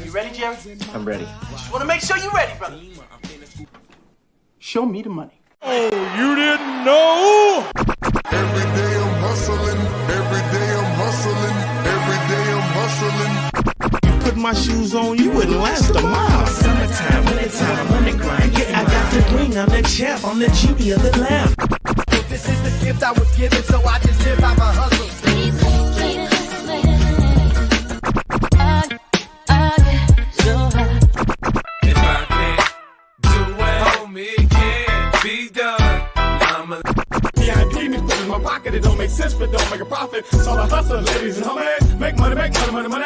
You ready, Jerry? I'm ready. Just want to make sure you're ready, brother. Show me the money. Oh, you didn't know? Every day I'm hustling. Every day I'm hustling. Every day I'm hustling. Put my shoes on, you wouldn't last a mile. Summertime, wintertime, I'm on the grind. Yeah, I got the ring, I'm the champ, I'm the genie of the lamp. This is the gift I was given, so I just live by my hustle. If I can't do it, homie, it can't be done. VIP me put in my pocket, it don't make sense, but don't make a profit. It's all a hustle, ladies and homies. Make money, money, money.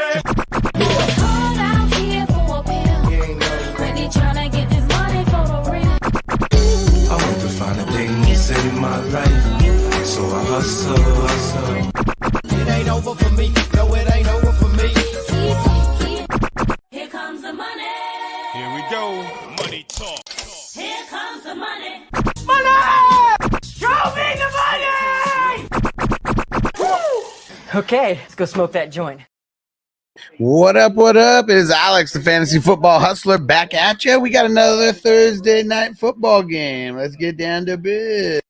Hard out here for a pill. Really tryna get this money for the real. I want to find the things in my life, so I hustle. It ain't over for me, no, it ain't over for me. Here comes the money. Here we go. Money talk. Here comes the money. Show me the money! Okay, let's go smoke that joint. What up? What up? It is Alex, the fantasy football hustler, back at you. We got another Thursday night football game. Let's get down to biz.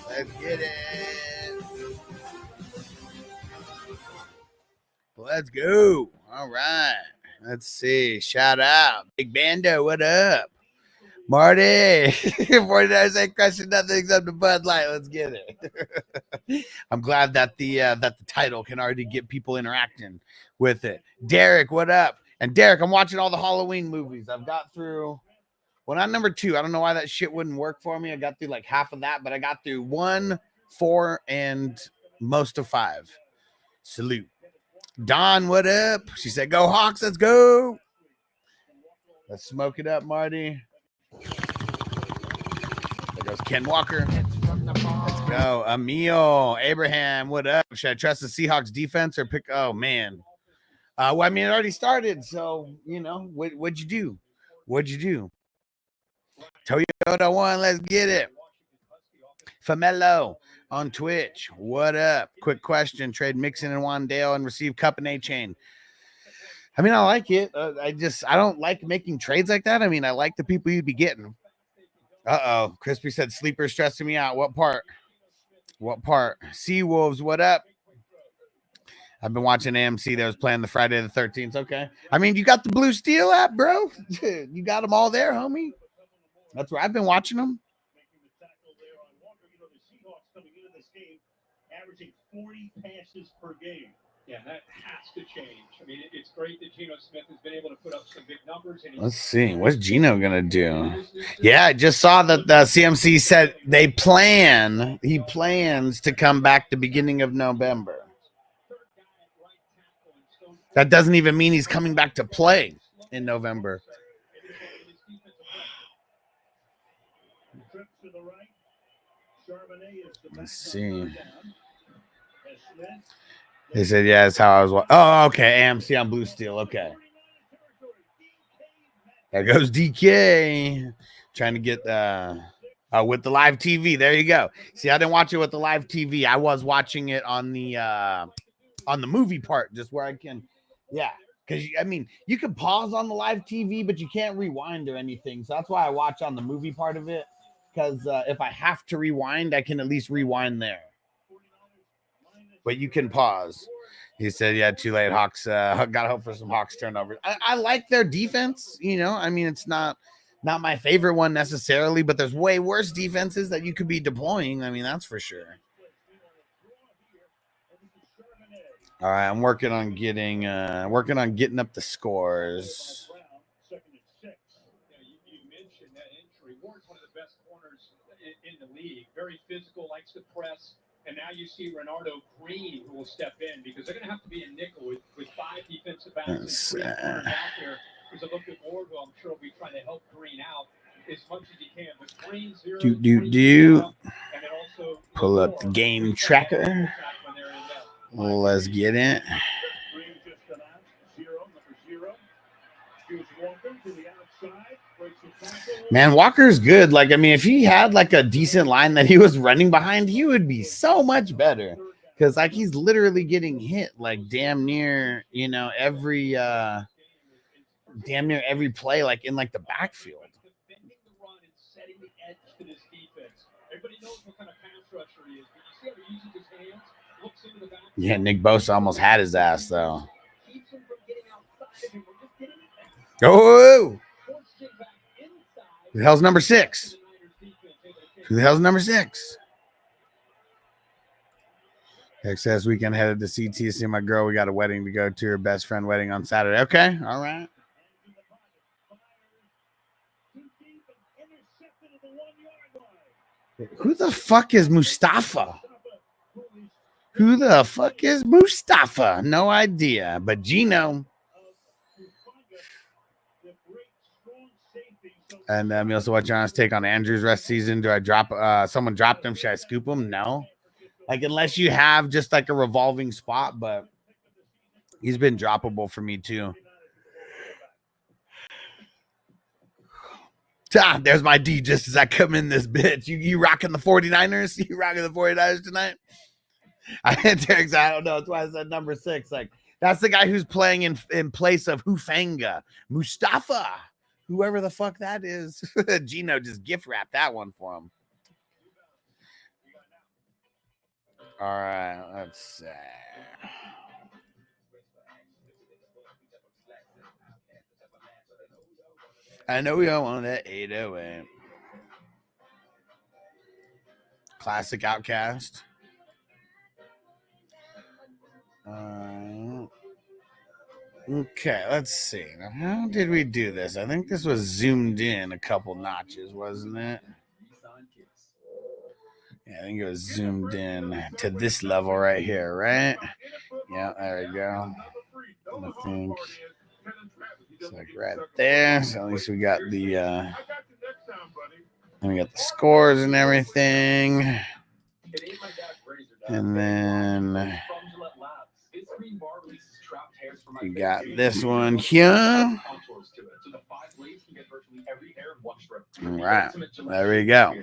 Let's get it. Let's go. All right. Let's see. Shout out. Big Bando, what up? Marty. 49 say crushing nothing except the Bud Light. Let's get it. I'm glad that the title can already get people interacting with it. Derek, what up? And Derek, I'm watching all the Halloween movies. I've got through. Well, not number 2. I don't know why that shit wouldn't work for me. I got through like half of that, but I got through 1, 4, and most of 5. Salute. Dawn, what up? She said, go Hawks, let's go. Let's smoke it up, Marty. There goes Ken Walker. Let's go. Emil, Abraham, what up? Should I trust the Seahawks defense or pick? Oh, man. Well, I mean, it already started, so, you know, what'd you do? What'd you do? Toyota 1, let's get it. Famelo on Twitch, what up? Quick question: trade Mixon and Wandale and receive Cup and A-Chain. I mean, I like it. I don't like making trades like that. I mean, I like the people you'd be getting. Crispy said sleeper stressing me out. What part? Sea Wolves, what up? I've been watching AMC that was playing the Friday the 13th. Okay. I mean, you got the Blue Steel app, bro. You got them all there, homie. That's where I've been watching them. Averaging 40 passes per game. Yeah, that has to change. I mean, it's great that Geno Smith has been able to put up some big numbers. And let's see. What's Geno going to do? Yeah, I just saw that the CMC said he plans to come back the beginning of November. That doesn't even mean he's coming back to play in November. Let's see. They said, yeah, that's how I was. Oh, okay. AMC on Blue Steel. Okay. There goes DK. Trying to get with the live TV. There you go. See, I didn't watch it with the live TV. I was watching it on the movie part, just where I can. Yeah. Because, I mean, you can pause on the live TV, but you can't rewind or anything. So that's why I watch on the movie part of it. Because if I have to rewind, I can at least rewind there. But you can pause. He said, yeah, too late. Hawks, got to hope for some Hawks turnovers. I like their defense. You know, I mean, it's not my favorite one necessarily, but there's way worse defenses that you could be deploying. I mean, that's for sure. All right, I'm working on getting up the scores. In the league, very physical, likes to press, and now you see Renardo Green who will step in because they're going to have to be a nickel with 5 defensive backs and 3 corners out there. There's a look at Ward who I'm sure will be trying to help Green out. as much as you can. But Green's here, Do. and then also Pull up the game tracker. Let's get it. Man, Walker's good. Like, I mean, if he had like a decent line that he was running behind, he would be so much better. Because like he's literally getting hit like damn near, you know, every play, like in like the backfield. Yeah, Nick Bosa almost had his ass though. Oh, who the hell's number 6? Who the hell's number 6? Excess weekend headed to CT to see my girl. We got a wedding to go to, her best friend wedding on Saturday. Okay, all right. Who the fuck is Mustafa? Who the fuck is Mustafa? No idea. But Gino. And we also watch John's take on Andrew's rest season. Do I drop someone dropped him? Should I scoop him? No. Like unless you have just like a revolving spot, but he's been droppable for me too. Ah, there's my D just as I come in this bitch. You rocking the 49ers? You rocking the 49ers tonight? I don't know. That's why I said number 6. Like that's the guy who's playing in place of Hufanga. Mustafa. Whoever the fuck that is. Gino just gift wrapped that one for him. All right, let's see. I know we don't want that 808. Classic Outcast. Okay, let's see. Now, how did we do this? I think this was zoomed in a couple notches, wasn't it? Yeah, I think it was zoomed in to this level right here, right? Yeah, there we go. I think it's like right there. So at least we got the and we got the scores and everything. And then we got this one here. All right, there we go.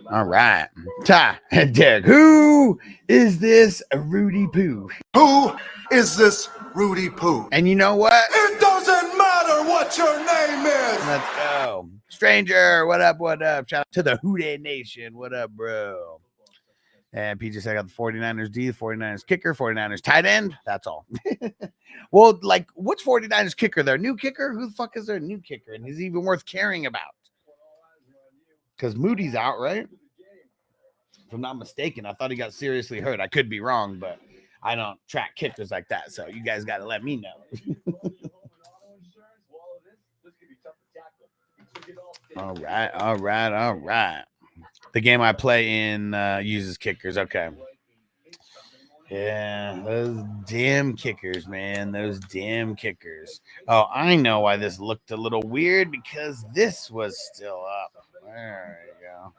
All right, Ty and Derek. Who is this Rudy Poo? Who is this Rudy Poo? And you know what? It doesn't matter what your name is. Let's go. Stranger, what up, what up? Shout out to the Houday Nation. What up, bro? And PJ said I got the 49ers D, the 49ers kicker, 49ers tight end. That's all. Well, like, what's 49ers kicker? Their new kicker? Who the fuck is their new kicker? And he's even worth caring about. Because Moody's out, right? If I'm not mistaken, I thought he got seriously hurt. I could be wrong, but I don't track kickers like that. So you guys got to let me know. All right, all right, all right. The game I play in uses kickers. Okay. Yeah, those damn kickers, man. Those damn kickers. Oh, I know why this looked a little weird, because this was still up. There you go.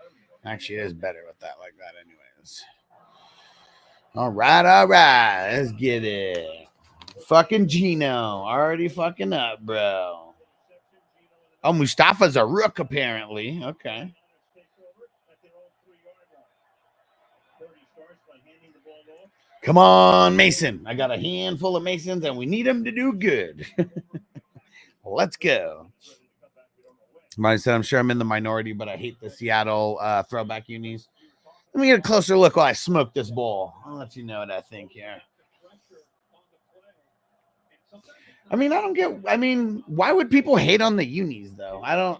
Actually, it is better with that like that anyways. All right, all right. Let's get it. Fucking Gino. Already fucking up, bro. Oh, Mustafa's a rook, apparently. Okay. Come on, Mason. I got a handful of Masons, and we need them to do good. Let's go. Somebody said, I'm sure I'm in the minority, but I hate the Seattle throwback unis. Let me get a closer look while I smoke this bowl. I'll let you know what I think here. I mean, why would people hate on the unis, though? I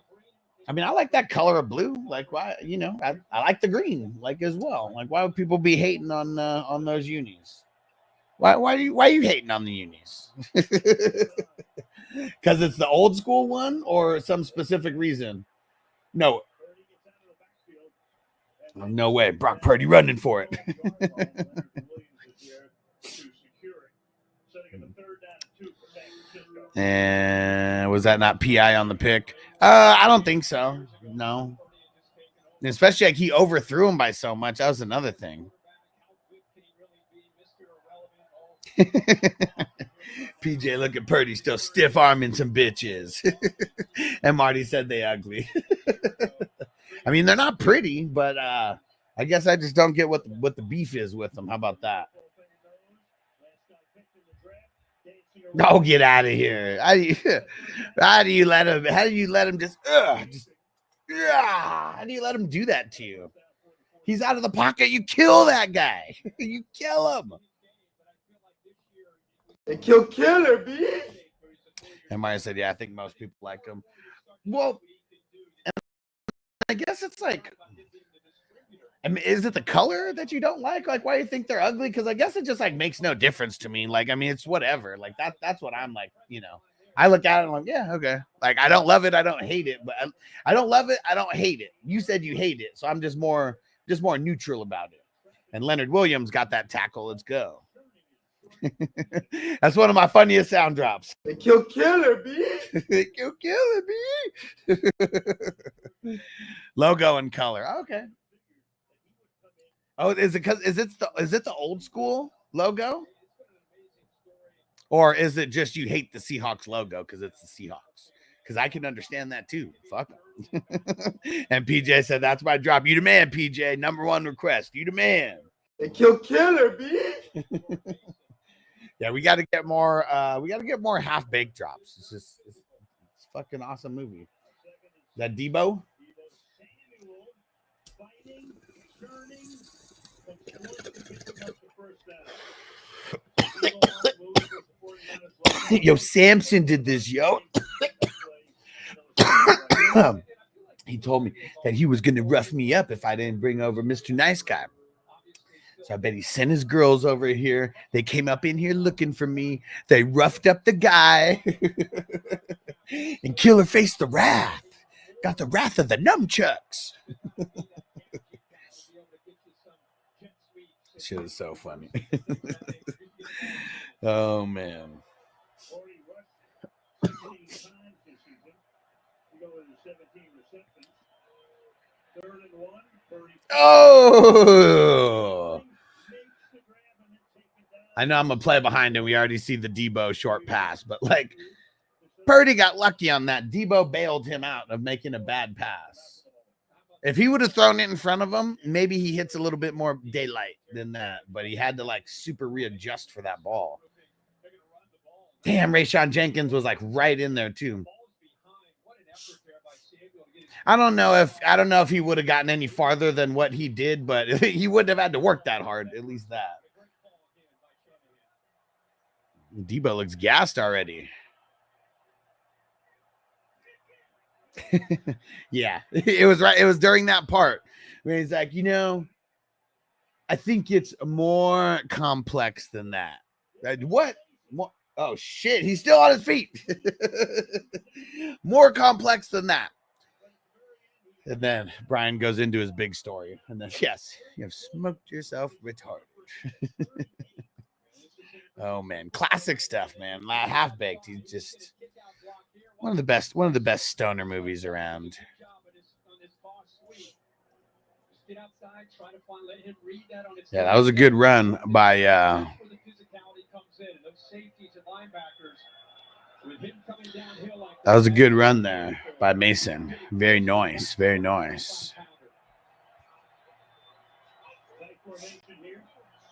like that color of blue. Like, why, I like the green, like, as well. Like, why would people be hating on those unis? Why are you hating on the unis? Because it's the old school one or some specific reason? No. No way. Brock Purdy running for it. And was that not PI on the pick? I don't think so. No. Especially like he overthrew him by so much. That was another thing. PJ looking pretty, still stiff arming some bitches. And Marty said they ugly. I mean, they're not pretty, but I guess I just don't get what the beef is with them. How about that? Oh, get out of here. How do you let him just how do you let him do that to you? He's out of the pocket. You kill that guy. You kill him. They kill Killer, B. And Maya said, yeah, I think most people like him. Well, I guess it's like, I mean, is it the color that you don't like? Like, why do you think they're ugly? Because I guess it just like makes no difference to me. Like, I mean, it's whatever. Like that's what I'm like, you know. I look at it and I'm like, yeah, okay. Like, I don't love it, I don't hate it, but I don't love it, I don't hate it. You said you hate it, so I'm just more neutral about it. And Leonard Williams got that tackle. Let's go. That's one of my funniest sound drops. They kill Killer, B. They kill Killer, B. Logo and color. Okay. Oh, is it the old school logo? Or is it just you hate the Seahawks logo because it's the Seahawks? Because I can understand that too. Fuck. And PJ said, that's my drop. You the man, PJ. Number one request. You the man. They kill Killer, B. Yeah, we got to get more. We got to get more half-baked drops. It's fucking awesome movie. Is that Debo? Yo, Samson did this, yo. He told me that he was going to rough me up if I didn't bring over Mr. Nice Guy. So I bet he sent his girls over here. They came up in here looking for me. They roughed up the guy. And Killer faced the wrath. Got the wrath of the nunchucks. Shit is so funny. Oh, man. Oh! I know I'm going to play behind him. We already see the Debo short pass, but like Purdy got lucky on that. Debo bailed him out of making a bad pass. If he would have thrown it in front of him, maybe he hits a little bit more daylight than that, but he had to like super readjust for that ball. Damn, Rayshawn Jenkins was like right in there too. I don't know if he would have gotten any farther than what he did, but he wouldn't have had to work that hard. At least that. Debo looks gassed already. Yeah, it was right. It was during that part where he's like, you know, I think it's more complex than that. What? Oh shit, he's still on his feet. More complex than that. And then Brian goes into his big story. And then, yes, you have smoked yourself retarded. Oh, man. Classic stuff, man. Half-Baked. He's just one of the best stoner movies around. Yeah, that was a good run by that was a good run there by Mason. Very nice. Very nice.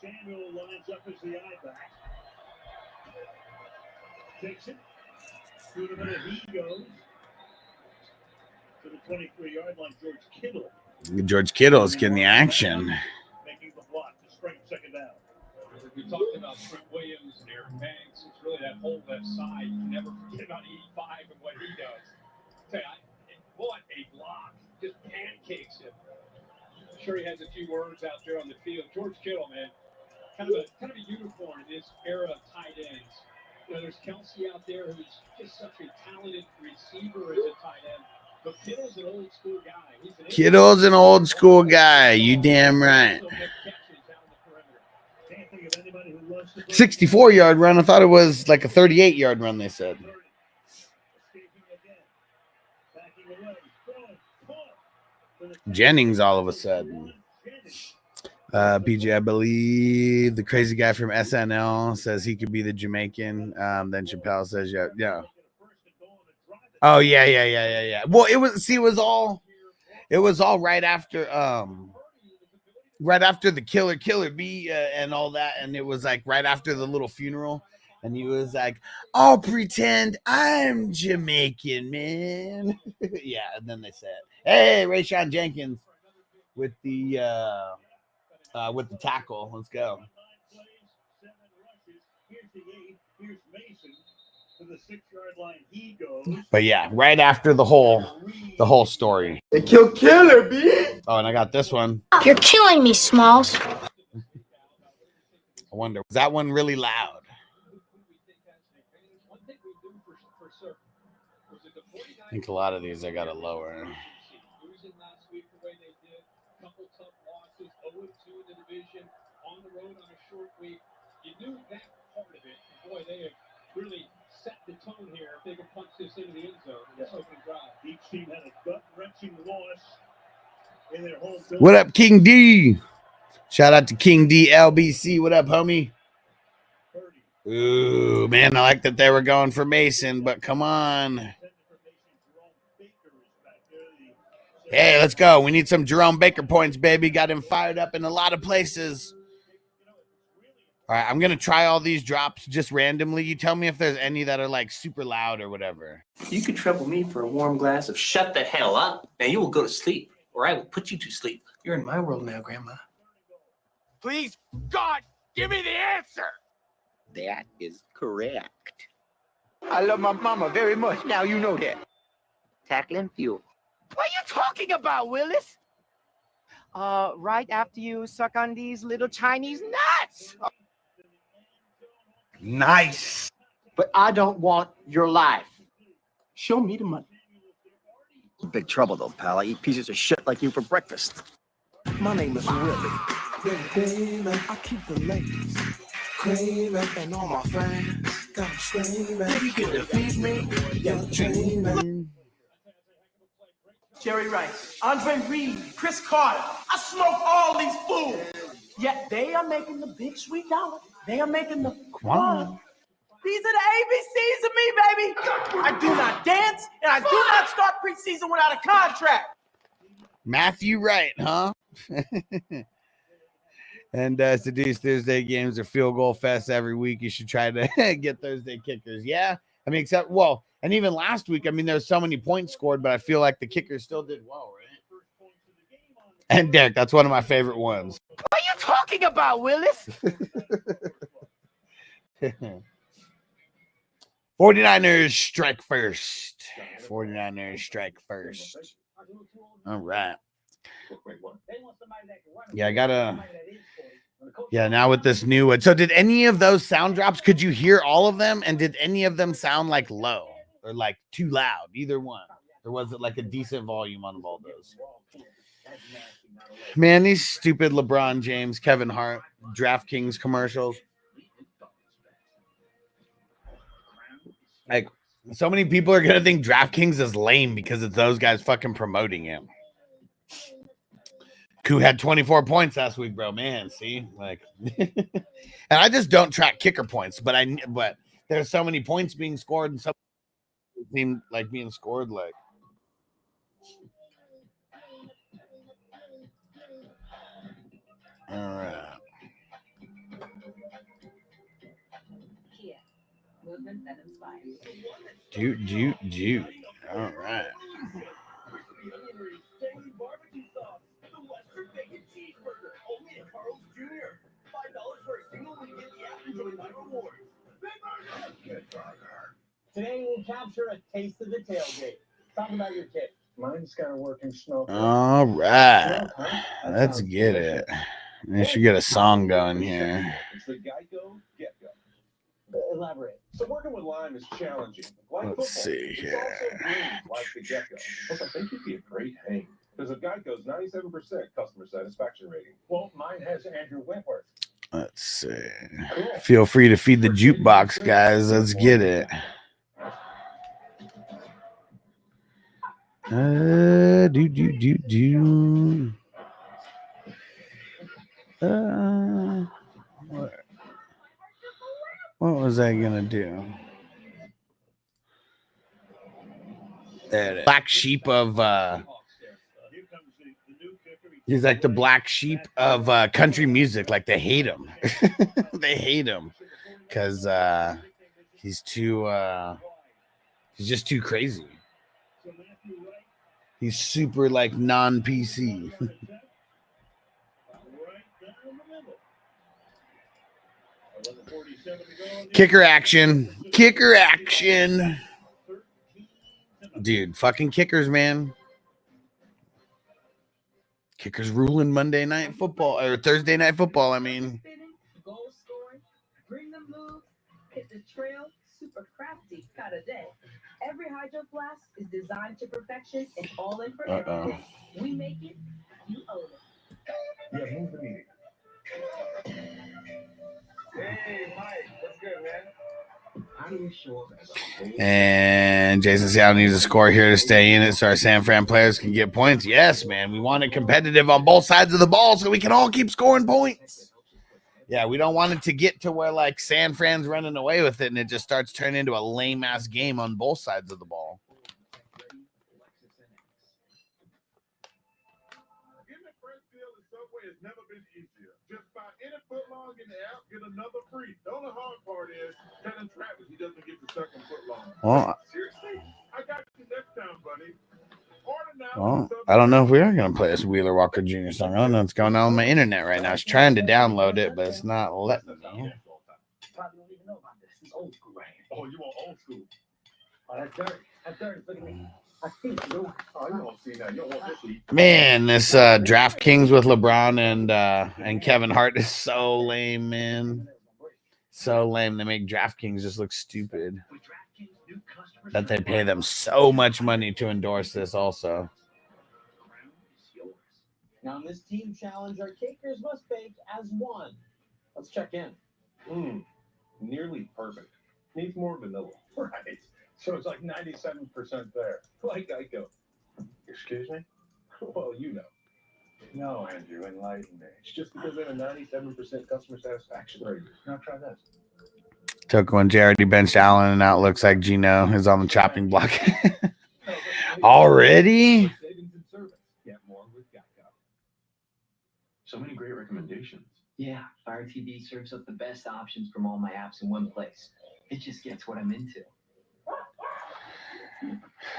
Samuel lines up as the eye back. Takes it. Through the middle, he goes to the 23-yard line. George Kittle is getting the action. Making the block to straight second down. We talked about Trent Williams and Aaron Banks. It's really that whole left side. You never forget about 85 and what he does. What a block. Just pancakes him. I'm sure he has a few words out there on the field. George Kittle, man, kind of a unicorn in this era of tight ends. You know, there's Kelsey out there who's just such a talented receiver as a tight end. But Kittle's an old school guy. Kittle's an old school guy. You damn right. 64-yard run. I thought it was like a 38-yard run, they said. Jennings all of a sudden. PJ, I believe the crazy guy from SNL says he could be the Jamaican. Then Chappelle says, yeah. Oh, yeah. Well, it was all right after the Killer Bee and all that, and it was like right after the little funeral, and he was like, "I'll pretend I'm Jamaican, man." Yeah, and then they said, "Hey, Rayshawn Jenkins with the tackle. Let's go." But yeah, right after the whole story. They killed Killer Bee. Oh, and I got this one. You're killing me, Smalls. I wonder, was that one really loud? I think a lot of these I gotta lower. Boy, they have really set the tone here. If they can punch this into the end zone, this opening drive. Each team had a gut-wrenching loss in their home. What up, King D? Shout out to King D LBC. What up, homie? Ooh, man, I like that they were going for Mason, but come on. Hey, let's go. We need some Jerome Baker points, baby. Got him fired up in a lot of places. All right, I'm going to try all these drops just randomly. You tell me if there's any that are like super loud or whatever. You could trouble me for a warm glass of shut the hell up. Now you will go to sleep, or I will put you to sleep. You're in my world now, Grandma. Please, God, give me the answer. That is correct. I love my mama very much. Now you know that. Tackling fuel. What are you talking about, Willis? Right after you suck on these little Chinese nuts. Nice. But I don't want your life. Show me the money. Big trouble though, pal. I eat pieces of shit like you for breakfast. My name is Willie. Baby, I keep the ladies creaming, and all my fans got screaming. You can defeat me, you're dreaming. Jerry Rice, Andre Reed, Chris Carter. I smoke all these fools. Yet they are making the big sweet dollar. They are making the Wow. These are the ABCs of me, baby. I do not dance, and I do not start preseason without a contract. Matthew Wright, huh? And Seduce Thursday games are field goal fest every week. You should try to get Thursday kickers. Yeah. I mean, and even last week, I mean, there's so many points scored, but I feel like the kickers still did well, right? And Derek, that's one of my favorite ones. What are you talking about, Willis? 49ers strike first. 49ers strike first. All right. Yeah, now with this new one. So did any of those sound drops, could you hear all of them? And did any of them sound like low or like too loud? Either one. Or was it like a decent volume on all those? Man, these stupid LeBron James, Kevin Hart, DraftKings commercials. Like, so many people are going to think DraftKings is lame because it's those guys fucking promoting him. Who had 24 points last week, bro. Man, see? Like, and I just don't track kicker points, but there's so many points being scored and some seem like being scored like. All right. Jude. All right. Today we'll capture a taste of the tailgate. Talk about your kid. Mine's kind of working snow. All right. Let's get it. I should get a song going here. It's the Geico Get-Go. Elaborate. So working with Lime is challenging. Let's see here. Like the Get-Go. Plus, I think you'd be a great hang. Because of Geico's 97% customer satisfaction rating. Well, mine has Andrew Wentworth. Let's see. Feel free to feed the jukebox, guys. Let's get it. What was I gonna do? Black sheep of he's like the black sheep of country music. Like they hate him. They hate him because he's just too crazy. He's super like non-PC. Kicker action. Kicker action. Dude, fucking kickers, man. Kickers ruling Monday Night Football or Thursday Night Football. I mean, goal scoring, bring the moves, hit the trail, super crafty, got a day. Every hydro flask is designed to perfection and all in for everything. We make it, you own it. Yeah, move the meeting. Hey, Mike, what's good, man? And Jason Seattle needs a score here to stay in it so our San Fran players can get points. Yes, man. We want it competitive on both sides of the ball so we can all keep scoring points. Yeah, we don't want it to get to where like San Fran's running away with it and it just starts turning into a lame-ass game on both sides of the ball. It's never been easier. Just buy any footlong in the app, get another free. The only hard part is telling Travis he doesn't get the second footlong. Well, seriously? I got you next time, buddy. Well, I don't know if we are going to play this Wheeler Walker Jr. song. I don't know what's going on with my internet right now. I was trying to download it, but it's not letting me. Probably don't even know about this. It's old school, right? Oh, you want old school? Oh, that's dirty. That's dirty. Look at me. I see you. Oh, you don't see that. You don't want this heat. Man, this DraftKings with LeBron and Kevin Hart is so lame, man. So lame. They make DraftKings just look stupid. That they pay them so much money to endorse this also. Now in this team challenge, our kickers must bake as one. Let's check in. Nearly perfect. Needs more vanilla. Right. So it's like 97% there. Like Geico. Excuse me? Well, you know. No, Andrew, enlighten me. It's just because they have a 97% customer satisfaction rate. Now try this. Took one. Jaredy benched Allen, and now it looks like Gino is on the chopping block. Already? Get more with Geico. So many great recommendations. Yeah, Fire TV serves up the best options from all my apps in one place. It just gets what I'm into.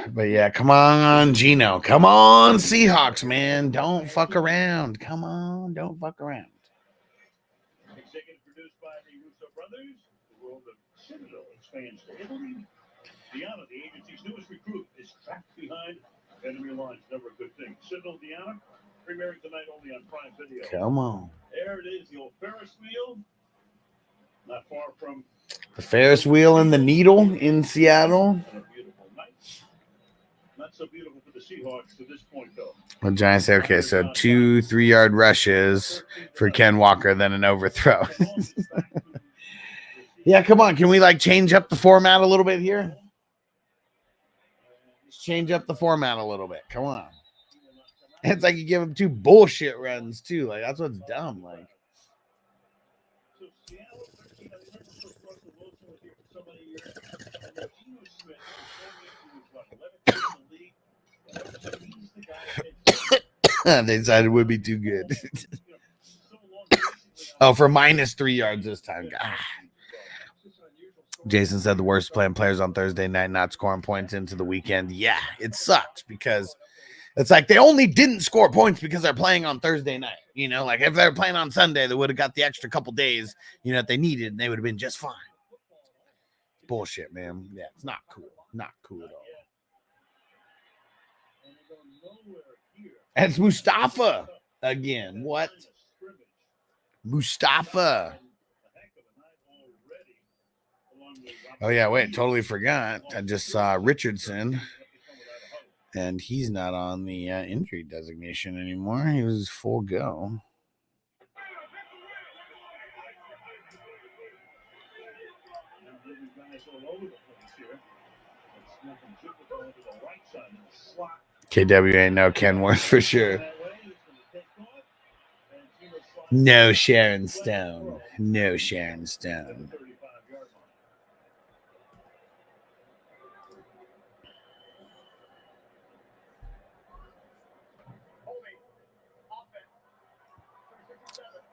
But yeah, come on, Gino. Come on, Seahawks, man. Don't fuck around. Come on, don't fuck around. Executive produced by the Russo brothers. The world of Citadel expands to Italy. Diana, the agency's newest recruit, is trapped behind enemy lines. Never a good thing. Citadel Diana, premiering tonight only on Prime Video. Come on. There it is, the old Ferris wheel. Not far from The Ferris wheel and the needle in Seattle. not so beautiful for the Seahawks to this point, though. Well, Giants say, okay, so 2 3-yard rushes for Ken Walker, then an overthrow. Yeah, come on. Can we like change up the format a little bit here? Let's change up the format a little bit. Come on. It's like you give them 2 bullshit runs too. Like that's what's dumb. Like. They decided it would be too good. Oh, for minus 3 yards this time. God. Jason said the worst playing players on Thursday night, not scoring points into the weekend. Yeah, it sucks because it's like they only didn't score points because they're playing on Thursday night. You know, like if they were playing on Sunday, they would have got the extra couple days, you know, that they needed, and they would have been just fine. Bullshit, man. Yeah, it's not cool. Not cool at all. It's Mustafa again. What? Mustafa. Oh, yeah, wait, totally forgot. I just saw Richardson, and he's not on the injury designation anymore. He was full go. KW ain't no Kenworth for sure. No Sharon Stone. No Sharon Stone.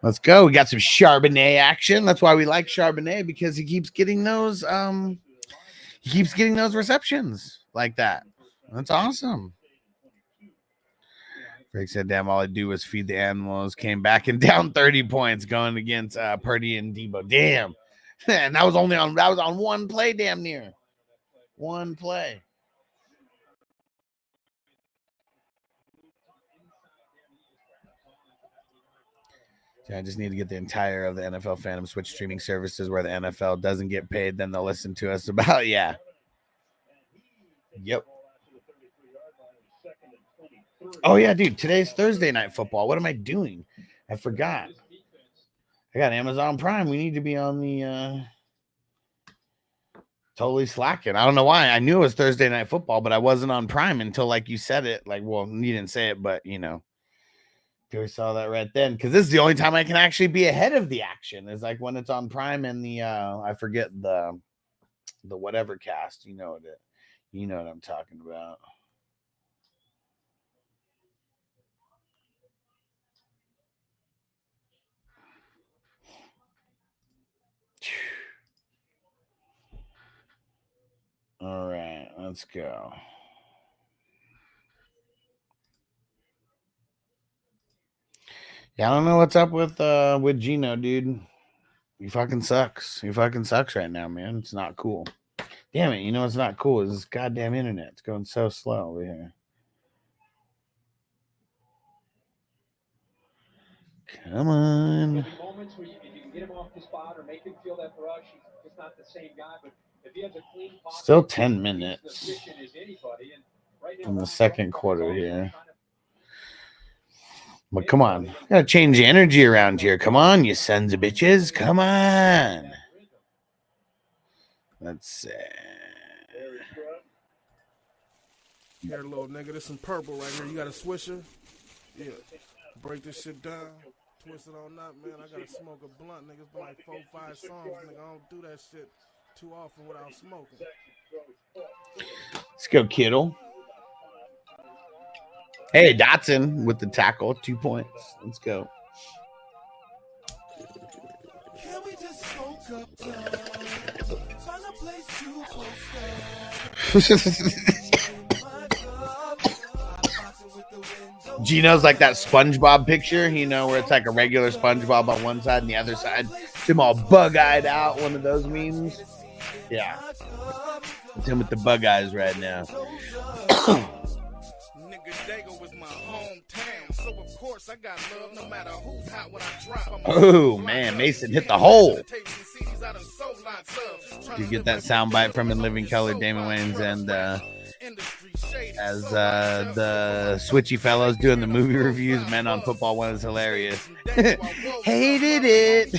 Let's go. We got some Charbonnet action. That's why we like Charbonnet, because he keeps getting those receptions like that. That's awesome. Greg said, damn, all I do was feed the animals. Came back and down 30 points going against Purdy and Debo. Damn. And that was on one play, damn near. One play. I just need to get the entire of the NFL fandom switch streaming services where the NFL doesn't get paid. Then they'll listen to us about, yeah. Yep. Oh, yeah, dude. Today's Thursday Night Football. What am I doing? I forgot. I got Amazon Prime. We need to be on the totally slacking. I don't know why. I knew it was Thursday Night Football, but I wasn't on Prime until, like, you said it. Like, well, you didn't say it, but, you know. We saw that right then, because this is the only time I can actually be ahead of the action. Is like when it's on Prime and the I forget the whatever cast. You know what I'm talking about. All right, let's go. Yeah, I don't know what's up with Gino, dude. He fucking sucks. He fucking sucks right now, man. It's not cool. Damn it, you know what's not cool is this goddamn internet. It's going so slow over here. Come on. Moments where you can get him off the spot or make him feel that rush. He's just not the same guy, but if he has a clean pocket, still 10 minutes in the second quarter here. But come on. Gotta change the energy around here. Come on, you sons of bitches. Come on. Let's see. Here, little nigga, this some purple right here. You got a swisher? Yeah. Break this shit down. Twist it on up, man. I gotta smoke a blunt, nigga. It's been like 4-5 songs, nigga. I don't do that shit too often without smoking. Let's go, Kittle. Hey, Dotson with the tackle, 2 points. Let's go. Can we just smoke up, find a place to Gino's like that SpongeBob picture, you know, where it's like a regular SpongeBob on one side and the other side, him all bug-eyed out, one of those memes. Yeah. It's him with the bug eyes right now. Oh, man, Mason hit the hole. You get that soundbite from In Living Color, Damon Wayans, and as the Switchy fellows doing the movie reviews, Men on Football One is hilarious. Hated it.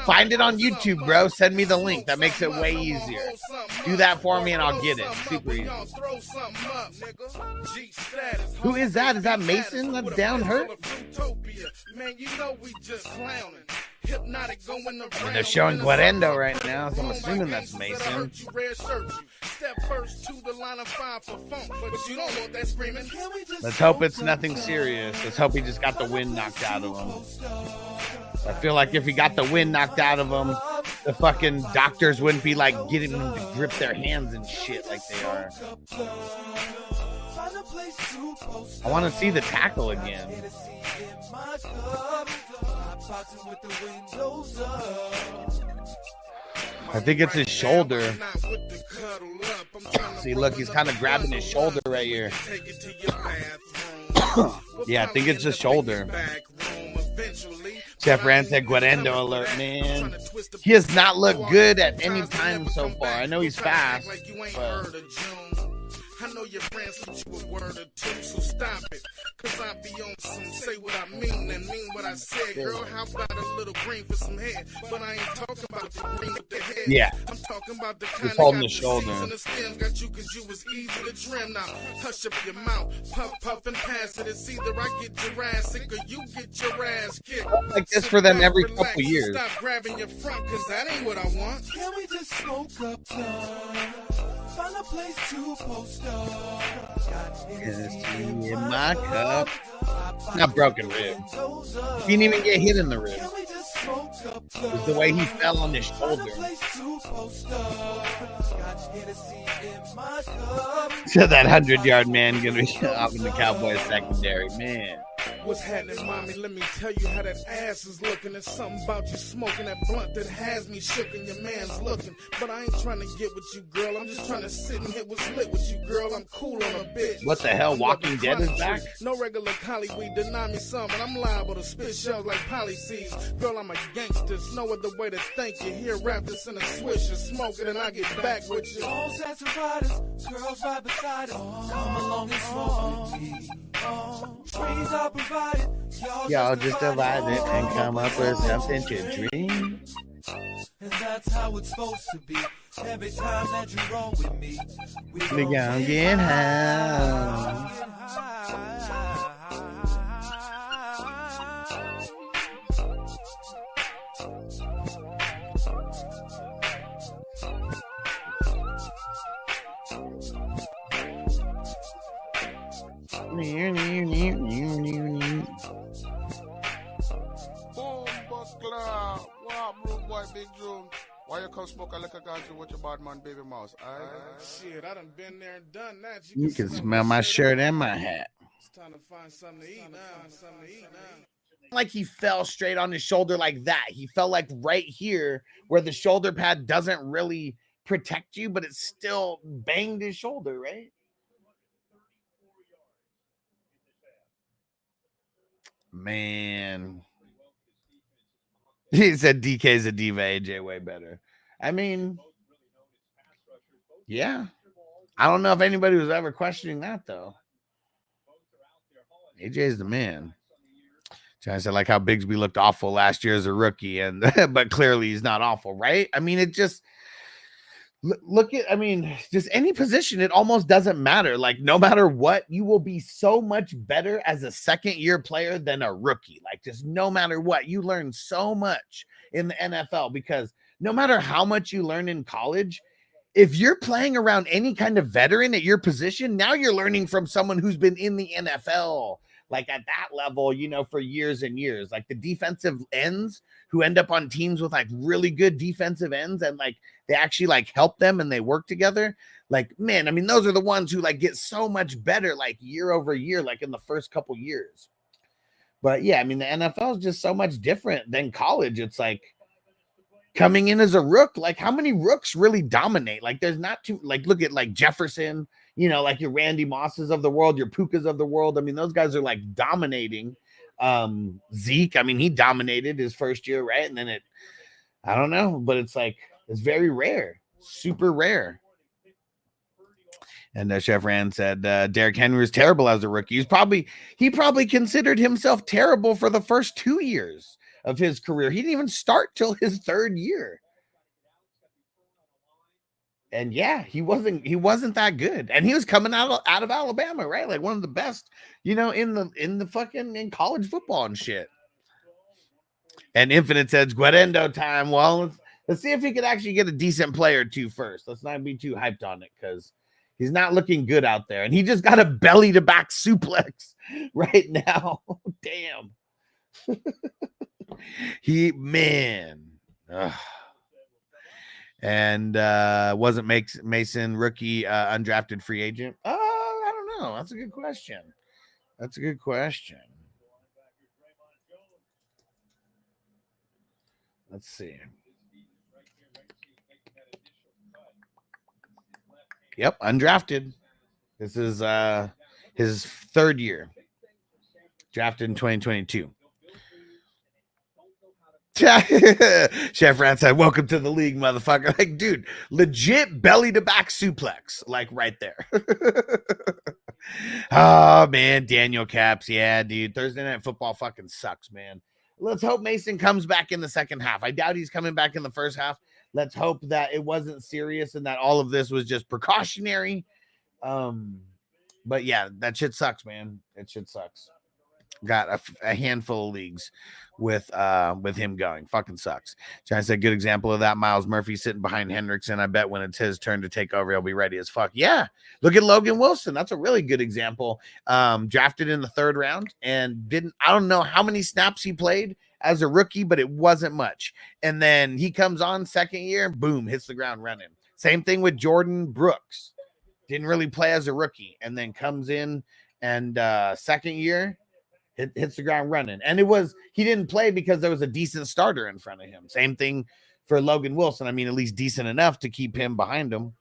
Find it on YouTube, bro. Send me the link. That makes it way easier. Do that for me and I'll get it. Super easy. Who is that? Is that Mason that's down hurt? And they're showing Guarendo right now, so I'm assuming that's Mason. Let's hope it's nothing serious. Let's hope he just got the wind knocked out of him. I feel like if he got the wind knocked out of him, the fucking doctors wouldn't be like getting him to grip their hands and shit like they are. I want to see the tackle again. I think it's his shoulder. See, look, he's kind of grabbing his shoulder right here. Yeah, I think it's his shoulder. Chef Rand said Guarendo alert, man. He has not looked good at any time so far. I know he's fast, but I know your friends put you a word or two, so stop it. Cause I be on some say what I mean and mean what I said. Girl, how about a little green for some head? But I ain't talking about the green with the head. Yeah. I'm talking about the kind Just that holding got the shoulder. seeds in the stem. Got you cause you was easy to trim. Now, hush up your mouth. Puff, puff, and pass it. It's either I get your ass sick or you get your ass kicked. Like this for them every Relax, couple years. Stop grabbing your front cause that ain't what I want. Can we just smoke up time? Find a place to post up. Got Hennessy In my cup. Not broken rib. He didn't even get hit in the rib. It was the way he fell on his shoulder. So that 100-yard man gonna be up in the Cowboys secondary, man. What's happening, mommy? Let me tell you how that ass is looking. There's something about you smoking that blunt that has me shook and your man's looking. But I ain't trying to get with you, girl. I'm just trying to sit and hit what's lit with you, girl. I'm cool on a bitch. What the hell? Walking Dead is back? No regular collie weed, deny me some, and I'm liable to spit shells like policies. Girl, I'm a gangster. There's no other way to thank you. Here, wrap this in a swisher, smoke it, and I get back with you. All sets and riders, girls right beside us. Come along and smoke with me. Trees are provided. Y'all just divide it and come up with something to dream. And that's how it's supposed to be. Every time that you roll with me, we gon' get high. Big June, why you come smoke a liquor ganja with your bad man baby mouse? Shit, I done been there and done that. You can smell my shirt and my hat. It's time to find something to eat now. Like he fell straight on his shoulder like that. He fell like right here where the shoulder pad doesn't really protect you, but it still banged his shoulder, right? Man. He said DK's a diva, AJ way better. I mean, yeah. I don't know if anybody was ever questioning that, though. AJ's the man. I said, like how Bigsby looked awful last year as a rookie, and but clearly he's not awful, right? I mean, it just look at, I mean, just any position, it almost doesn't matter. Like, no matter what, you will be so much better as a second-year player than a rookie. Like, just no matter what, you learn so much in the NFL because no matter how much you learn in college, if you're playing around any kind of veteran at your position, now you're learning from someone who's been in the NFL, like at that level, you know, for years and years. Like the defensive ends who end up on teams with like really good defensive ends and like they actually like help them and they work together. Like, man, I mean, those are the ones who like get so much better like year over year, like in the first couple years. But yeah, I mean, the NFL is just so much different than college. It's like coming in as a rook, like how many rooks really dominate? Like there's not too, like look at like Jefferson, you know, like your Randy Mosses of the world, your Pukas of the world. I mean, those guys are like dominating. Zeke, I mean, he dominated his first year, right? And then I don't know, but it's like, it's very rare, super rare. And Chef Rand said Derrick Henry was terrible as a rookie. He probably considered himself terrible for the first 2 years of his career. He didn't even start till his third year. And yeah, he wasn't that good. And he was coming out of Alabama, right? Like one of the best, you know, in college football and shit. And Infinite says Guarendo time. Well, let's see if he could actually get a decent play or two first. Let's not be too hyped on it because he's not looking good out there. And he just got a belly to back suplex right now. Damn. Ugh. And wasn't Mason rookie undrafted free agent? I don't know. That's a good question. Let's see. Yep, undrafted. This is his third year. Drafted in 2022. Chef Rat said, "Welcome to the league, motherfucker." Like, dude, legit belly to back suplex, like right there. Oh man, Daniel Caps, yeah, dude. Thursday Night Football fucking sucks, man. Let's hope Mason comes back in the second half. I doubt he's coming back in the first half. Let's hope that it wasn't serious and that all of this was just precautionary. But yeah, that shit sucks, man. That shit sucks. Got a handful of leagues with him going. Fucking sucks. Trying to say, good example of that. Miles Murphy sitting behind Hendrickson. I bet when it's his turn to take over, he'll be ready as fuck. Yeah. Look at Logan Wilson. That's a really good example. Drafted in the 3rd round and I don't know how many snaps he played as a rookie, but it wasn't much. And then he comes on 2nd year, boom, hits the ground running. Same thing with Jordan Brooks. Didn't really play as a rookie and then comes in and 2nd year, hits the ground running. And he didn't play because there was a decent starter in front of him. Same thing for Logan Wilson. I mean, at least decent enough to keep him behind him.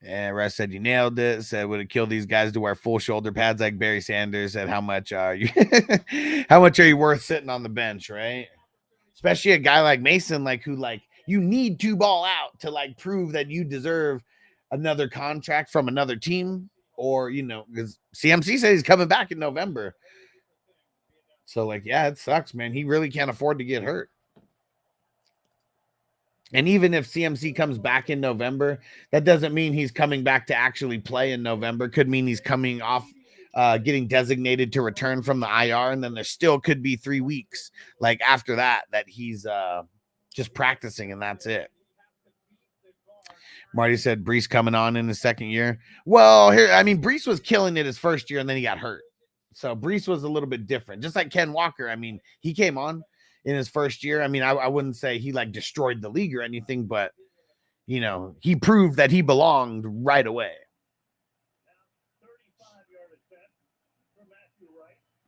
And Russ said, you nailed it. Said, would it kill these guys to wear full shoulder pads like Barry Sanders? Said, how much are you worth sitting on the bench, right? Especially a guy like Mason, who you need to ball out to prove that you deserve another contract from another team. Or, because CMC says he's coming back in November. So, yeah, it sucks, man. He really can't afford to get hurt. And even if CMC comes back in November, that doesn't mean he's coming back to actually play in November. Could mean he's coming off getting designated to return from the IR, and then there still could be 3 weeks, after that he's just practicing, and that's it. Marty said Brees coming on in his 2nd year. Well, Brees was killing it his 1st year, and then he got hurt. So Brees was a little bit different. Just like Ken Walker. He came on in his 1st year. I wouldn't say he destroyed the league or anything, but he proved that he belonged right away.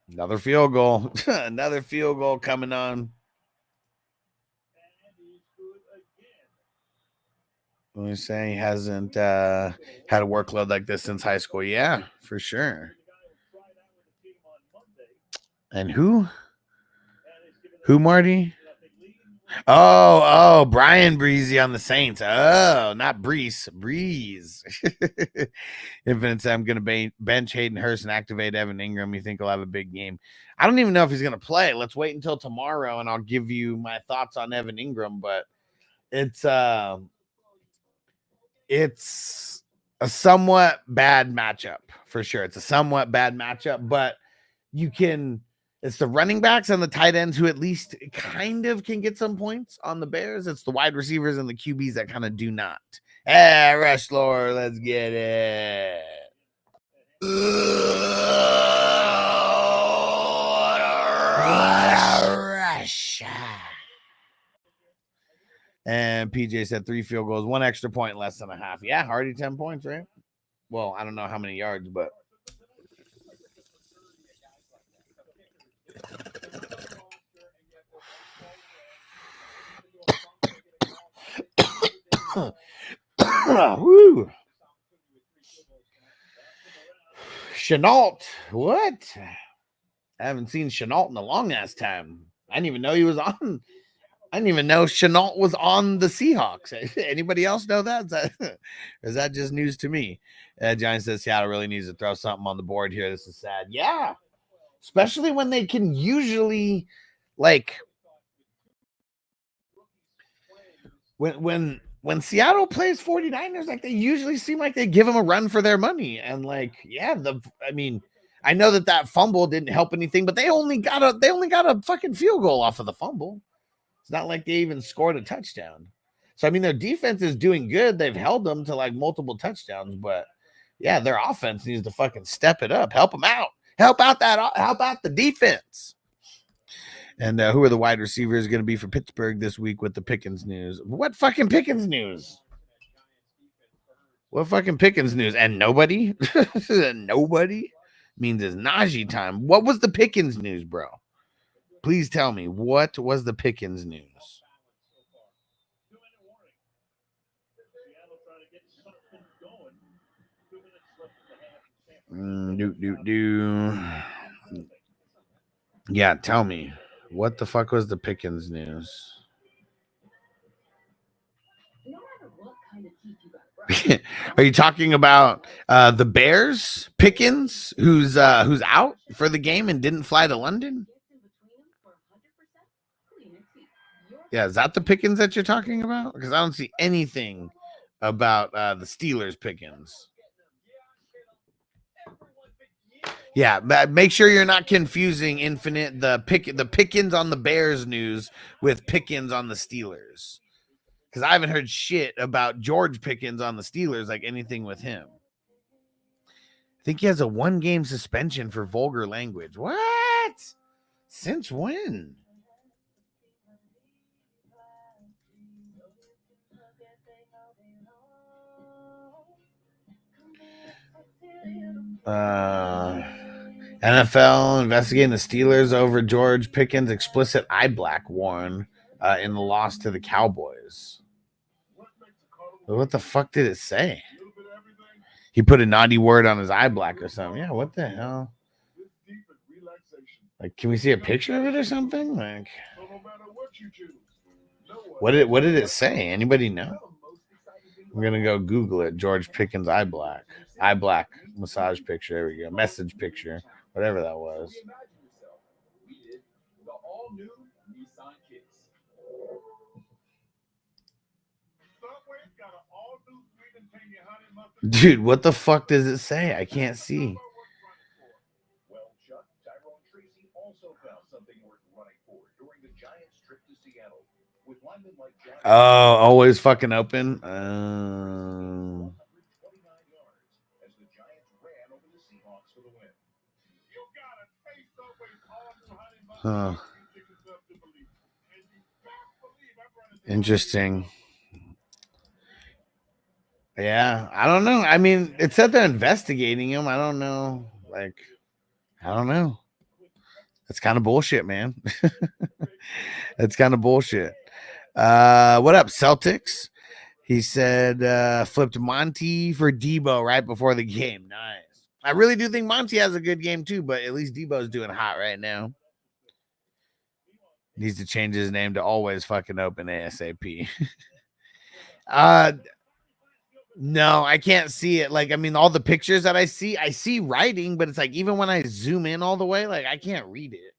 Another field goal. Another field goal coming on. Let me say he hasn't had a workload like this since high school. Yeah, for sure. And who? Who, Marty? Oh, Brian Breezy on the Saints. Oh, not Brees. Breeze. Infinite said, I'm going to bench Hayden Hurst and activate Evan Ingram. You think he'll have a big game? I don't even know if he's going to play. Let's wait until tomorrow, and I'll give you my thoughts on Evan Ingram. But it's a somewhat bad matchup for sure. It's a somewhat bad matchup, but it's the running backs and the tight ends who at least kind of can get some points on the Bears. It's the wide receivers and the QBs that kind of do not. Hey, Rush Lord, let's get it. Rush. And PJ said 3 field goals, 1 extra point, less than a half. Yeah, Hardy 10 points, right? Well, I don't know how many yards, but woo. Chenault, what? I haven't seen Chenault in a long ass time. I didn't even know he was on. I didn't even know Chenault was on the Seahawks. Anybody else know that? Is that just news to me? Giants says Seattle really needs to throw something on the board here. This is sad. Yeah. Especially when they can usually when Seattle plays 49ers, they usually seem like they give them a run for their money. And I know that fumble didn't help anything, but they only got a fucking field goal off of the fumble. It's not like they even scored a touchdown. So, their defense is doing good. They've held them to multiple touchdowns, but yeah, their offense needs to fucking step it up. Help them out. Help out the defense. And who are the wide receivers going to be for Pittsburgh this week with the Pickens news? What fucking Pickens news? What fucking Pickens news? And nobody? Nobody? Means it's Najee time. What was the Pickens news, bro? Please tell me, what was the Pickens news? Yeah, tell me. What the fuck was the Pickens news? Are you talking about the Bears Pickens, who's out for the game and didn't fly to London? Yeah, is that the Pickens that you're talking about? Because I don't see anything about the Steelers Pickens. Yeah, but make sure you're not confusing the Pickens on the Bears news with Pickens on the Steelers. Because I haven't heard shit about George Pickens on the Steelers, like anything with him. I think he has a 1-game suspension for vulgar language. What? Since when? NFL investigating the Steelers over George Pickens' explicit eye black worn in the loss to the Cowboys. What the fuck did it say? He put a naughty word on his eye black or something. Yeah, what the hell? Like, can we see a picture of it or something? Like, what did it say? Anybody know? We're gonna go Google it. George Pickens eye black massage picture. There we go. Message picture, whatever that was. Dude, what the fuck does it say? I can't see. Oh, always fucking open. Huh. Interesting. Yeah, I don't know. I mean, it said they're investigating him. I don't know. Like, I don't know. That's kind of bullshit, man. That's kind of bullshit. What up, Celtics? He said flipped Monty for Debo right before the game. Nice. I really do think Monty has a good game too, but at least Debo's doing hot right now. Needs to change his name to always fucking open ASAP. No, I can't see it. Like, I mean, all the pictures that I see writing, but it's like even when I zoom in all the way, like I can't read it.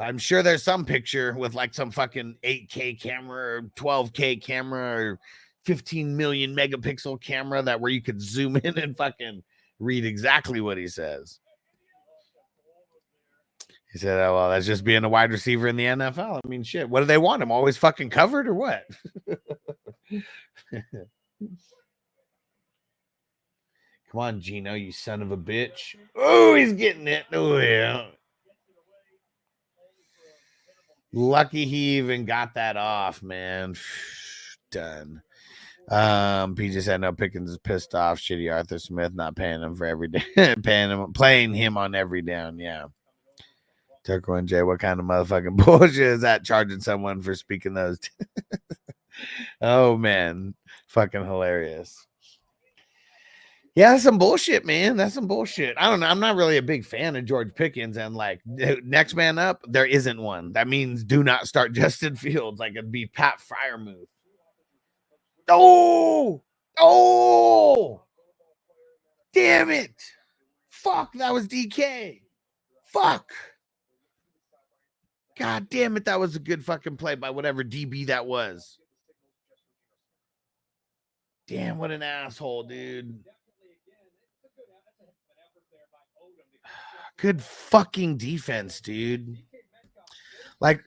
I'm sure there's some picture with like some fucking 8K camera or 12K camera or 15 million megapixel camera that where you could zoom in and fucking read exactly what he says. He said, oh, well, that's just being a wide receiver in the NFL. I mean, shit, what do they want? Him always fucking covered or what? Come on, Gino, you son of a bitch. Oh, he's getting it. Oh, yeah. Lucky he even got that off, man. Done. PJ said no, Pickens is pissed off. Shitty Arthur Smith not paying him for every day, playing him on every down. Yeah. Turco and Jay, what kind of motherfucking bullshit is that? Charging someone for speaking those? Oh man, fucking hilarious. Yeah, that's some bullshit, man. That's some bullshit. I don't know. I'm not really a big fan of George Pickens, and like next man up, there isn't one. That means do not start Justin Fields. Like it'd be Pat Freiermuth. Oh, damn it. Fuck, that was DK. Fuck. God damn it, that was a good fucking play by whatever DB that was. Damn, what an asshole, dude. Good fucking defense, dude. Like,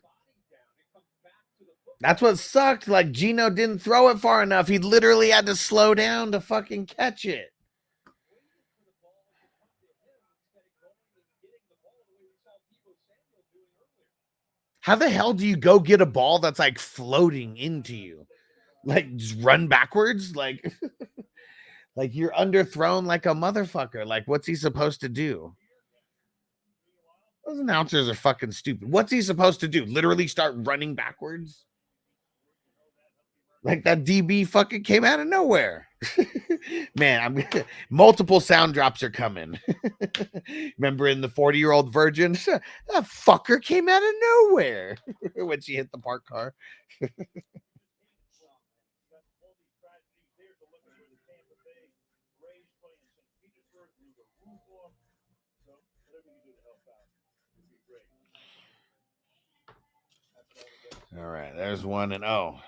that's what sucked. Like, Gino didn't throw it far enough. He literally had to slow down to fucking catch it. How the hell do you go get a ball that's like floating into you? Like, just run backwards? Like, like you're underthrown like a motherfucker. Like, what's he supposed to do? Those announcers are fucking stupid. What's he supposed to do? Literally start running backwards? Like that DB fucking came out of nowhere. Man, multiple sound drops are coming. Remember in the 40-year-old virgin? That fucker came out of nowhere when she hit the parked car. All right, there's 1-0.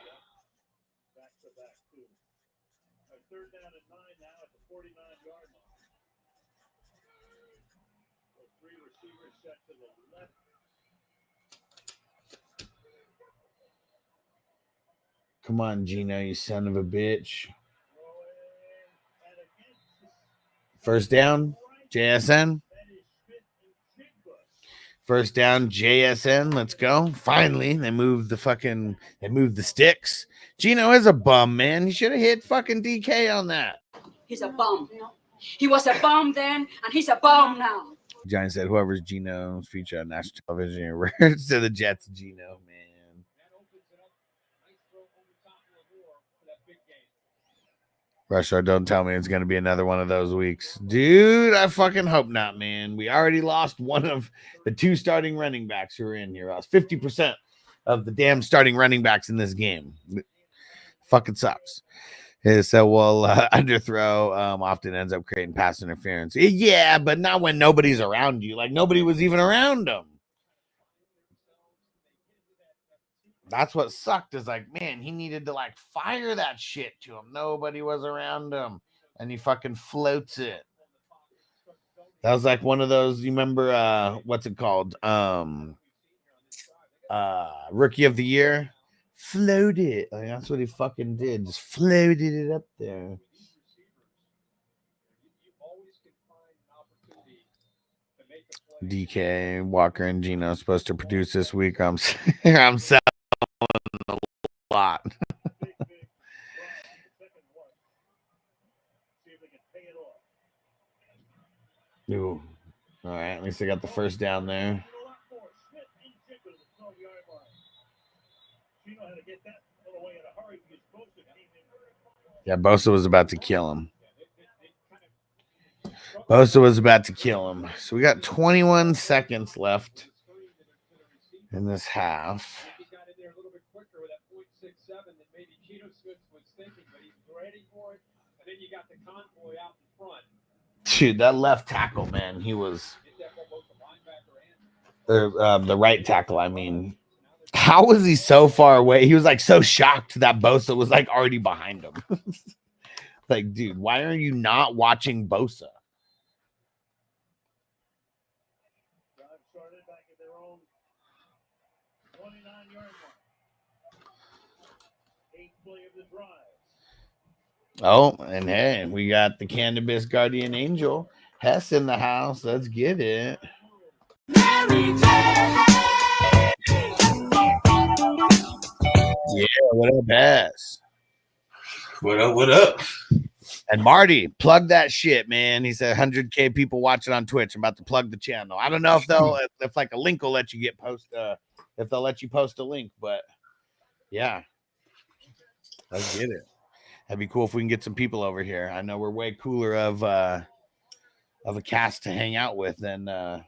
Come on, Gino, you son of a bitch. First down, JSN. First down, JSN. Let's go. Finally, they moved the sticks. Gino is a bum, man. He should have hit fucking DK on that. He's a bum. He was a bum then, and he's a bum now. Johnny said, whoever's Gino's feature on national television refers to the Jets, Gino, man. Rusher, don't tell me it's going to be another one of those weeks. Dude, I fucking hope not, man. We already lost one of the 2 starting running backs who are in here. I was 50% of the damn starting running backs in this game. Fucking sucks. So, well, underthrow often ends up creating pass interference. Yeah, but not when nobody's around you. Like, nobody was even around him. That's what sucked is like, man, he needed to like fire that shit to him. Nobody was around him. And he fucking floats it. That was like one of those, you remember what's it called? Rookie of the Year. Float it. Like, that's what he fucking did. Just floated it up there. DK, Walker, and Gino are supposed to produce this week. I'm selling a lot. Ooh. All right, at least I got the first down there. Yeah, Bosa was about to kill him. So we got 21 seconds left in this half. Dude, that left tackle, man, he was the right tackle. I mean, how was he so far away? He was like so shocked that Bosa was like already behind him. Like, dude, why are you not watching Bosa? Oh, and hey, we got the Cannabis Guardian Angel Hess in the house. Let's get it. Yeah, what up, Hess? What up? What up? And Marty, plug that shit, man. He said 100K people watching on Twitch. I'm about to plug the channel. I don't know if like a link will let you if they'll let you post a link, but yeah, let's get it. That'd be cool if we can get some people over here. I know we're way cooler of a cast to hang out with than the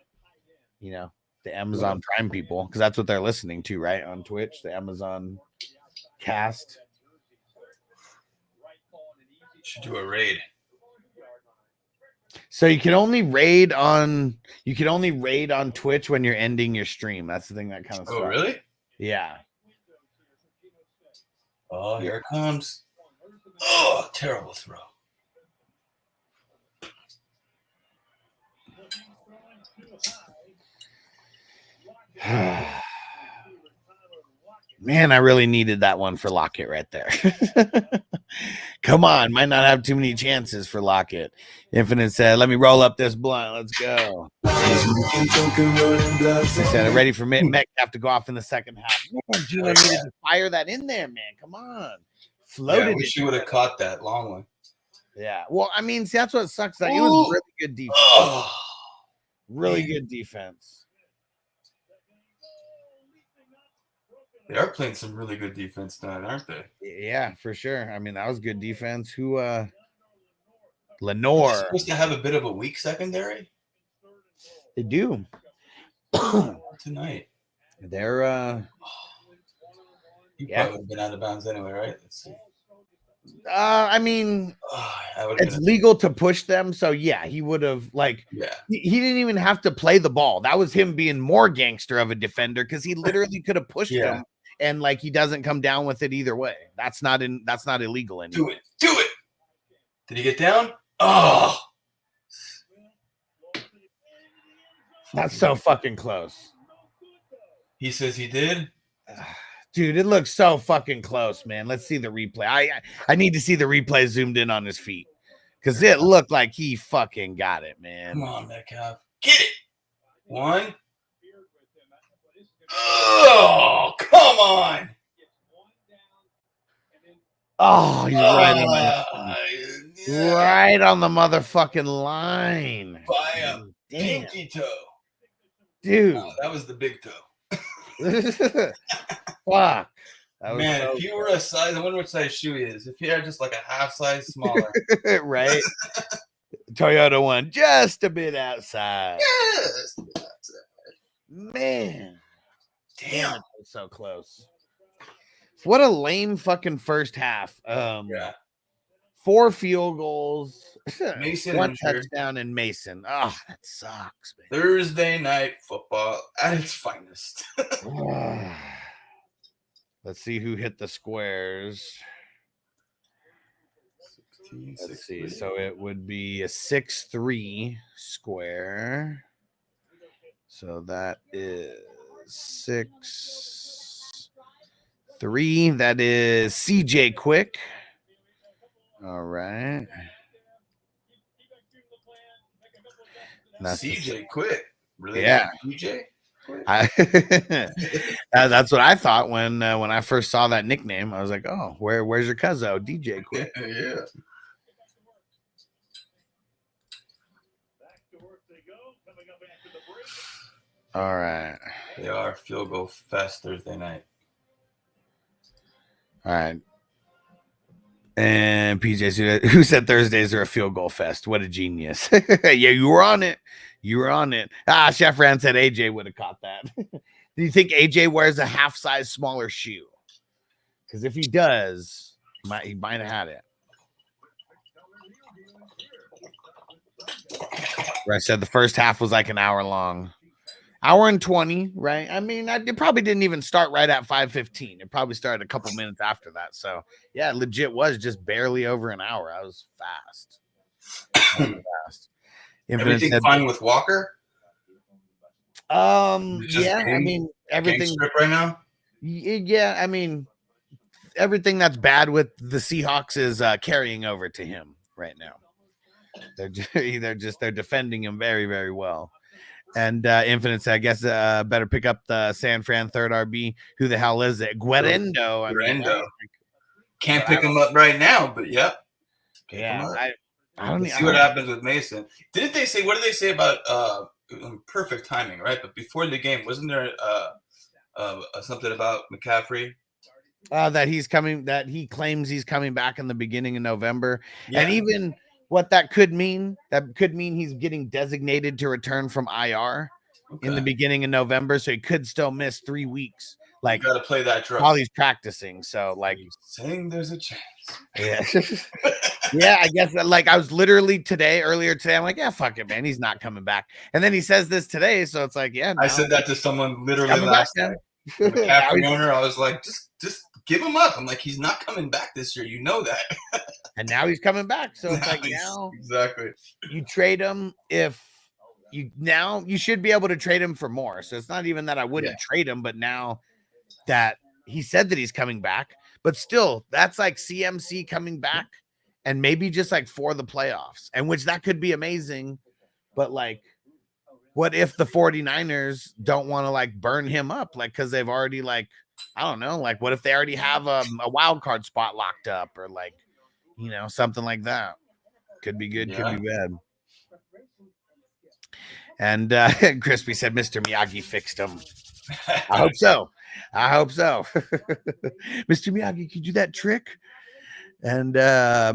Amazon Prime people, because that's what they're listening to, right? On Twitch, the Amazon cast. Should do a raid. So you can only raid on Twitch when you're ending your stream. That's the thing that kind of sucks. Oh, really? Yeah. Oh, here it comes. Oh, terrible throw. Man, I really needed that one for Lockett right there. Come on, might not have too many chances for Lockett. Infinite said, let me roll up this blunt. Let's go. He said, ready for Metcalf to go off in the second half. Gino needed to fire that in there, man. Come on. Floated. Yeah, I wish you would have caught that long one. Yeah. Well, I mean, see, that's what sucks. That it was really good defense. Really good defense. They are playing some really good defense tonight, aren't they? Yeah, for sure. I mean, that was good defense. Who Are Lenore. they supposed to have a bit of a weak secondary? They do. Tonight. They're You probably would have been out of bounds anyway, right? Let's see. I mean, would've it's been a- legal to push them, so yeah, he would have he didn't even have to play the ball. That was him being more gangster of a defender because he literally could have pushed him, and like he doesn't come down with it either way. That's not illegal anymore. Do it. Did he get down? Oh, that's so fucking close. He says he did. Dude, it looks so fucking close, man. Let's see the replay. I need to see the replay zoomed in on his feet because it looked like he fucking got it, man. Come on, Metcalf. Get it. One. Oh, come on. Oh, he's right on the motherfucking line. By a pinky toe. Dude. Oh, that was the big toe. Fuck. Man, if you were a size, I wonder what size shoe he is. If he had just like a half size smaller. Right? Toyota one, just a bit outside. Yes. Man. Damn. It was so close. What a lame fucking first half. 4 field goals. Mason 1 injured. touchdown and Mason. Oh, that sucks, man. Thursday night football at its finest. Let's see who hit the squares. 16, Let's see. So it would be a 6-3 square. So that is 6-3. That is CJ Quick. All right. CJ Quick. Really? Yeah. CJ? That's what I thought when I first saw that nickname. I was like, oh, where's your cousin? DJ Quick. Yeah. All right. They are field goal fest Thursday night. All right. And PJ, who said Thursdays are a field goal fest? What a genius. Yeah, you were on it. You were on it. Chef Rand said AJ would have caught that. Do you think AJ wears a half size smaller shoe? Because if he does, he might have had it. Where I said the first half was like an hour long. Hour and 20, right? I mean, it probably didn't even start right at 5:15. It probably started a couple minutes after that. So, yeah, legit was just barely over an hour. I was fast. Everything fine with Walker? Yeah, I mean, everything strip right now? Yeah, I mean, everything that's bad with the Seahawks is carrying over to him right now. They're defending him very, very well. And Infinite said, I guess better pick up the San Fran third RB. Who the hell is it? Guerendo. Can't pick him up right now, but yep. Yeah, I don't see what happens with Mason. Didn't they say? What did they say about perfect timing? Right, but before the game, wasn't there something about McCaffrey? That he's coming. That he claims he's coming back in the beginning of November, and even what that could mean. That could mean he's getting designated to return from IR in the beginning of November, so he could still miss 3 weeks. Like, got to play that drug while he's practicing. So, like, saying there's a chance. Yeah. Yeah, I guess like I was literally earlier today. I'm like, yeah, fuck it, man. He's not coming back. And then he says this today. So it's like, yeah. No. I said that to someone literally last night. The McCaffrey owner, I was like, just give him up. I'm like, he's not coming back this year. You know that. And now he's coming back. So it's like now exactly. You trade him if you should be able to trade him for more. So it's not even that I wouldn't trade him, but now that he said that he's coming back, but still that's like CMC coming back and maybe just like for the playoffs, and which that could be amazing. But like, what if the 49ers don't want to like burn him up? Like, cause they've already like, I don't know, like what if they already have a wild card spot locked up or like, you know, something like that. Could be good, could be bad. And Crispy said Mr. Miyagi fixed him. I hope so. I hope so. Mr. Miyagi, could you do that trick? And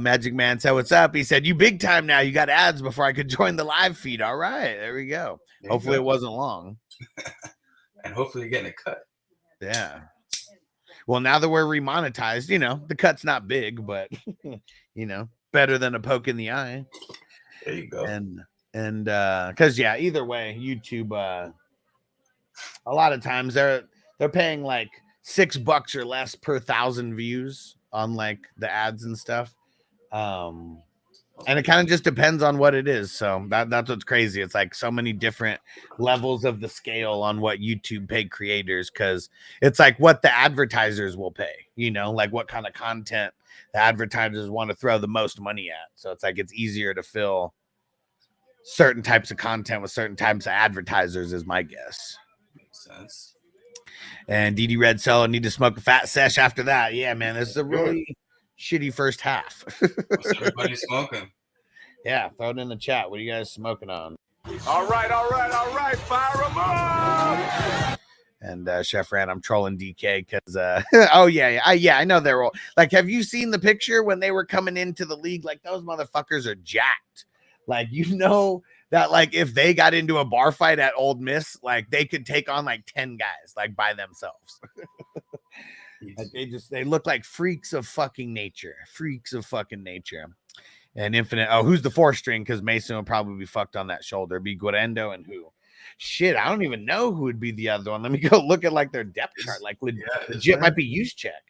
Magic Man said, "What's up?" He said, "You big time now. You got ads before I could join the live feed." All right, there we go. Hopefully it wasn't long. And hopefully you're getting a cut. Yeah. Well, now that we're remonetized, the cut's not big, but better than a poke in the eye. There you go. And because either way, YouTube a lot of times they're paying like $6 or less per 1,000 views on like the ads and stuff. And it kind of just depends on what it is. So that's what's crazy. It's like so many different levels of the scale on what YouTube pay creators, because it's like what the advertisers will pay, like what kind of content the advertisers want to throw the most money at. So it's like it's easier to fill certain types of content with certain types of advertisers is my guess. Makes sense. And DD Red Cello need to smoke a fat sesh after that. Yeah, man, this is a really shitty first half. What's everybody smoking? Yeah, throw it in the chat. What are you guys smoking on? All right. Fire them up. And Chef Ran, I'm trolling DK because I know they're all like, have you seen the picture when they were coming into the league? Like, those motherfuckers are jacked. Like, that like if they got into a bar fight at Ole Miss, like they could take on like 10 guys like by themselves. Like they look like freaks of fucking nature. And Infinite. Oh, who's the 4th string? Because Mason will probably be fucked on that shoulder. It'd be Guerendo and who? Shit, I don't even know who would be the other one. Let me go look at like their depth chart. Like legit might be use check.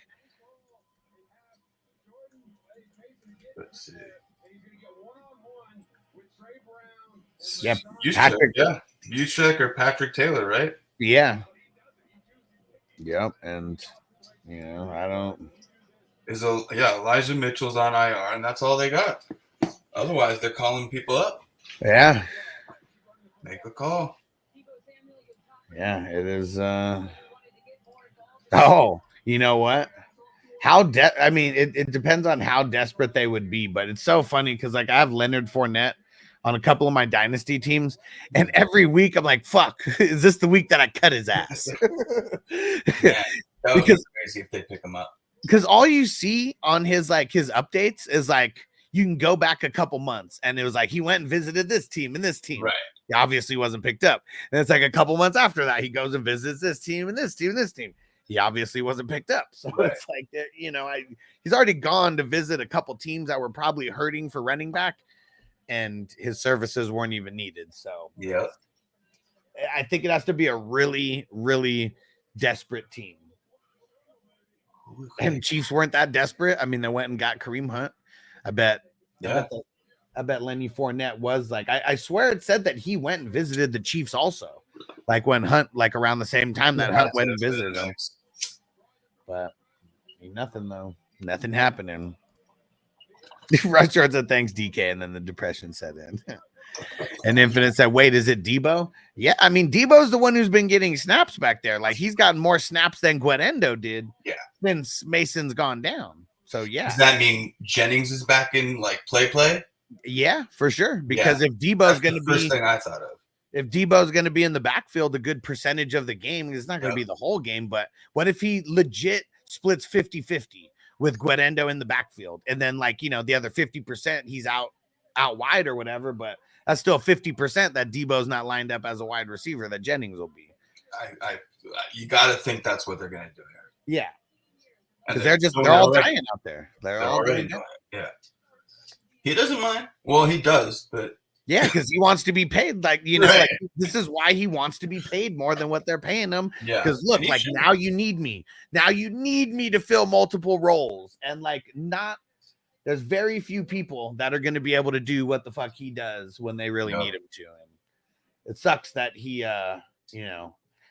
Let's see. Yep. Patrick, Juszczyk or Patrick Taylor, right? Yeah. Yep. And I don't. Elijah Mitchell's on IR, and that's all they got. Otherwise, they're calling people up. Yeah. Make a call. Yeah, it is. Oh, you know what? It depends on how desperate they would be, but it's so funny because like I have Leonard Fournette on a couple of my dynasty teams, and every week I'm like, fuck, is this the week that I cut his ass? Yeah, that would be crazy if they pick him up. Because all you see on his updates is like you can go back a couple months and it was like he went and visited this team and this team. Right. He obviously wasn't picked up. And it's like a couple months after that, he goes and visits this team and this team and this team. He obviously wasn't picked up. So it's like, he's already gone to visit a couple teams that were probably hurting for running back, and his services weren't even needed. So yeah, I think it has to be a really, really desperate team. And Chiefs weren't that desperate. I mean, they went and got Kareem Hunt. I bet Lenny Fournette was like, I swear it said that he went and visited the Chiefs also. Like when Hunt, like around the same time that Hunt went and visited them. But ain't nothing though. Nothing happening. Rush Short said thanks, DK, and then the depression set in. And Infinite said, wait, is it Debo? Yeah, I mean, Debo's the one who's been getting snaps back there. Like, he's gotten more snaps than Guerendo did. Yeah. Since Mason's gone down. So, yeah. Does that mean Jennings is back in, like, play? Yeah, for sure. Because if Debo's going to be... first thing I thought of. If Debo's going to be in the backfield a good percentage of the game, it's not going to be the whole game, but what if he legit splits 50-50 with Guerendo in the backfield? And then, like, the other 50%, he's out wide or whatever, but that's still 50% that Debo's not lined up as a wide receiver that Jennings will be. You got to think that's what they're going to do here. Yeah. Because they're all dying out there. They're all already doing it. Yeah. He doesn't mind. Well, he does, but. Yeah, because he wants to be paid. Like, like, this is why he wants to be paid more than what they're paying him. Yeah. Because look, like, now you need me. Now you need me to fill multiple roles. And like, there's very few people that are going to be able to do what the fuck he does when they really need him to. And it sucks that he, I'm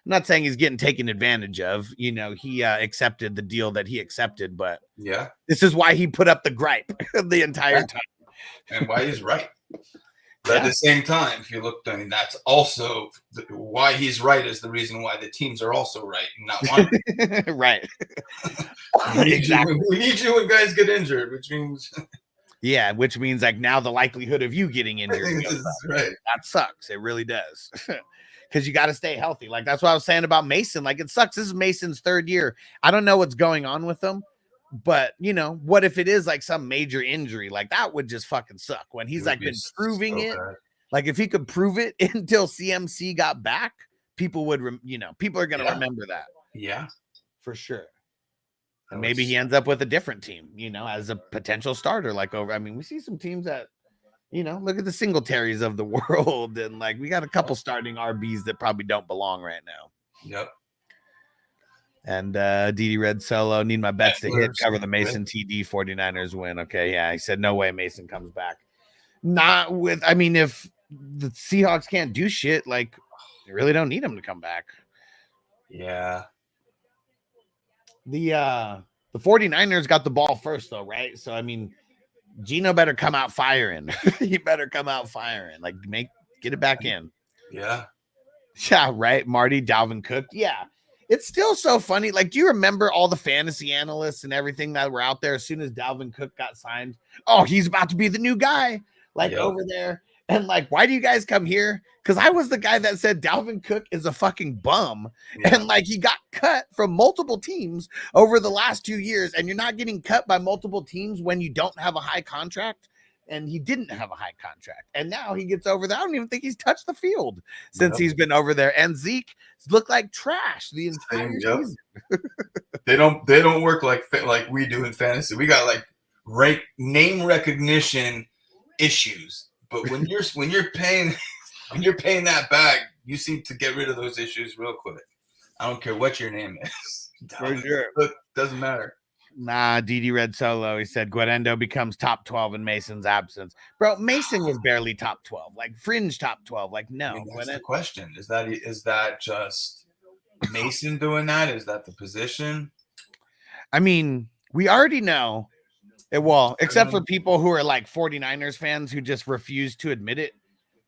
not saying he's getting taken advantage of. He accepted the deal that he accepted, but this is why he put up the gripe the entire time. And why he's right. But at the same time, if you look, I mean, that's also why he's right is the reason why the teams are also right and not one. Right. Exactly. We need you when guys get injured, which means Yeah, which means like now the likelihood of you getting injured goes up. Right. That sucks. It really does. Because you got to stay healthy. Like that's what I was saying about Mason. Like it sucks. This is Mason's 3rd year. I don't know what's going on with him, but you know, what if it is like some major injury? Like that would just fucking suck when he's like been proving it. bad. Like if he could prove it until CMC got back, people would, people are going to remember that. Yeah, for sure. And maybe he ends up with a different team, as a potential starter. Like we see some teams that, look at the Singletaries of the world. And like, we got a couple starting RBs that probably don't belong right now. Yep. And DD Red Solo, need my bets to hit, cover the Mason TD 49ers win. Okay. Yeah. He said, no way Mason comes back. Not with, if the Seahawks can't do shit, like they really don't need him to come back. Yeah. The 49ers got the ball first though, right? So Gino better come out firing. He better come out firing. Like get it back in. Yeah. Yeah, right. Marty, Dalvin Cook. Yeah. It's still so funny. Like, do you remember all the fantasy analysts and everything that were out there as soon as Dalvin Cook got signed? Oh, he's about to be the new guy. Like over there. And like, why do you guys come here? Because I was the guy that said Dalvin Cook is a fucking bum. Yeah. And like he got cut from multiple teams over the last 2 years. And you're not getting cut by multiple teams when you don't have a high contract. And he didn't have a high contract. And now he gets over there. I don't even think he's touched the field since he's been over there. And Zeke looked like trash the entire season. They don't work like we do in fantasy. We got like name recognition issues. But when you're paying that bag, you seem to get rid of those issues real quick. I don't care what your name is. For sure. Look, doesn't matter. Nah, DD Red Solo. He said Guarendo becomes top 12 in Mason's absence. Bro, Mason was barely top 12, like fringe top 12. Like, no. That's the question. Is that just Mason doing that? Is that the position? We already know. Well, except for people who are like 49ers fans who just refuse to admit it.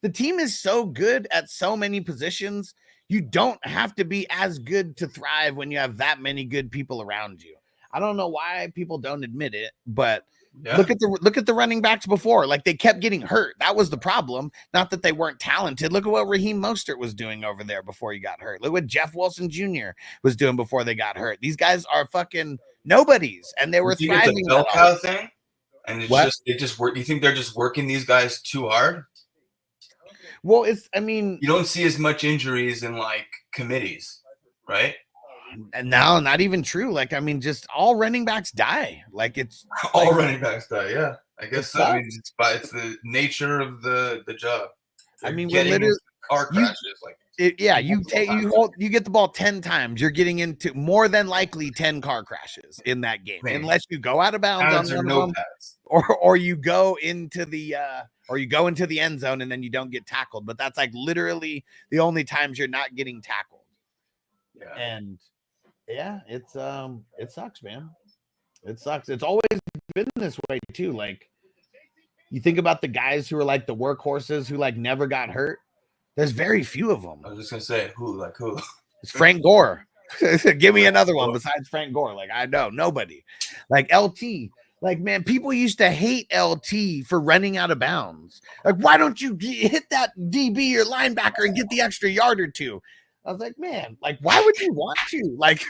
The team is so good at so many positions. You don't have to be as good to thrive when you have that many good people around you. I don't know why people don't admit it, but look at the running backs before. Like they kept getting hurt. That was the problem. Not that they weren't talented. Look at what Raheem Mostert was doing over there before he got hurt. Look what Jeff Wilson Jr. was doing before they got hurt. These guys are fucking nobodies, and they were thriving. It's a bell cow thing, and it just work. You think they're just working these guys too hard? Well, you don't see as much injuries in like committees, right? And now, not even true. Like, just all running backs die. Like, it's all running backs die. Yeah, I guess so. It's the nature of the job. We're literally car crashes. You get the ball 10 times. You're getting into more than likely 10 car crashes in that game, unless you go out of bounds on them, or you go into the end zone and then you don't get tackled. But that's like literally the only times you're not getting tackled. Yeah, and it sucks, man. It sucks. It's always been this way too. Like, you think about the guys who are like the workhorses who like never got hurt. There's very few of them. I was just gonna say who? It's Frank Gore. Give me another one besides Frank Gore. Like, I know nobody. Like LT. Like, man, people used to hate LT for running out of bounds. Like, why don't you hit that DB or linebacker and get the extra yard or two? I was like, man, like, why would you want to? Like,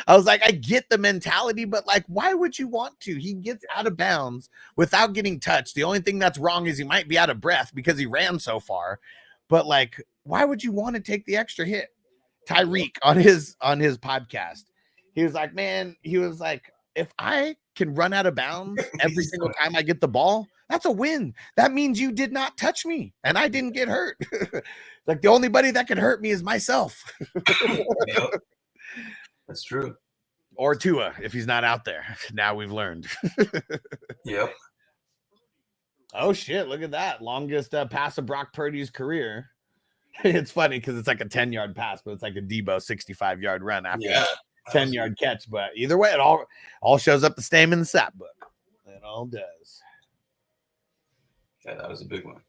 I was like, I get the mentality, but like, why would you want to? He gets out of bounds without getting touched. The only thing that's wrong is he might be out of breath because he ran so far. But like, why would you want to take the extra hit? Tyreek on his podcast, he was like, man, if I can run out of bounds every single time I get the ball, that's a win. That means you did not touch me and I didn't get hurt. Like, the only buddy that can hurt me is myself. Yep. That's true. Or Tua, if he's not out there. Now we've learned. Yep. Oh, shit. Look at that. Longest pass of Brock Purdy's career. It's funny because it's like a 10-yard pass, but it's like a Debo 65-yard run after a 10-yard catch. But either way, it all shows up the same in the stat book. It all does. Yeah, that was a big one.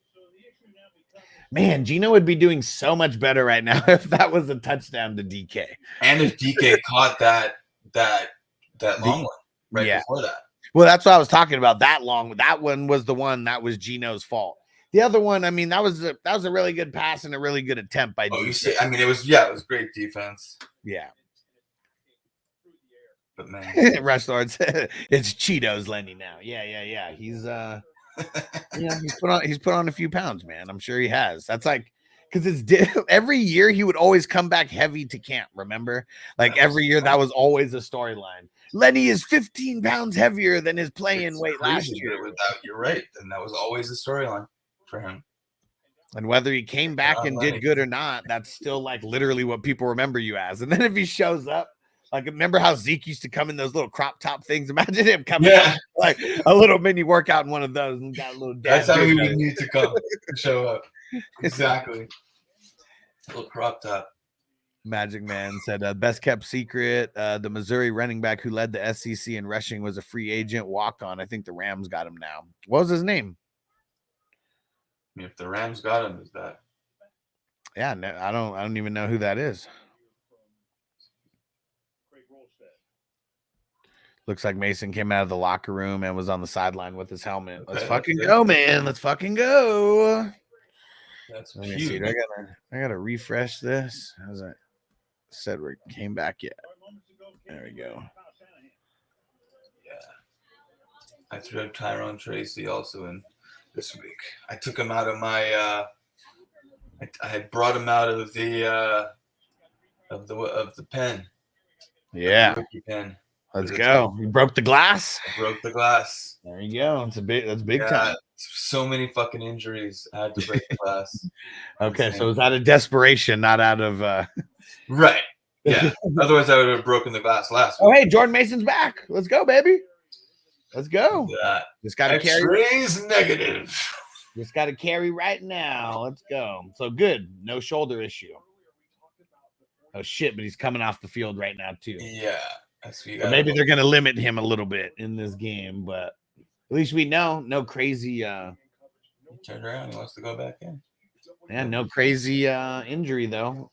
Man, Gino would be doing so much better right now if that was a touchdown to DK. And if DK caught that long one before that. Well, that's what I was talking about. That one was the one that was Gino's fault. The other one, I mean, that was a really good pass and a really good attempt by Oh, Gino. you see, I mean, it was great defense. Yeah. But man, Rush Lord said it's Cheetos Lenny now. Yeah. He's he's put on a few pounds, man. I'm sure he has. That's like because it's every year he would always come back heavy to camp. Remember, like every year that was always a storyline. Lenny is 15 pounds heavier than his playing weight last year. You're right, and that was always the storyline for him. And whether he came back and did good or not, that's still like literally what people remember you as. And then if he shows up, like remember how Zeke used to come in those little crop top things? Imagine him coming out like a little mini workout in one of those and got a little. That's how he would need to come to show up. Exactly. A little crop top. Magic Man said, best kept secret. The Missouri running back who led the SEC in rushing was a free agent walk-on. I think the Rams got him now. What was his name? I mean, if the Rams got him, is that? Yeah, no, I don't even know who that is. Looks like Mason came out of the locker room and was on the sideline with his helmet. Let's fucking go, man. Let's fucking go. That's Let me see. I gotta refresh this. How's that? Said we came back yet. There we go. Yeah. I threw Tyrone Tracy also in this week. I took him out of my I had brought him out of the pen. Yeah. The pen. Let's go. You broke the glass? I broke the glass. There you go. That's big time. So many fucking injuries. I had to break the glass. Okay, so it was out of desperation, not out of right. Yeah. Otherwise I would have broken the glass last week. Oh, hey, Jordan Mason's back. Let's go, baby. Let's go. Just gotta carry. X-rays negative. Just gotta carry right now. Let's go. So good. No shoulder issue. Oh shit, but he's coming off the field right now too. Yeah. So maybe they're gonna limit him a little bit in this game, but at least we know no crazy he turned around, he wants to go back in. Yeah, no crazy injury though.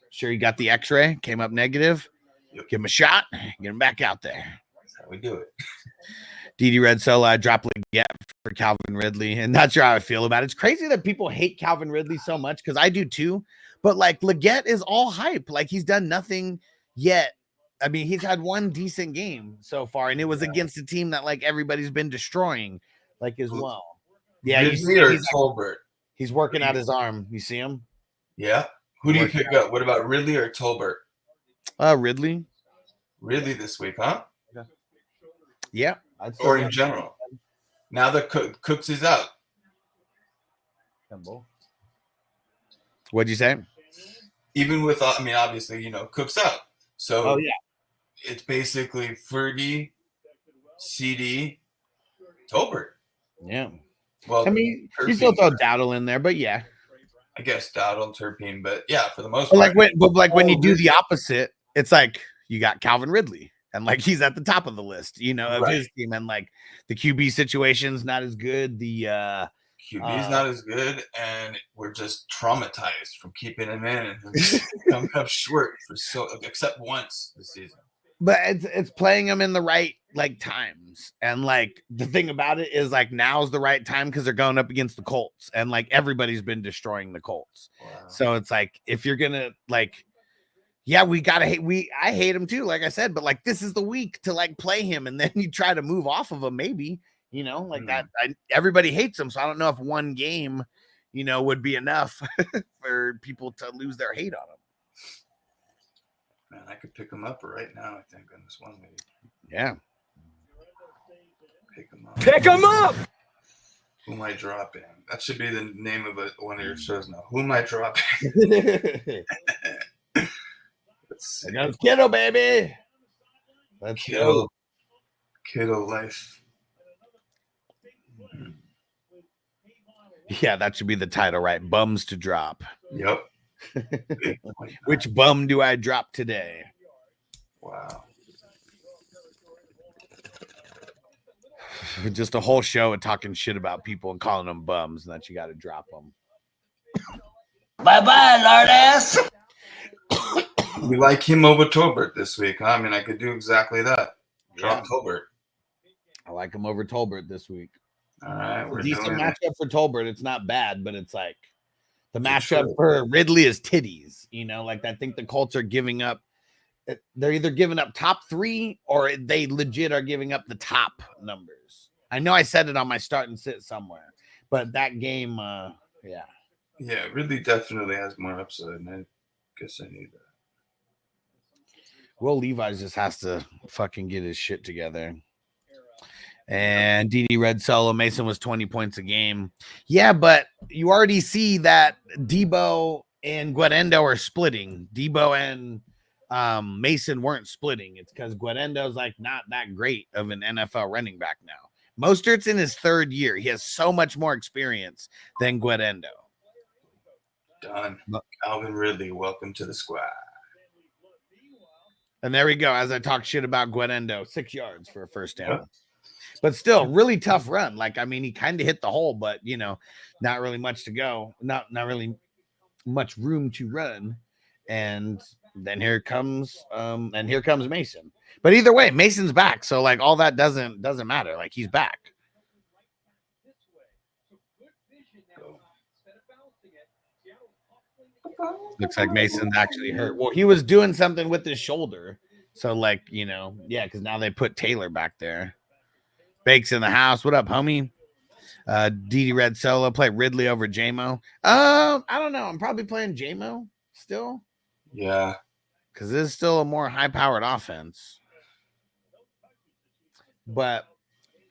Sure, he got the x-ray, came up negative. Yep. Give him a shot, get him back out there. That's how we do it. DD Red Solo, I dropped Leggett for Calvin Ridley, and that's how I feel about it. It's crazy that people hate Calvin Ridley so much because I do too. But like Leggett is all hype. Like he's done nothing yet. I mean, he's had one decent game so far, and it was against a team that like everybody's been destroying, like as well. Yeah, he's working out his arm. You see him? Yeah. Who do you pick up? What about Ridley or Tolbert? Ridley. Ridley this week, huh? Yeah. Or in general. Now that Cooks is out. What'd you say? Even with, I mean, obviously, Cook's out. So yeah, it's basically Fergie, CD, Tolbert. Yeah. Well, I mean, you still throw Dowdle in there, but yeah. I guess Dowdle and Turpin, but yeah, for the most part. When you do the opposite, it's like you got Calvin Ridley, and like he's at the top of the list, of his team, and like the QB situation's not as good. The QB's not as good, and we're just traumatized from keeping him in and coming up short except once this season. But it's playing them in the right like times, and like the thing about it is like now's the right time because they're going up against the Colts, and like everybody's been destroying the Colts. Wow. So it's like if you're gonna like, yeah, I hate him too, like I said, but like this is the week to like play him, and then you try to move off of him, maybe that. Everybody hates him, so I don't know if one game, would be enough for people to lose their hate on him. Man, I could pick him up right now, I think, on this one league. Yeah. Pick him up. Pick him up! Who am I dropping? That should be the name of one of your shows now. Who am I dropping? Let's see. That's Kittle, baby. Let's go. Kittle life. Yeah, that should be the title, right? Bums to drop. Yep. Which bum do I drop today? Wow. Just a whole show of talking shit about people and calling them bums, and that you got to drop them. Bye-bye, lard ass. We like him over Tolbert this week, huh? I mean, I could do exactly that. Drop Tolbert. I like him over Tolbert this week. All right, we're Decent doing matchup it. for Tolbert. It's not bad, but it's like the matchup for Ridley is titties. You know, like I think the Colts are giving up. They're either giving up top 3 or they legit are giving up the top numbers. I know I said it on my start and sit somewhere, but that game, yeah. Yeah, Ridley definitely has more upside, and I guess I need that. Will Levi's just has to fucking get his shit together. And DD Red Solo Mason was 20 points a game. Yeah, but you already see that Debo and Guadendo are splitting. Debo and Mason weren't splitting. It's because Guadendo's like not that great of an NFL running back now. Mostert's in his 3rd year. He has so much more experience than Guadendo. Done. Calvin Ridley, welcome to the squad. And there we go. As I talk shit about Guadendo, 6 yards for a first down. Yep. But still, really tough run. Like, I mean, he kind of hit the hole, but, you know, not really much to go. Not really much room to run. And then here comes Mason. But either way, Mason's back. So, like, all that doesn't matter. Like, he's back. Looks like Mason's actually hurt. Well, he was doing something with his shoulder. So, like, you know, yeah, because now they put Taylor back there. Bakes in the house. What up, homie? DD Red Solo. Play Ridley over JMO. I don't know. I'm probably playing JMO still. Yeah. Because this is still a more high-powered offense. But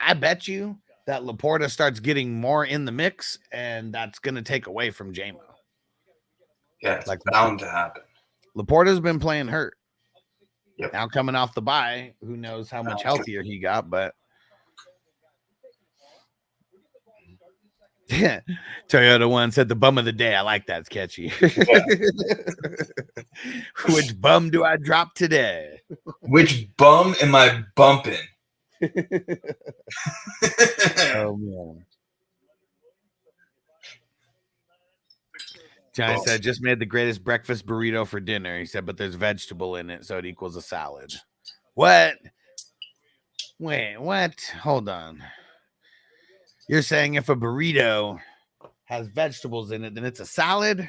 I bet you that Laporta starts getting more in the mix, and that's going to take away from JMO. Yeah, it's like bound to happen. Laporta's been playing hurt. Yep. Now coming off the bye, who knows how much healthier he got, but yeah. Toyota One said the bum of the day. I like that. It's catchy. Yeah. Which bum do I drop today? Which bum am I bumping? Oh man. Johnny said, just made the greatest breakfast burrito for dinner. He said, but there's vegetable in it, so it equals a salad. What? Wait, what? Hold on. You're saying if a burrito has vegetables in it, then it's a salad?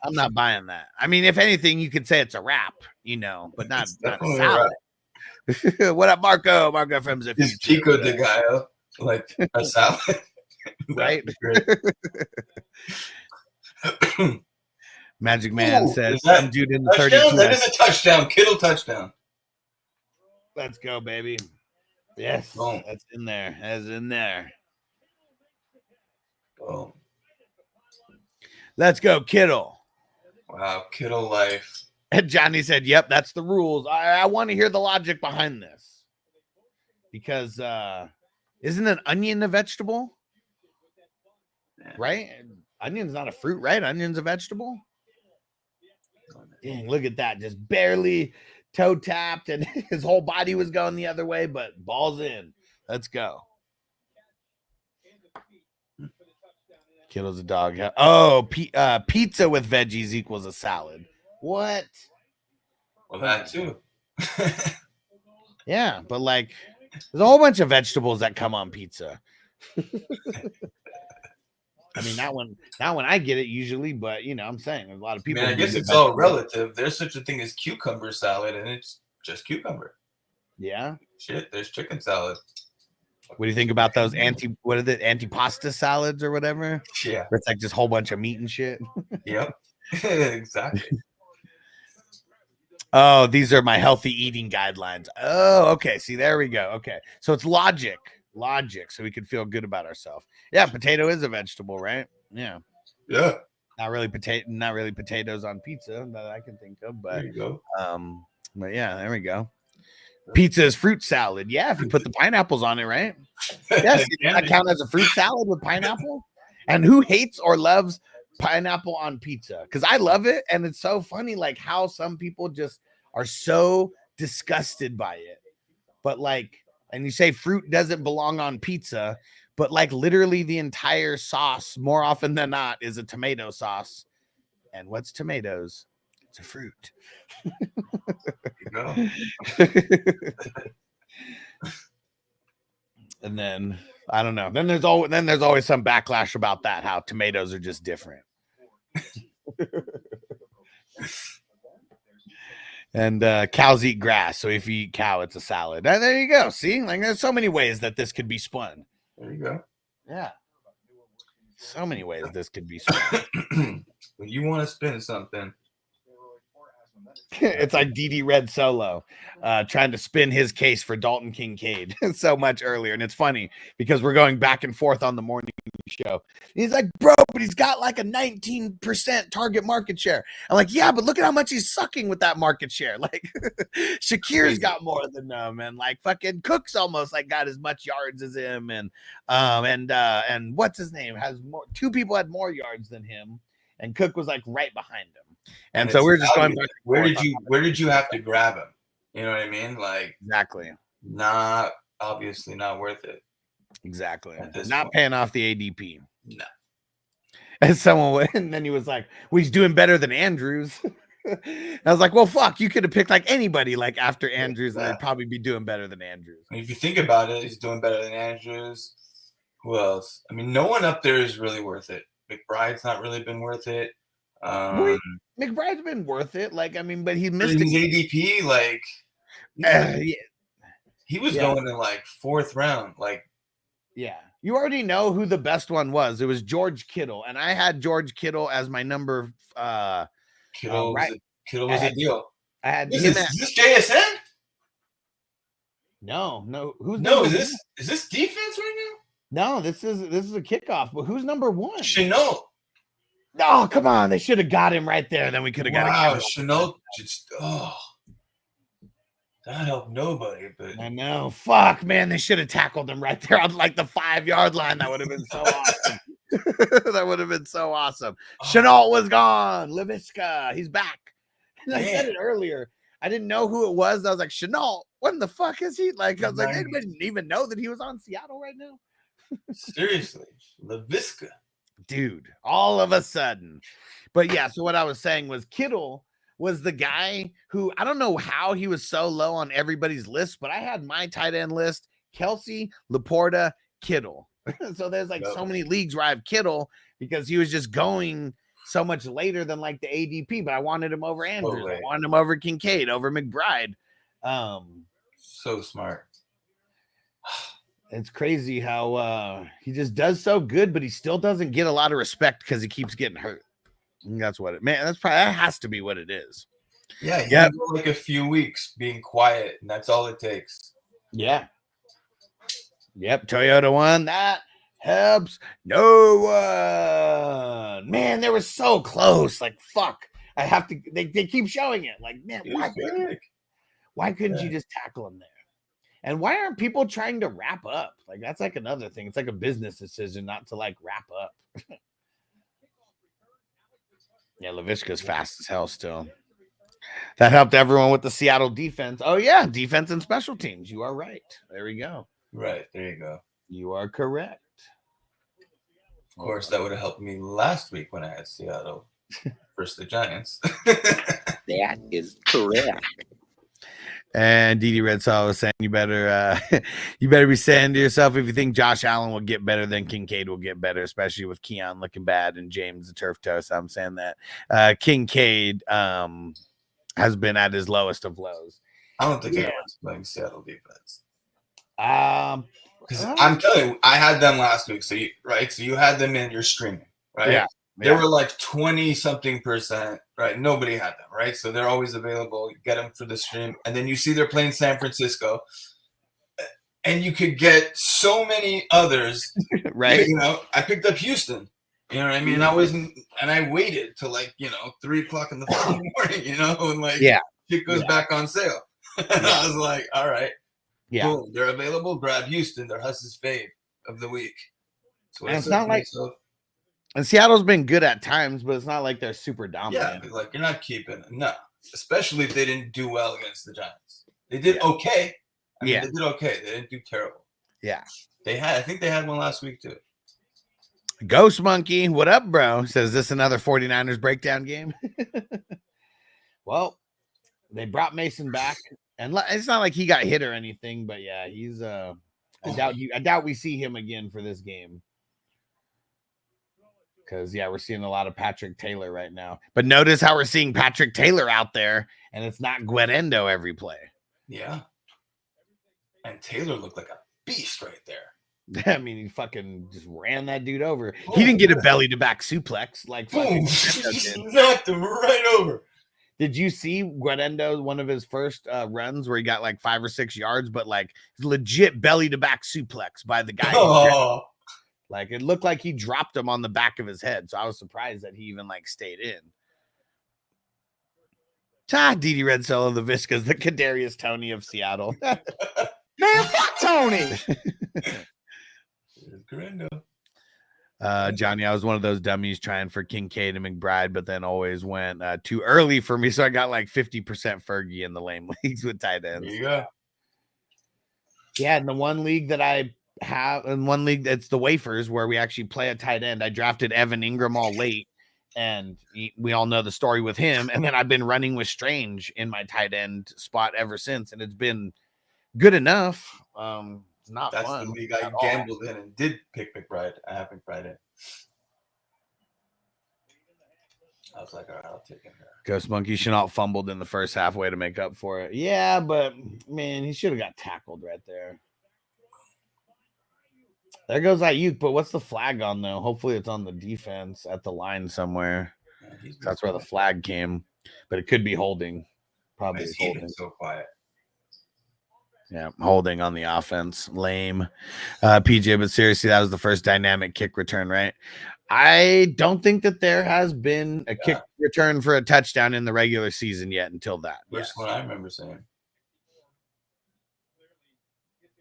I'm not buying that. I mean, if anything, you could say it's a wrap, you know, but not a salad. What up, Marco? Marco from the future. Chico de Gallo, like a salad. Right? Magic Man says, some dude in the 32. That is a touchdown. Kittle touchdown. Let's go, baby. Yes, boom. That's in there. That's in there. Boom. Let's go, Kittle. Wow, Kittle life. And Johnny said, yep, that's the rules. I want to hear the logic behind this. Because isn't an onion a vegetable? Yeah. Right? Onion's not a fruit, right? Onion's a vegetable. Dang, look at that. Just barely toe tapped, and his whole body was going the other way, but ball's in. Let's go. Kittle's a dog. Oh, pizza with veggies equals a salad. What? Well, that too. Yeah, but like, there's a whole bunch of vegetables that come on pizza. I mean, not when I get it usually, but you know, I'm saying there's a lot of people. I guess it's all relative. There's such a thing as cucumber salad, and it's just cucumber. Yeah. Shit, there's chicken salad. What do you think about those antipasta salads or whatever? Yeah. Where it's like just a whole bunch of meat and shit. Yep. Exactly. Oh, these are my healthy eating guidelines. Oh, okay. See, there we go. Okay. So it's logic, so we can feel good about ourselves. Yeah, potato is a vegetable, right? Yeah. Yeah. Not really potatoes on pizza that I can think of, but there you go. But yeah, there we go. Pizza is fruit salad. Yeah, if you put the pineapples on it, right? Yes, does that count as a fruit salad with pineapple? And who hates or loves pineapple on pizza? Because I love it, and it's so funny, like how some people just are so disgusted by it. But like, and you say fruit doesn't belong on pizza, but like literally the entire sauce, more often than not, is a tomato sauce. And what's tomatoes? It's a fruit. And then I don't know. Then there's always some backlash about that, how tomatoes are just different. And cows eat grass, so if you eat cow, it's a salad. And there you go. See, like there's so many ways that this could be spun. There you go. Yeah, so many ways this could be spun. When you want to spin something, It's like DD Red Solo trying to spin his case for Dalton Kincaid so much earlier. And it's funny because we're going back and forth on the morning show. He's like, bro, but he's got like a 19% target market share. I'm like, yeah, but look at how much he's sucking with that market share. Like Shakir's got more than them, and like fucking Cook's almost like got as much yards as him, and what's his name has more. Two people had more yards than him, and Cook was like right behind him. And so we're just going back. Where did you have to grab him? You know what I mean? Like exactly. Not obviously not worth it. Exactly. Not paying off the ADP. No. And and then he was like, well, he's doing better than Andrews. I was like, well, fuck, you could have picked like anybody like after Andrews, and they'd probably be doing better than Andrews. If you think about it, he's doing better than Andrews. Who else? I mean, no one up there is really worth it. McBride's not really been worth it. McBride's been worth it. Like, I mean, but he missed his ADP. Like, he was going in like 4th round. Like, yeah, you already know who the best one was. It was George Kittle, and I had George Kittle as my number. Kittle was a deal. I had is this JSN? No. Is this defense right now? No, this is a kickoff. But who's number 1? Chenault. Oh, come on. They should have got him right there. Then we could have got Wow, Chenault that helped nobody. But I know. Fuck, man. They should have tackled him right there on like the 5-yard line. That would have been so awesome. That would have been so awesome. Chenault was gone. Laviska, he's back. And I said it earlier. I didn't know who it was. I was like, Chenault, what in the fuck is he? Like, I was like, anybody didn't even know that he was on Seattle right now. Seriously, Laviska. Dude, all of a sudden. But yeah, so what I was saying was Kittle was the guy who, I don't know how he was so low on everybody's list, but I had my tight end list, Kelsey, Laporta, Kittle. So there's like so many leagues where I have Kittle because he was just going so much later than like the ADP, but I wanted him over Andrews. I wanted him over Kincaid, over McBride. So smart. It's crazy how he just does so good, but he still doesn't get a lot of respect because he keeps getting hurt. And that's what that has to be what it is. Yeah, yeah. Like a few weeks being quiet, and that's all it takes. Yeah. Yep, Toyota won. That helps no one. Man, they were so close. Like, fuck. I have to. They keep showing it. Like, man, why couldn't you just tackle him there? And why aren't people trying to wrap up? Like, that's like another thing. It's like a business decision not to like wrap up. Yeah, Laviska's fast as hell still. That helped everyone with the Seattle defense. Oh, yeah, defense and special teams. You are right. There we go. Right, there you go. You are correct. Of course, that would have helped me last week when I had Seattle versus the Giants. That is correct. And DD Red Saw was saying you better be saying to yourself if you think Josh Allen will get better, then Kincaid will get better, especially with Keon looking bad and James the turf toe. So I'm saying that Kincaid has been at his lowest of lows. I don't think anyone's playing Seattle defense. Because I'm telling you, I had them last week. So you had them in your streaming, right? Yeah. They were like 20-something%, right? Nobody had them, right? So they're always available. You get them for the stream. And then you see they're playing San Francisco. And you could get so many others. Right. You know, I picked up Houston. You know what I mean? I waited till 3 o'clock in the morning, and it goes back on sale. And I was like, all right. Yeah. Boom, they're available. Grab Houston. They're Huss's fave of the week. So and it's not like and Seattle's been good at times, but it's not like they're super dominant. Yeah, like you're not keeping no, especially if they didn't do well against the Giants. They did okay. I mean, they did okay. They didn't do terrible. Yeah. I think they had one last week too. Ghost Monkey, what up, bro? Says this another 49ers breakdown game? Well, they brought Mason back, and it's not like he got hit or anything, but yeah, he's I doubt we see him again for this game. Because we're seeing a lot of Patrick Taylor right now. But notice how we're seeing Patrick Taylor out there, and it's not Guerendo every play. Yeah. And Taylor looked like a beast right there. I mean, he fucking just ran that dude over. He didn't get a belly to back suplex like fucking knocked him right over. Did you see Guerendo, one of his first runs where he got like 5 or 6 yards, but like legit belly to back suplex by the guy? Oh. Like it looked like he dropped him on the back of his head. So I was surprised that he even like stayed in. Didi Red Solo, the Viscas, the Kadarius Toney of Seattle. Man, fuck Tony. Johnny, I was one of those dummies trying for Kincaid and McBride, but then always went too early for me. So I got like 50% Fergie in the lame leagues with tight ends. There you go. Yeah, in the one league that I have, in one league that's the Wafers, where we actually play a tight end, I drafted Evan Ingram all late, and we all know the story with him. And then I've been running with Strange in my tight end spot ever since, and it's been good enough. It's not That's fun. the league I gambled in and did pick McBride. I have McBride in. I was like, all right, I'll take him there. Ghost Monkey Chenault fumbled in the first half way to make up for it. Yeah, but man, he should have got tackled right there. There goes Ayuk, but what's the flag on though? Hopefully it's on the defense at the line somewhere. Yeah, that's where the flag came, but it could be holding. Probably holding. So quiet. Yeah, holding on the offense. Lame. PJ, but seriously, that was the first dynamic kick return, right? I don't think that there has been a kick return for a touchdown in the regular season yet until that. First one I remember saying.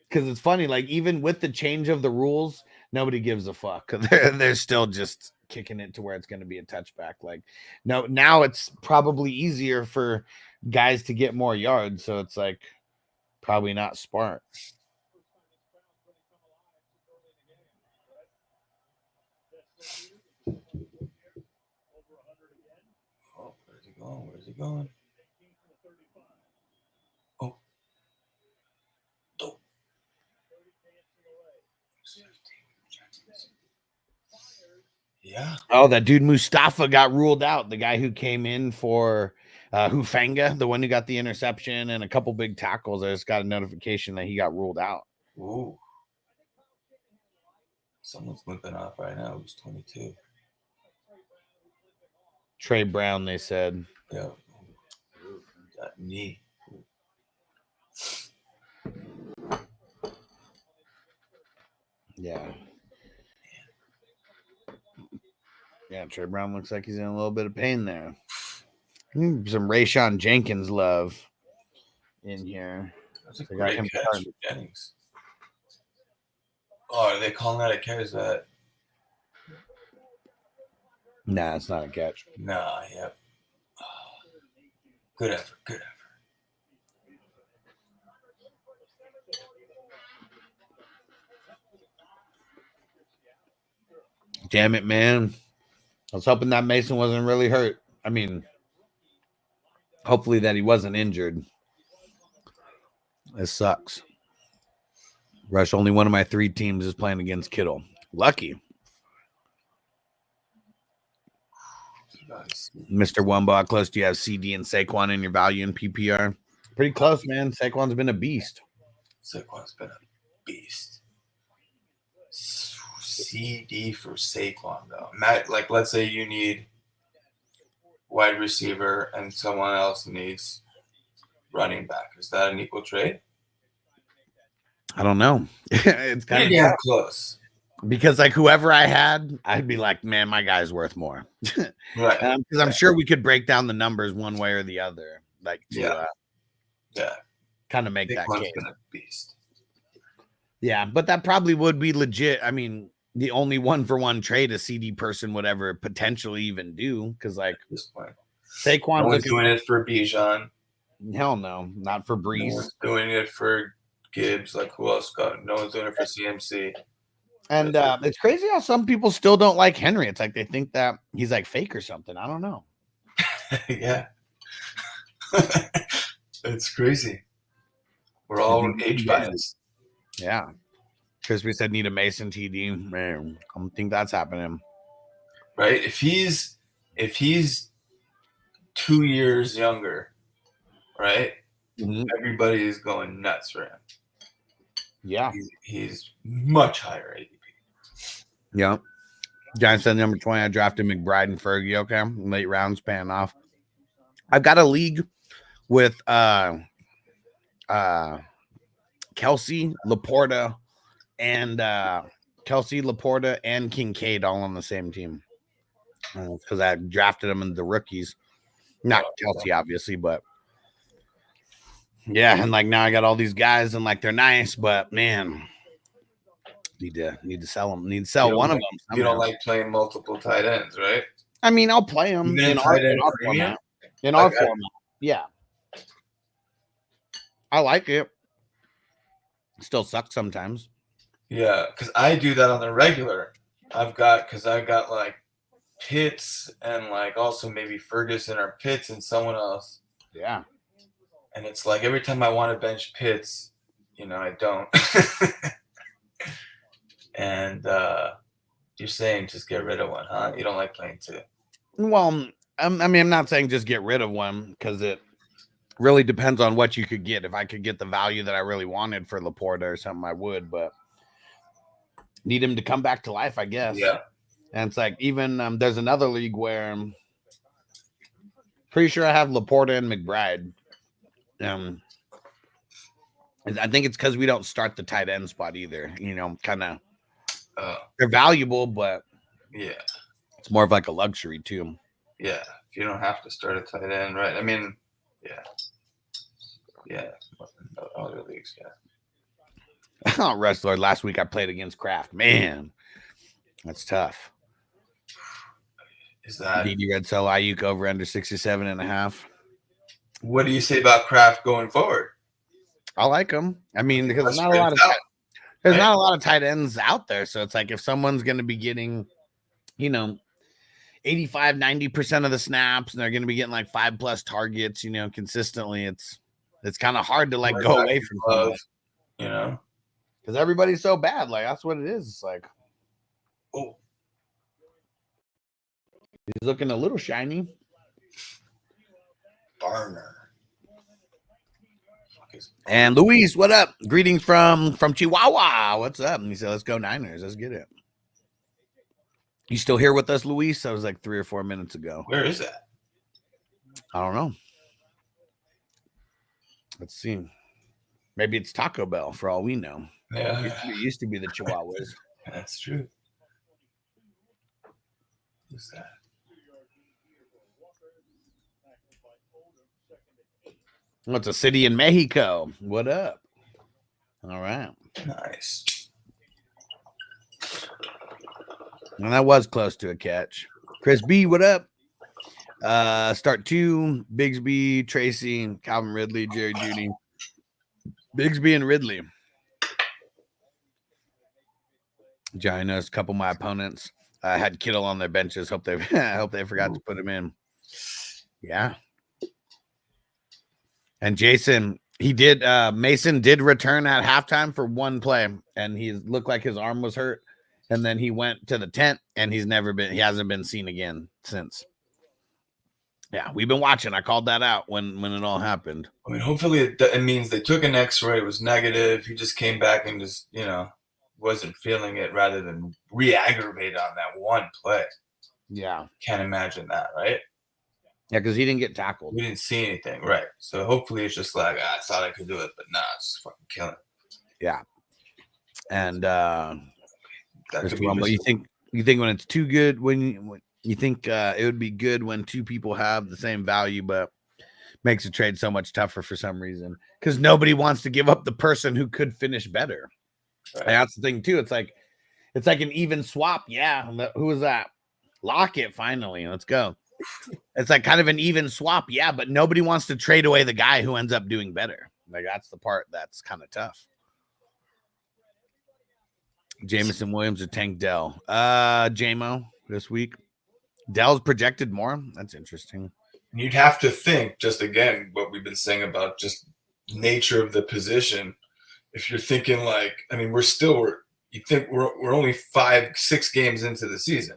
Because it's funny, like even with the change of the rules, nobody gives a fuck. They're still just kicking it to where it's going to be a touchback. Like, no, now it's probably easier for guys to get more yards. So it's like probably not smart. Oh, where's he going? Where's he going? Oh. Oh. Yeah. Oh, that dude Mustafa got ruled out. The guy who came in for Hufanga, the one who got the interception and a couple big tackles. I just got a notification that he got ruled out. Ooh. Someone's limping off right now. Who's 22? Trey Brown, they said. Yeah. That knee. Yeah. Yeah, Trey Brown looks like he's in a little bit of pain there. Some Rayshawn Jenkins love in here. That's a great catch for Jennings. Oh, are they calling that a catch? Is that? Nah, it's not a catch. Nah, yep. Oh, good effort. Good effort. Damn it, man. I was hoping that Mason wasn't really hurt. I mean, hopefully that he wasn't injured. This sucks. Rush, only one of my 3 teams is playing against Kittle. Lucky. Mr. Wumbo, how close do you have CD and Saquon in your value in PPR? Pretty close, man. Saquon's been a beast. Saquon's been a beast. CD for Saquon, though. Matt, like, let's say you need wide receiver and someone else needs running back. Is that an equal trade? I don't know. It's kind of close. Because like whoever I had, I'd be like, man, my guy's worth more. Right. Because I'm sure we could break down the numbers one way or the other. Like to kind of make that case. Been a beast. Yeah, but that probably would be legit. I mean, the only 1-for-1 trade a CD person would ever potentially even do. Because like at this point, Saquon was doing it for Bijan. Hell no, not for Breeze. No one's doing it for Gibbs. Like who else got? No one's doing it for CMC. And it's crazy how some people still don't like Henry. It's like they think that he's like fake or something. I don't know. Yeah. It's crazy. We're all age biased. Yeah. Crispy said need a Mason TD. Man, I don't think that's happening. Right? If he's 2 years younger, right? Everybody is going nuts for him. Yeah. He's much higher ADP. Yeah. Giants said number 20. I drafted McBride and Fergie. Okay. Late rounds paying off. I've got a league with Kelsey, Laporta, and Kincaid all on the same team. Because I drafted them in the rookies. Not Kelsey, obviously, but yeah, and like now I got all these guys and like they're nice, but man, need to sell them. Need to sell one of them. You don't like playing multiple tight ends, right? I mean, I'll play them in our format. In our format, yeah. I like it. Still sucks sometimes. Yeah, because I do that on the regular. I got like Pitts and like also maybe Ferguson or Pitts and someone else. Yeah. And it's like every time I want to bench Pitts, I don't. And you're saying just get rid of one, huh? You don't like playing two. Well, I mean, I'm not saying just get rid of one because it really depends on what you could get. If I could get the value that I really wanted for Laporta or something, I would, but need him to come back to life, I guess. Yeah. And it's like even there's another league where I'm pretty sure I have Laporta and McBride. I think it's because we don't start the tight end spot either. Kind of they're valuable, but yeah, it's more of like a luxury too. Yeah, if you don't have to start a tight end, right? I mean, yeah, other leagues, yeah. Wrestler. Last week I played against Kraft. Man, that's tough. Is that DD Red Cell Ayuk over under 67.5? What do you say about Kraft going forward? I like him. I mean, because there's not a lot of tight ends out there. So it's like if someone's going to be getting, 85, 90% of the snaps, and they're going to be getting like 5+ targets, consistently, it's kind of hard to like go away from love, because everybody's so bad. Like that's what it is. It's like, oh, he's looking a little shiny. Barner. And Luis, what up? Greetings from Chihuahua. What's up? And he said, let's go Niners. Let's get it. You still here with us, Luis? That was like 3 or 4 minutes ago. Where is that? I don't know. Let's see. Maybe it's Taco Bell for all we know. Yeah. It used to be the Chihuahuas. That's true. Who's that? What's a city in Mexico? What up? All right. Nice. And that was close to a catch. Chris B, what up? Start 2, Bigsby, Tracy, Calvin Ridley, Jerry Judy. Bigsby and Ridley. Giants, a couple of my opponents had Kittle on their benches. Hope they forgot to put him in. Yeah. And Jason, Mason did return at halftime for one play, and he looked like his arm was hurt. And then he went to the tent, and he hasn't been seen again since. Yeah, we've been watching. I called that out when it all happened. I mean, hopefully it means they took an X-ray. It was negative. He just came back and just, wasn't feeling it rather than re-aggravate on that one play. Yeah. Can't imagine that, right? Yeah, because he didn't get tackled. We didn't see anything, right? So hopefully it's just like, I thought I could do it, but nah, it's just fucking killing. Yeah. And you think when it's too good, when you think it would be good when two people have the same value, but makes a trade so much tougher for some reason because nobody wants to give up the person who could finish better. Right. And that's the thing too. It's like an even swap. Yeah. Who was that? Lockett. Finally, let's go. It's like kind of an even swap. Yeah. But nobody wants to trade away the guy who ends up doing better. Like that's the part that's kind of tough. Jameson Williams or Tank Dell? JMO this week. Dell's projected more. That's interesting. You'd have to think, just again, what we've been saying about just nature of the position. If you're thinking like, I mean, we're you think we're only 5-6 games into the season,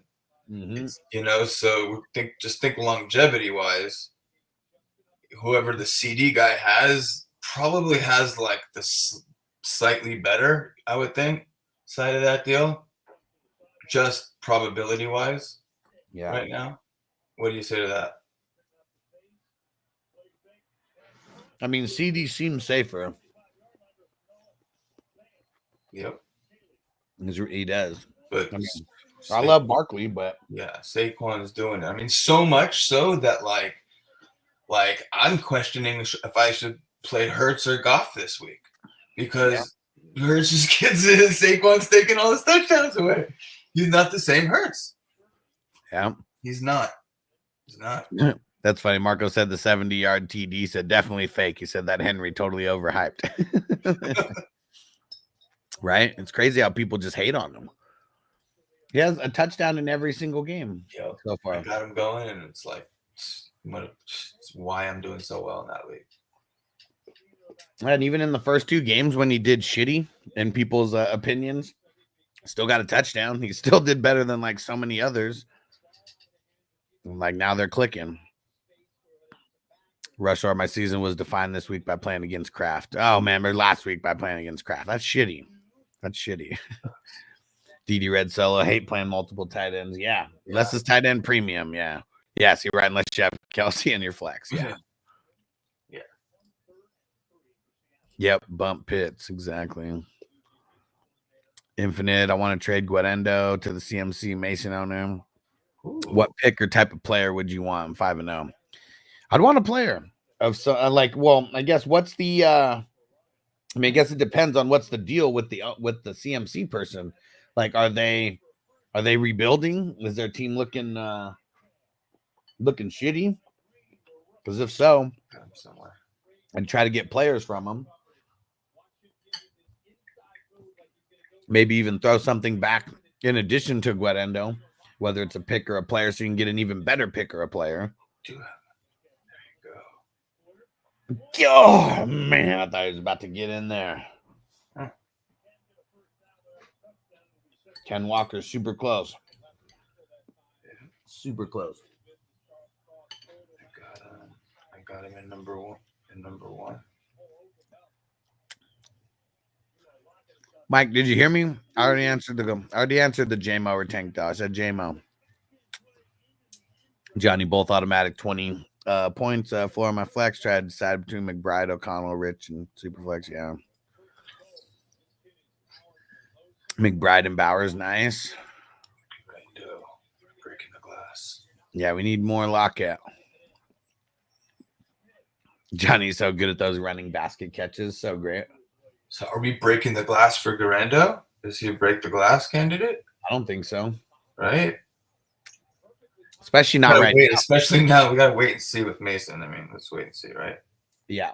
so think longevity wise. Whoever the CD guy has probably has like the slightly better, I would think, side of that deal, just probability wise. Yeah. Right now, what do you say to that? I mean, CD seems safer. Yep. He does. But I love Barkley, but yeah, Saquon's doing it. I mean, so much so that like I'm questioning if I should play Hurts or Goff this week because Hurts just gets it and Saquon's taking all his touchdowns away. He's not the same Hurts. Yeah. He's not. He's not. That's funny. Marco said the 70-yard TD said definitely fake. He said that Henry totally overhyped. Right? It's crazy how people just hate on him. He has a touchdown in every single game so far. I got him going, and it's like it's why I'm doing so well in that league. And even in the first 2 games when he did shitty in people's opinions, still got a touchdown. He still did better than like so many others. Like now they're clicking. Rush Hour, my season was defined this week by playing against Kraft. Oh man, or last week by playing against Kraft. That's shitty. That's shitty. DD Red Solo, hate playing multiple tight ends. Yeah. Unless it's tight end premium. Yeah. Yes, you're right. Unless you have Kelsey in your flex. Yeah. Yeah. Yep. Bump pits. Exactly. Infinite. I want to trade Guarendo to the CMC Mason owner. What pick or type of player would you want? I'm 5-0. I'd want a player of I guess what's the I guess it depends on what's the deal with the CMC person. Like, are they rebuilding? Is their team looking shitty? Because if so, and try to get players from them. Maybe even throw something back in addition to Guarendo, whether it's a pick or a player, so you can get an even better pick or a player. Oh man, I thought he was about to get in there. Ken Walker, super close. Super close. I got him in number one. Mike, did you hear me? I already answered the JMO or Tank Dog. I said JMO. Johnny, both automatic 20 points for my flex. Tried to decide between McBride, O'Connell, Rich, and Superflex. Yeah. McBride and Bowers, nice. Breaking the glass. Yeah, we need more lockout. Johnny's so good at those running basket catches. So great. So are we breaking the glass for Guarendo? Is he a break the glass candidate? I don't think so. Right? Especially not right now. Especially now. We got to wait and see with Mason. I mean, let's wait and see, right? Yeah.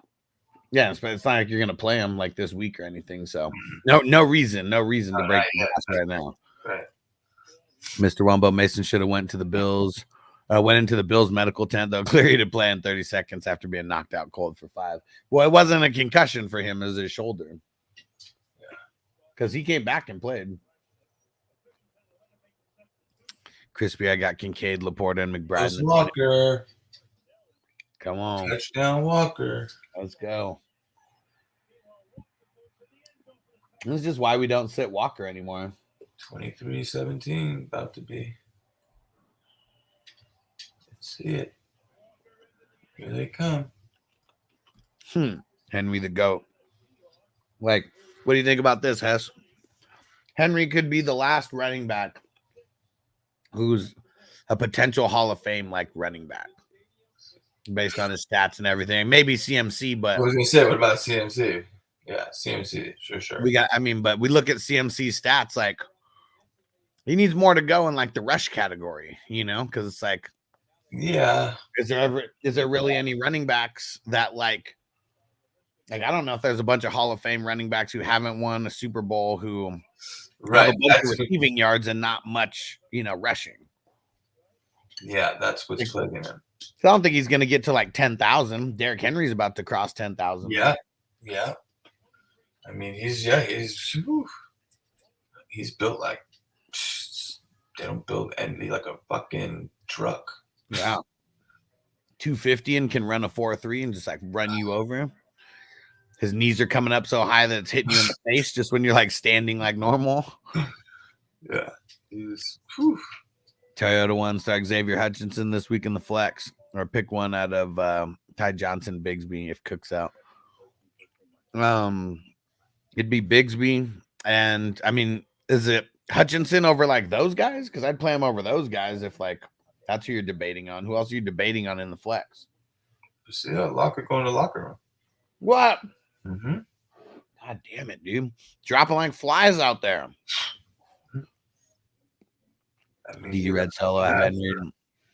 Yeah, it's not like you're going to play him like this week or anything. So no reason to break the glass right now. Right. Mr. Wumbo Mason should have went into the Bills medical tent, though. Clearly to play in 30 seconds after being knocked out cold for 5. Well, it wasn't a concussion for him. It was his shoulder. Because he came back and played. Crispy, I got Kincaid, Laporta, and McBride. Walker. Come on. Touchdown Walker. Let's go. This is just why we don't sit Walker anymore. 23-17, about to be. Let's see it. Here they come. Henry the GOAT. Like, what do you think about this, Hess? Henry could be the last running back who's a potential Hall of Fame like running back based on his stats and everything. Maybe CMC, but I was gonna say, what about CMC? Yeah, CMC, sure. But we look at CMC stats, like he needs more to go in like the rush category, because it's like, yeah. Is there really any running backs that like I don't know if there's a bunch of Hall of Fame running backs who haven't won a Super Bowl who have a bunch of receiving yards and not much, rushing. Yeah, that's what's plaguing him. So I don't think he's going to get to like 10,000. Derrick Henry's about to cross 10,000. Yeah. I mean, he's. he's built like they don't build anything like a fucking truck. Yeah. 250 and can run a 4.3 and just like run you over. His knees are coming up so high that it's hitting you in the face just when you're like standing like normal. Yeah. He's Toyota one start Xavier Hutchinson this week in the flex, or pick one out of Ty Johnson, Bigsby if Cook's out. It'd be Bigsby, and I mean, is it Hutchinson over like those guys? Because I'd play him over those guys if like that's who you're debating on. Who else are you debating on in the flex? See that locker going to the locker room. What? Mm-hmm. God damn it, dude! Dropping like flies out there. DD Red Solo, I've had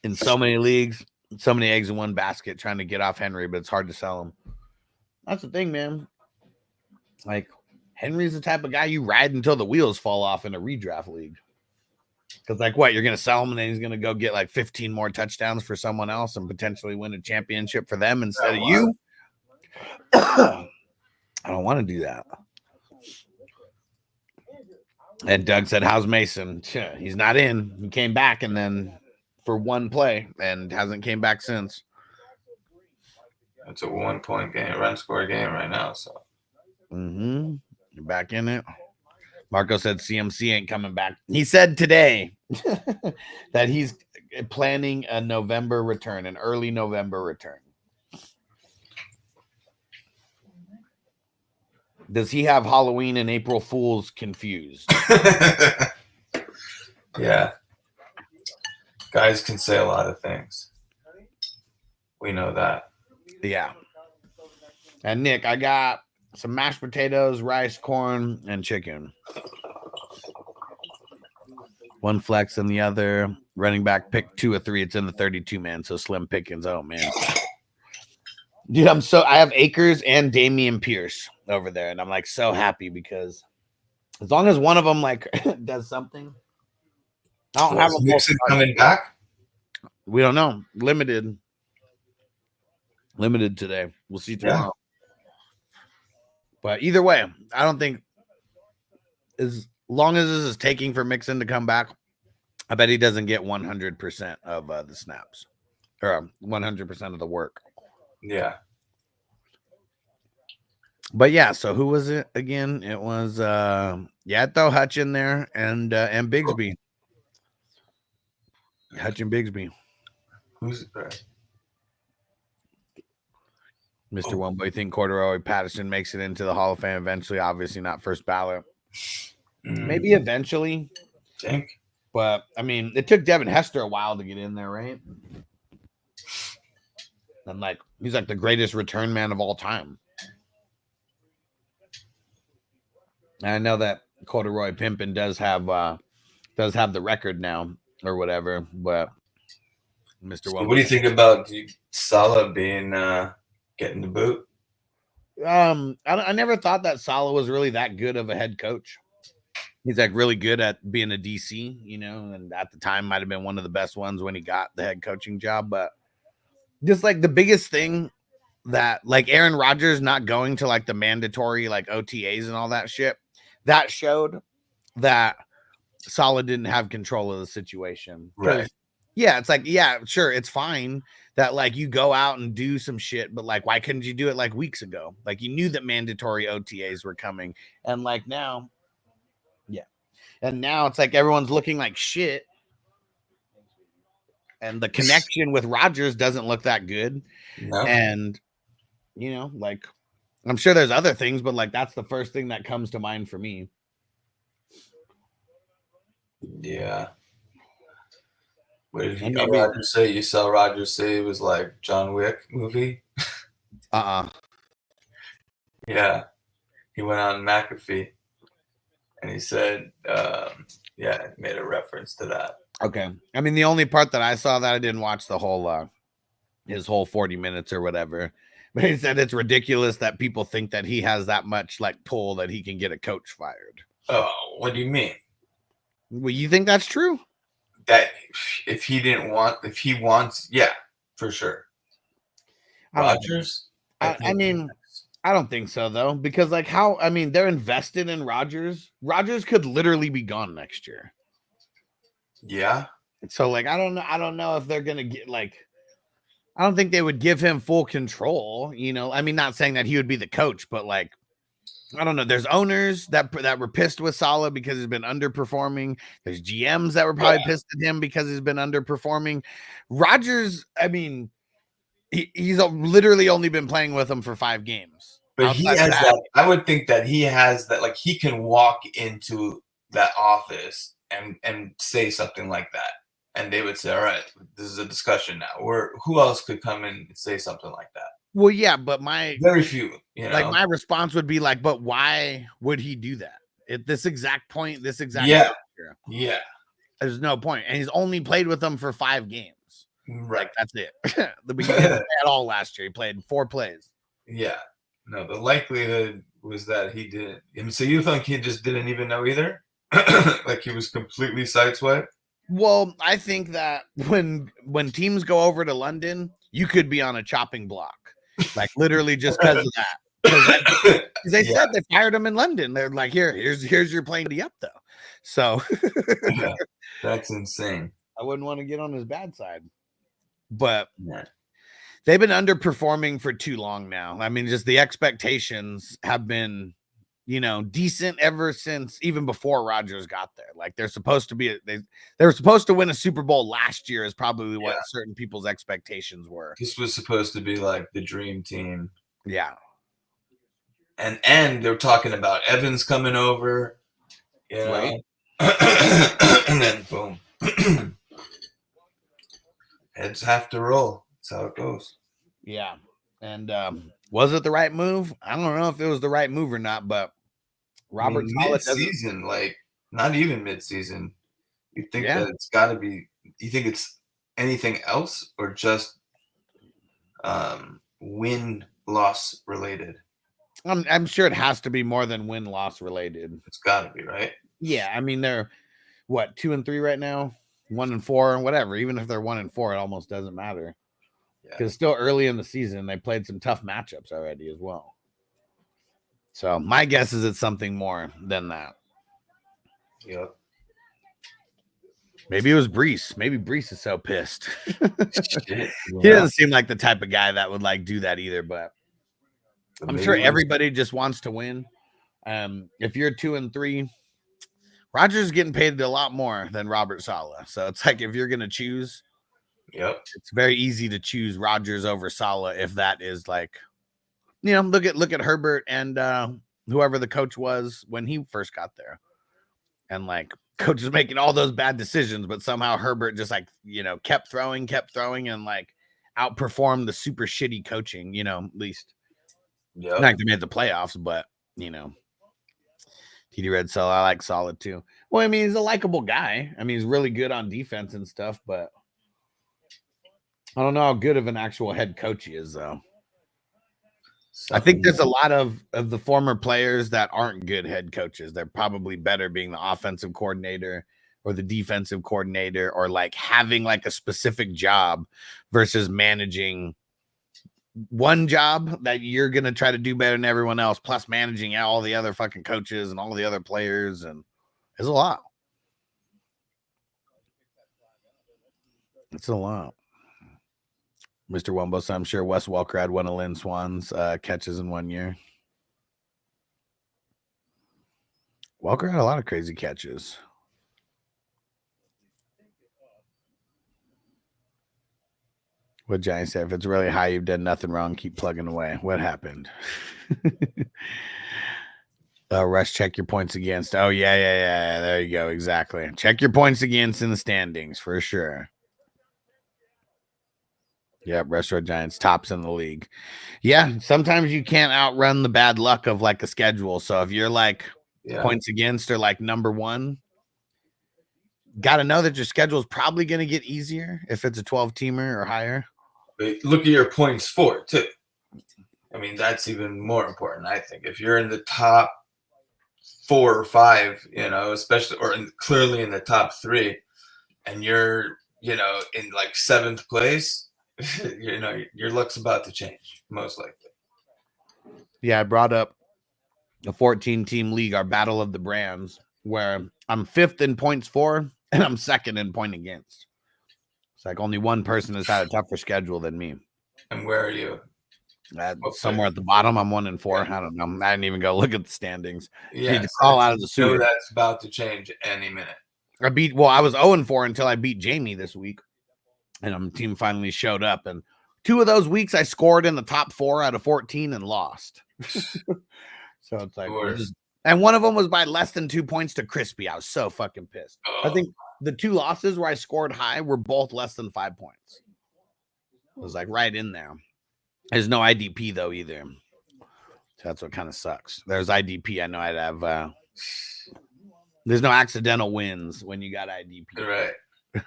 in so many leagues, so many eggs in one basket trying to get off Henry, but it's hard to sell him. That's the thing, man. Like, Henry's the type of guy you ride until the wheels fall off in a redraft league. Because, like, what? You're going to sell him and then he's going to go get like 15 more touchdowns for someone else and potentially win a championship for them instead of you? I don't want to do that. And Doug said, how's Mason? He's not in. He came back and then for one play and hasn't came back since. It's a 1-point game, run score game right now. So you're back in it. Marco said CMC ain't coming back. He said today that he's planning a November return, an early November return. Does he have Halloween and April Fools confused? Yeah. Guys can say a lot of things. We know that. Yeah. And Nick, I got some mashed potatoes, rice, corn, and chicken. One flex and the other running back pick 2 or 3. It's in the 32 man. So slim pickings. Oh man. Dude, I have Akers and Damian Pierce over there, and I'm like so happy because as long as one of them like does something, I don't have a Mixon coming back. We don't know. Limited today. We'll see tomorrow. Yeah. But either way, I don't think as long as this is taking for Mixon to come back, I bet he doesn't get 100% of the snaps or 100% of the work. Yeah. But yeah, so who was it again? It was throw Hutch in there and Bigsby. Hutch and Bigsby. Who's there? Mr. One Boy think Corduroy Patterson makes it into the Hall of Fame eventually. Obviously not first ballot. Maybe eventually. Think. But I mean, it took Devin Hester a while to get in there, right? And like he's like the greatest return man of all time. And I know that Corduroy Pimpin does have the record now or whatever, but Mr. So what do you think about Saleh being getting the boot? I never thought that Saleh was really that good of a head coach. He's like really good at being a DC, you know, and at the time might have been one of the best ones when he got the head coaching job. But just like the biggest thing that like Aaron Rodgers not going to like the mandatory like OTAs and all that shit, that showed that Saleh didn't have control of the situation. Right. Yeah, it's like, yeah, sure, it's fine that like you go out and do some shit, but like why couldn't you do it like weeks ago? Like you knew that mandatory OTAs were coming, and like now, yeah, and now it's like everyone's looking like shit, and the connection with Rodgers doesn't look that good. No. And you know, like I'm sure there's other things, but like that's the first thing that comes to mind for me. Yeah. What did Rodgers say? You saw Rodgers say it was like John Wick movie? Yeah. He went on McAfee and he said, made a reference to that. Okay. I mean, the only part that I saw that I didn't watch the whole, his whole 40 minutes or whatever, but he said it's ridiculous that people think that he has that much like pull that he can get a coach fired. Oh, what do you mean? Well, you think that's true? That if he wants, yeah, for sure. Rodgers. I mean, I don't think so though, because like they're invested in Rodgers. Rodgers could literally be gone next year. Yeah. So like I don't know if they're gonna get like I don't think they would give him full control, not saying that he would be the coach, but like I don't know. There's owners that were pissed with Saleh because he's been underperforming. There's GMs that were probably pissed at him because he's been underperforming. Rodgers, he's literally only been playing with them for 5 games. But he has that. I would think that he has that. Like he can walk into that office and say something like that, and they would say, "All right, this is a discussion now." Or who else could come in and say something like that? Well, yeah, but very few. Like my response would be like, "But why would he do that at this exact point? This exact year? There's no point, and he's only played with them for 5 games. Right, like, that's it. The beginning at all last year, he played 4 plays. Yeah, no, the likelihood was that he didn't. And so you think he just didn't even know either? Like he was completely sideswiped? Well, I think that when teams go over to London, you could be on a chopping block, like literally just because of that. Because they said they fired him in London. They're like, here's your plane to up though. So that's insane. I wouldn't want to get on his bad side, but they've been underperforming for too long now. I mean, just the expectations have been, decent ever since even before Rodgers got there. Like they're supposed to be, they were supposed to win a Super Bowl last year is probably what certain people's expectations were. This was supposed to be like the dream team. Yeah. And they're talking about Evans coming over, right? And then boom. Heads have to roll. That's how it goes. Yeah. And was it the right move? I don't know if it was the right move or not, but Robert mid-season, like not even mid-season. You think that it's got to be? You think it's anything else or just win-loss related? I'm sure it has to be more than win-loss related. It's got to be, right? Yeah, I mean they're what 2-3 right now, 1-4, whatever. Even if they're 1-4, it almost doesn't matter because still early in the season they played some tough matchups already as well. So my guess is it's something more than that. Yep. Maybe it was Brees. Maybe Brees is so pissed. He doesn't seem like the type of guy that would like do that either, but I'm sure everybody just wants to win. If you're 2-3, Rodgers is getting paid a lot more than Robert Saleh. So it's like if you're gonna choose, it's very easy to choose Rodgers over Saleh if that is like, look at Herbert and whoever the coach was when he first got there, and like coach is making all those bad decisions, but somehow Herbert just like kept throwing, and like outperformed the super shitty coaching. At least. Yeah, not to make the playoffs, but TD Red Cell, I like Solid too. Well, I mean, he's a likable guy. I mean, he's really good on defense and stuff, but I don't know how good of an actual head coach he is, though. I think there's a lot of the former players that aren't good head coaches. They're probably better being the offensive coordinator or the defensive coordinator or like having like a specific job versus managing one job that you're going to try to do better than everyone else, plus managing all the other fucking coaches and all the other players. And it's a lot. It's a lot. Mr. Wumbo, I'm sure Wes Welker had one of Lynn Swan's catches in 1 year. Welker had a lot of crazy catches. What Giants say? If it's really high, you've done nothing wrong. Keep plugging away. What happened? Rush, check your points against. Oh, yeah. There you go. Exactly. Check your points against in the standings for sure. Yep, Restaurant Giants tops in the league. Yeah, sometimes you can't outrun the bad luck of like a schedule. So if you're like points against or like number 1, got to know that your schedule is probably going to get easier if it's a 12-teamer or higher. But look at your points for it too. I mean, that's even more important, I think. If you're in the top 4 or 5, especially or clearly in the top 3, and you're, in like 7th place, your luck's about to change, most likely. Yeah, I brought up a 14-team league, our Battle of the Brands, where I'm 5th in points for and I'm 2nd in point against. It's like only one person has had a tougher schedule than me. And where are you? Somewhere at the bottom. I'm 1 and 4. I don't know. I didn't even go look at the standings. Yeah, Need to crawl out of the sewer. That's about to change any minute. I was 0 and 4 until I beat Jamie this week, and the team finally showed up. And 2 of those weeks I scored in the top 4 out of 14 and lost. So it's like, and one of them was by less than 2 points to Crispy. I was so fucking pissed. I think the 2 losses where I scored high were both less than 5 points. It was like right in there. There's no IDP though either. So that's what kind of sucks. There's IDP. I know I'd have. There's no accidental wins when you got IDP. Right.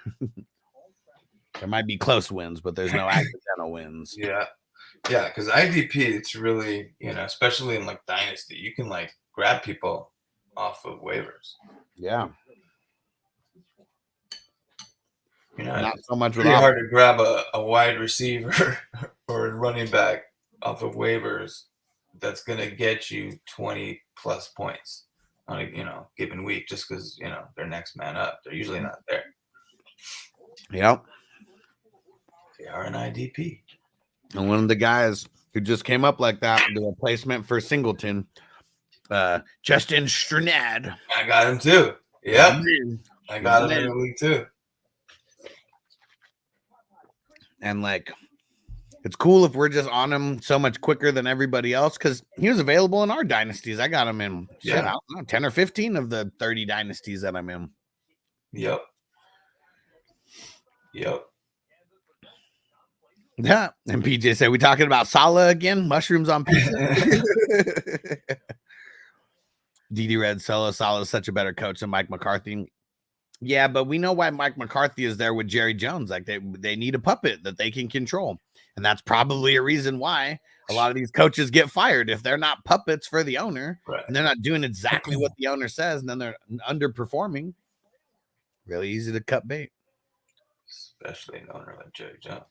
There might be close wins, but there's no accidental wins. Yeah. Yeah, because IDP, it's really, especially in like Dynasty, you can like grab people off of waivers. Yeah. Not so much. It's pretty hard to grab a wide receiver or a running back off of waivers that's going to get you 20 plus points on a given week just because they're next man up. They're usually not there. Yep. They are an IDP. And one of the guys who just came up like that, the replacement for Singleton, Justin Strnad. I got him too. Yep. I got him in the league too. And like, it's cool if we're just on him so much quicker than everybody else because he was available in our dynasties. I got him in I don't know, 10 or 15 of the 30 dynasties that I'm in. Yep. Yeah. And PJ said, we talking about Salah again? Mushrooms on pizza? DD Red Salah is such a better coach than Mike McCarthy. Yeah, but we know why Mike McCarthy is there with Jerry Jones. Like they need a puppet that they can control. And that's probably a reason why a lot of these coaches get fired if they're not puppets for the owner. Right. And they're not doing exactly what the owner says, and then they're underperforming. Really easy to cut bait. Especially an owner like Jerry Jones.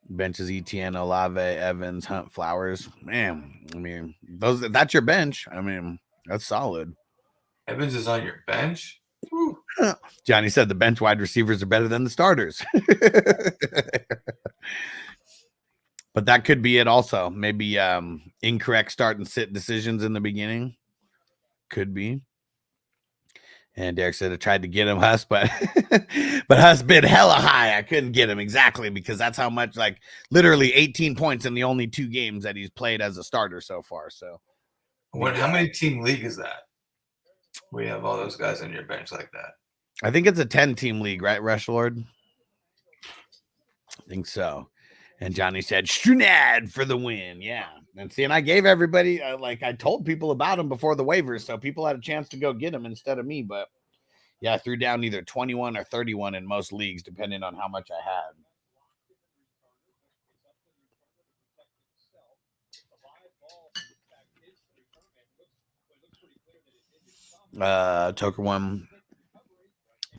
Benches ETN, Olave, Evans, Hunt, Flowers. Man, I mean, that's your bench. I mean, that's solid. Evans is on your bench? Johnny said the bench wide receivers are better than the starters. But that could be it also. Maybe incorrect start and sit decisions in the beginning. Could be. And Derek said I tried to get him, Huss, but Huss bid hella high. I couldn't get him exactly because that's how much, like literally 18 points in the only 2 games that he's played as a starter so far. So how many team league is that? We have all those guys on your bench like that. I think it's a 10-team league, right, Rush Lord? I think so. And Johnny said, Strnad for the win. Yeah. And see, and I gave everybody, I told people about him before the waivers, so people had a chance to go get him instead of me. But yeah, I threw down either 21 or 31 in most leagues, depending on how much I had. Toker one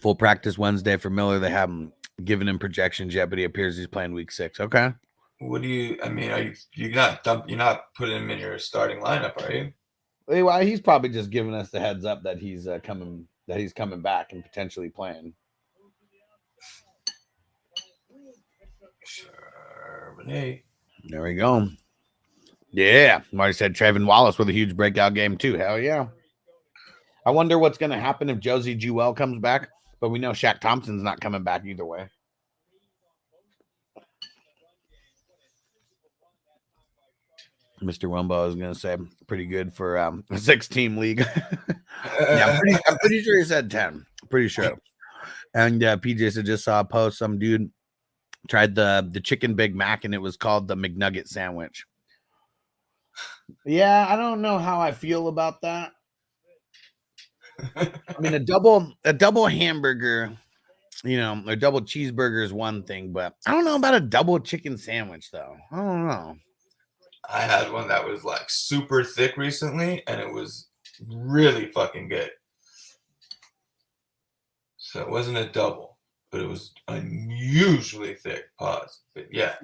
full practice Wednesday for Miller. They haven't given him projections yet, but he appears he's playing week 6. Okay. What do you? I mean, you're not putting him in your starting lineup, are you? Well, he's probably just giving us the heads up that he's coming back and potentially playing. Charbonnet. There we go. Yeah, Marty said Trayvon Wallace with a huge breakout game too. Hell yeah. I wonder what's going to happen if Josie Jewell comes back, but we know Shaq Thompson's not coming back either way. Mr. Rumbo is going to say pretty good for a 6-team league. Yeah, I'm pretty sure he said 10. Pretty sure. And PJ said just saw a post. Some dude tried the chicken Big Mac and it was called the McNugget sandwich. Yeah, I don't know how I feel about that. I mean, a double hamburger, a double cheeseburger is one thing, but I don't know about a double chicken sandwich though. I don't know. I had one that was like super thick recently, and it was really fucking good. So it wasn't a double, but it was unusually thick. Pause. But yeah.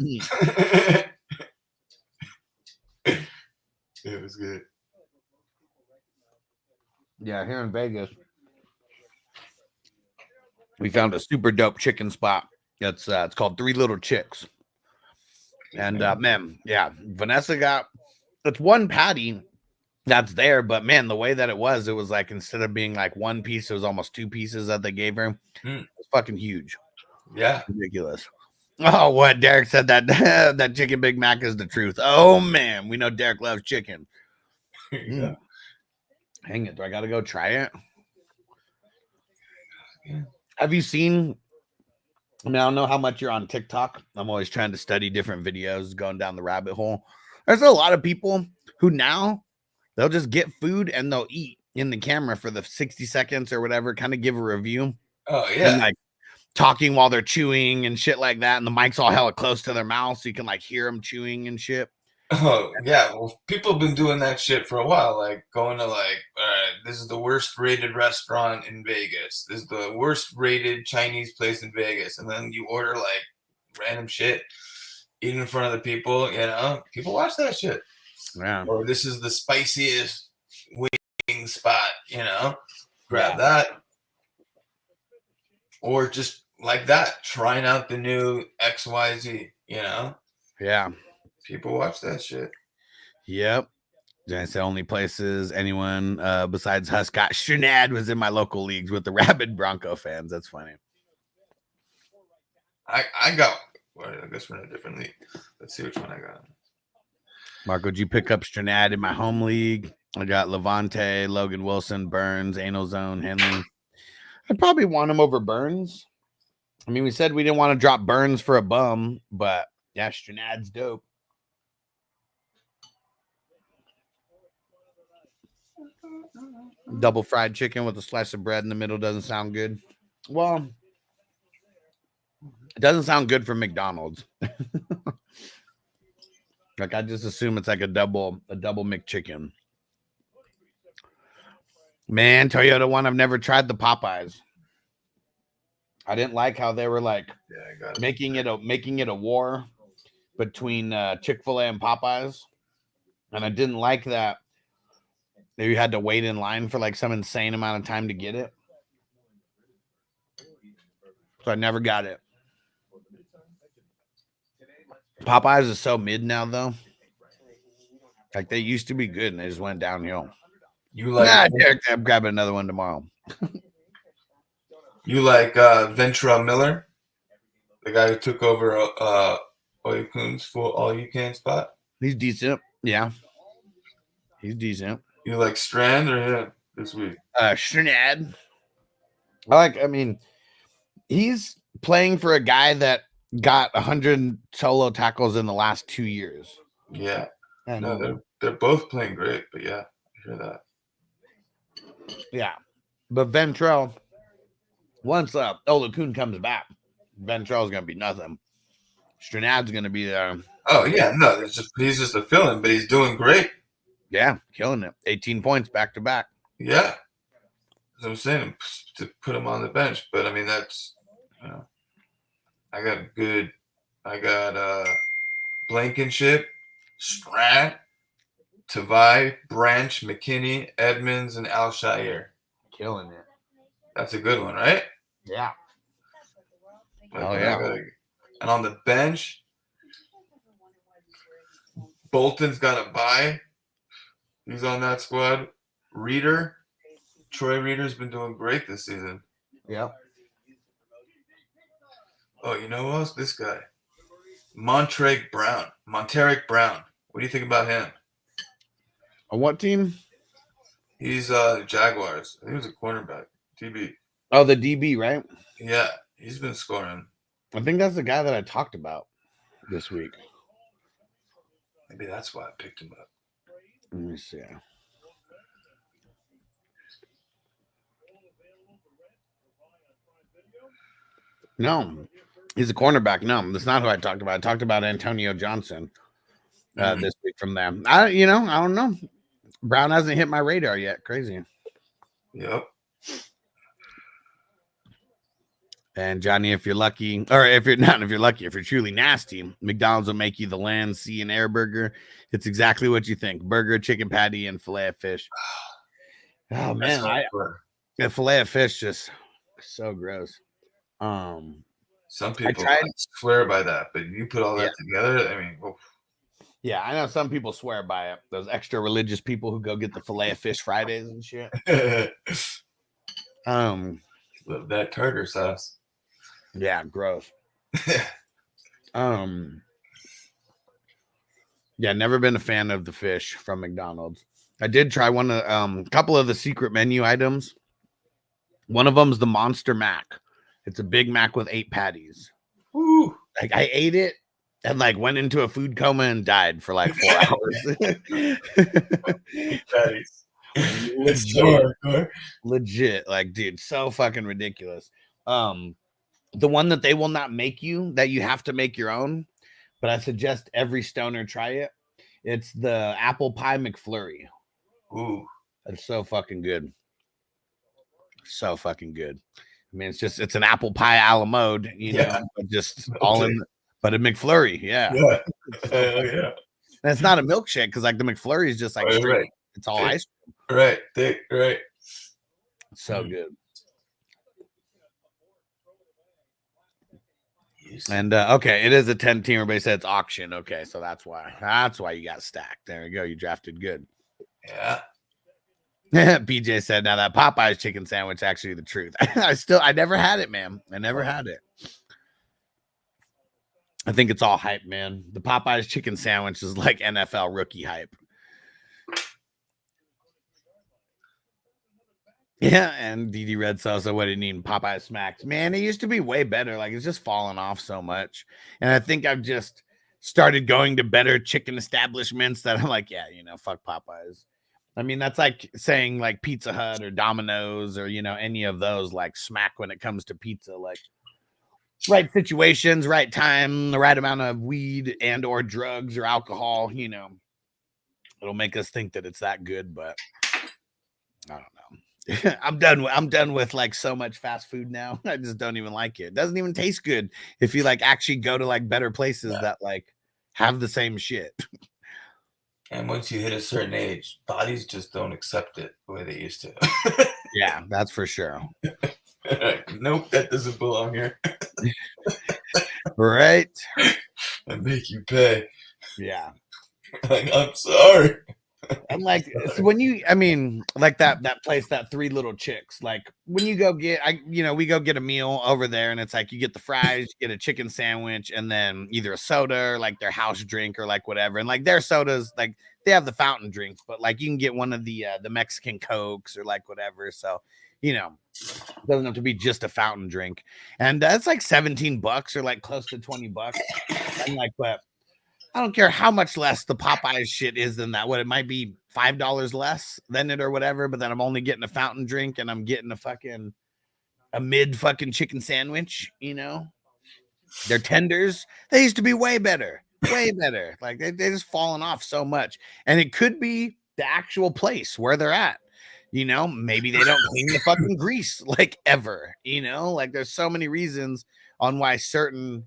Yeah, here in Vegas, we found a super dope chicken spot. It's called Three Little Chicks. And man, yeah, Vanessa got it's one patty that's there, but man, the way that it was like instead of being like one piece, it was almost two pieces that they gave her. It's fucking huge. Yeah, ridiculous. Oh, what Derek said that that chicken Big Mac is the truth. Oh man, we know Derek loves chicken. Yeah. Hang it, do I gotta go try it? Have you seen? I mean, I don't know how much you're on TikTok. I'm always trying to study different videos, going down the rabbit hole. There's a lot of people who now they'll just get food and they'll eat in the camera for the 60 seconds or whatever, kind of give a review. Oh, yeah. And like talking while they're chewing and shit like that. And the mic's all hella close to their mouth so you can like hear them chewing and shit. Oh, yeah. Well, people have been doing that shit for a while. Like going to like, this is the worst rated restaurant in Vegas. This is the worst rated Chinese place in Vegas. And then you order like random shit, eat in front of the people, you know? People watch that shit. Yeah. Or this is the spiciest wing spot, you know? Grab that. Or just like that, trying out the new XYZ, you know? Yeah. People watch that shit. Yep. That's the only places anyone besides Huscott Shenad was in my local leagues with the rabid Bronco fans. That's funny. I got, well, I guess we're in a different league. Let's see which one I got. Marco, did you pick up Strenad in my home league? I got Levante, Logan Wilson, Burns, Anal Zone, Henley. I'd probably want him over Burns. I mean, we said we didn't want to drop Burns for a bum, but yeah, Strenad's dope. Double fried chicken with a slice of bread in the middle doesn't sound good. Well, it doesn't sound good for McDonald's. Like I just assume it's like a double McChicken. Man, Toyota one, I've never tried the Popeyes. I didn't like how they were like making it a war between Chick-fil-A and Popeyes. And I didn't like that you had to wait in line for like some insane amount of time to get it. So I never got it. Popeyes is so mid now, though. Like they used to be good, and they just went downhill. You like? Derek, I'm grabbing another one tomorrow. You like Ventura Miller, the guy who took over Oyakun's full all-you-can spot? He's decent. Yeah, he's decent. You like Strand or him this week? Shenad. I mean, he's playing for a guy that got 100 solo tackles in the last 2 years. Yeah. No, they're both playing great, but yeah, I hear that. Yeah. But Ventrell, once Olakun comes back, Ventrell's gonna be nothing. Strenad's gonna be there. Oh yeah, no, he's just a fill-in, but he's doing great. Yeah, killing it. 18 points back to back. Yeah. That's what I'm saying, to put him on the bench. But I mean that's I got Blankenship, Strat, Tavai, Branch, McKinney, Edmonds, and Al-Shair. Killing it. That's a good one, right? Yeah. Yeah. And on the bench, Bolton's got a bye. He's on that squad. Troy Reeder's been doing great this season. Yeah. Oh, you know who else? This guy. Monteric Brown. What do you think about him? On what team? He's the Jaguars. I think he was a cornerback. DB. Oh, the DB, right? Yeah, he's been scoring. I think that's the guy that I talked about this week. Maybe that's why I picked him up. Let me see. No, he's a cornerback. No, that's not who I talked about. I talked about Antonio Johnson this week from them. I don't know. Brown hasn't hit my radar yet. Crazy. Yep. And Johnny, if you're lucky, or if you're truly nasty, McDonald's will make you the land, sea, and air burger. It's exactly what you think: burger, chicken patty, and fillet of fish. Oh man, the fillet of fish just so gross. Some people tried- swear by that, but you put all that together. I mean, oof. Yeah, I know some people swear by it. Those extra religious people who go get the fillet of fish Fridays and shit. Love that tartar sauce. Yeah, gross. Yeah, never been a fan of the fish from McDonald's. I did try a couple of the secret menu items. One of them's the Monster Mac. It's a Big Mac with 8 patties. Ooh. Like I ate it and like went into a food coma and died for like 4 hours. 8 patties. Legit, like, dude, so fucking ridiculous. The one that they will not make you, that you have to make your own, but I suggest every stoner try it. It's the apple pie McFlurry. Ooh, it's so fucking good. So fucking good. I mean, it's an apple pie a la mode, know, but just all in, but a McFlurry, yeah. Yeah. And it's not a milkshake because like the McFlurry is just like straight, it's all ice cream. Right, thick, right. So good. And okay, it is a 10-teamer, but he said it's auction. Okay, so that's why you got stacked. There you go. You drafted good. Yeah. BJ said, now that Popeye's chicken sandwich actually the truth. I never had it, man. I never had it. I think it's all hype, man. The Popeye's chicken sandwich is like NFL rookie hype. Yeah, and DD Red Sauce, what do you need? Popeye Smacks. Man, it used to be way better. Like, it's just fallen off so much. And I think I've just started going to better chicken establishments that I'm like, yeah, fuck Popeyes. I mean, that's like saying like Pizza Hut or Domino's or, any of those like smack when it comes to pizza. Like, right situations, right time, the right amount of weed and or drugs or alcohol, it'll make us think that it's that good, but I don't know. I'm done with like so much fast food now. I just don't even like it. It doesn't even taste good if you like actually go to like better places that like have the same shit. And once you hit a certain age, bodies just don't accept it the way they used to. Yeah, that's for sure. Nope, that doesn't belong here. Right? I make you pay. Yeah. Like, I'm sorry. And like when like that place, that Three Little Chicks, like when you go get we go get a meal over there and it's like you get the fries, you get a chicken sandwich, and then either a soda or like their house drink or like whatever. And like their sodas, like they have the fountain drinks, but like you can get one of the Mexican Cokes or like whatever. So it doesn't have to be just a fountain drink. And that's like $17 or like close to $20. And like, but I don't care how much less the Popeyes shit is than that. What it might be $5 less than it or whatever, but then I'm only getting a fountain drink and I'm getting a mid fucking chicken sandwich, Their tenders, they used to be way better. Like they just fallen off so much. And it could be the actual place where they're at. Maybe they don't clean the fucking grease like ever, like there's so many reasons on why certain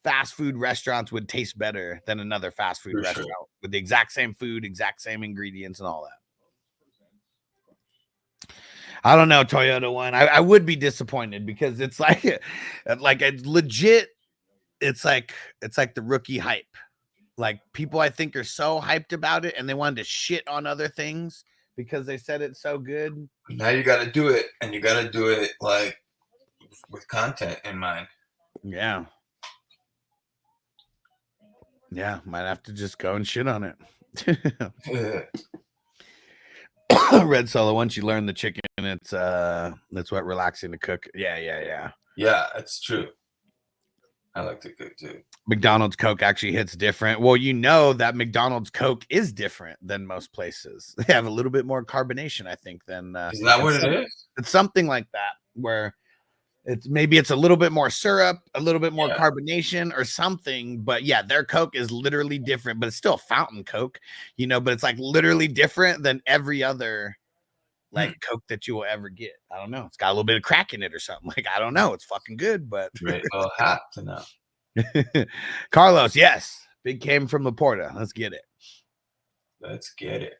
fast food restaurants would taste better than another fast food restaurant with the exact same food, exact same ingredients and all that. I don't know, Toyota one. I would be disappointed because it's like it's legit. It's like the rookie hype. Like people I think are so hyped about it and they wanted to shit on other things because they said it's so good. Now you got to do it, and you got to do it like with content in mind. Yeah. Yeah, might have to just go and shit on it. Red Solo, once you learn the chicken, it's that's what relaxing to cook. Yeah, that's true. I like to cook too. McDonald's Coke actually hits different. Well, that McDonald's Coke is different than most places. They have a little bit more carbonation, I think, than Isn't that what it is? It's something like that where it's a little bit more syrup, a little bit more carbonation or something. But yeah, their Coke is literally different, but it's still fountain Coke, but it's like literally different than every other like Coke that you will ever get. I don't know. It's got a little bit of crack in it or something. Like, I don't know. It's fucking good, but I'll have to know. Carlos, yes. Big came from Laporta. Let's get it. Let's get it.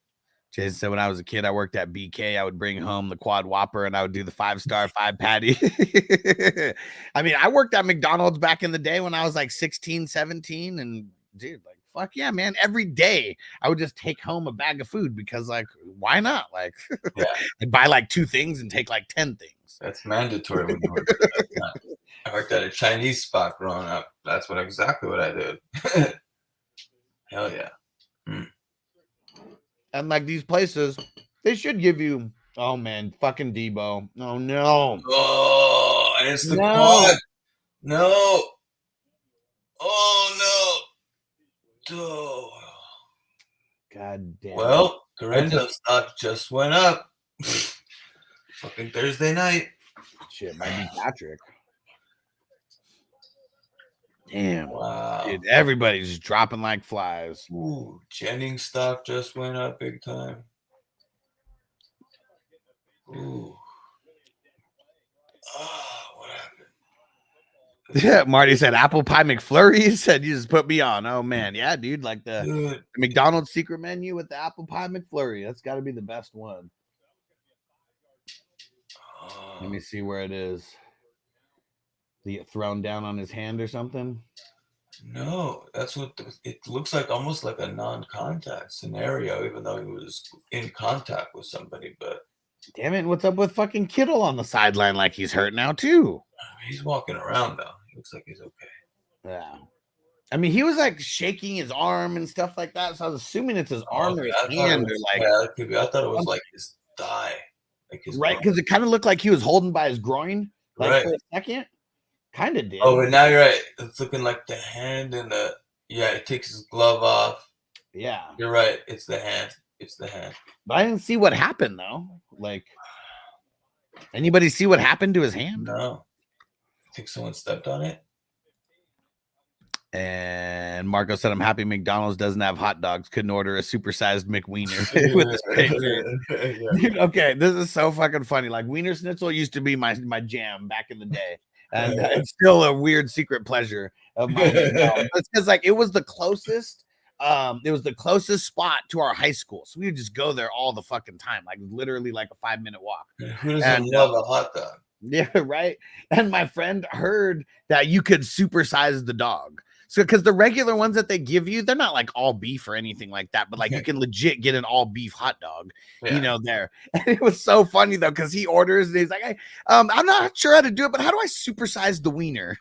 Jason said, when I was a kid, I worked at BK. I would bring home the quad whopper and I would do the 5-star 5 patty. I mean, I worked at McDonald's back in the day when I was like 16, 17. And dude, like, fuck yeah, man. Every day I would just take home a bag of food because, like, why not? Like, I'd buy like 2 things and take like 10 things. That's mandatory when you work. I worked at a Chinese spot growing up. That's exactly what I did. Hell yeah. And like these places, they should give you, oh man, fucking Debo. Oh no. Oh, and it's the quad. No. Oh no. Oh. God damn. Well, Correndo stock just went up. Fucking Thursday night. Shit, might be Patrick. Damn. Wow. Dude, everybody's just dropping like flies. Ooh, Jennings stock just went up big time. Ooh. What happened? Yeah, Marty said apple pie McFlurry. He said you just put me on. Oh man, yeah, dude, like the McDonald's secret menu with the apple pie McFlurry. That's got to be the best one. Let me see where it is. Did he get thrown down on his hand or something? No, that's what it looks like, almost like a non-contact scenario, even though he was in contact with somebody. But damn it, what's up with fucking Kittle on the sideline like he's hurt now too? He's walking around though. He looks like he's okay. Yeah. I mean, he was like shaking his arm and stuff like that. So I was assuming it's his arm or his hand. Or like, yeah, it could be. I thought it was like his thigh. Like his right, because it kind of looked like he was holding by his groin, like for a second. Kind of did. Oh, but now you're right. It's looking like the hand and the it takes his glove off. Yeah, you're right. It's the hand. It's the hand. But I didn't see what happened though. Like, anybody see what happened to his hand? No. I think someone stepped on it. And Marco said, "I'm happy McDonald's doesn't have hot dogs. Couldn't order a supersized McWiener with this picture." Dude, okay, this is so fucking funny. Like, Wiener Schnitzel used to be my jam back in the day, and it's still a weird secret pleasure of mine. It's because like it was the closest. It was the closest spot to our high school, so we would just go there all the fucking time, like literally like a 5-minute walk. Who doesn't love a hot dog? Yeah, right. And my friend heard that you could supersize the dog. So, because the regular ones that they give you, they're not like all beef or anything like that, but like you can legit get an all beef hot dog, you know, there. And it was so funny though, because he orders and he's like, hey, I'm not sure how to do it, but how do I supersize the wiener?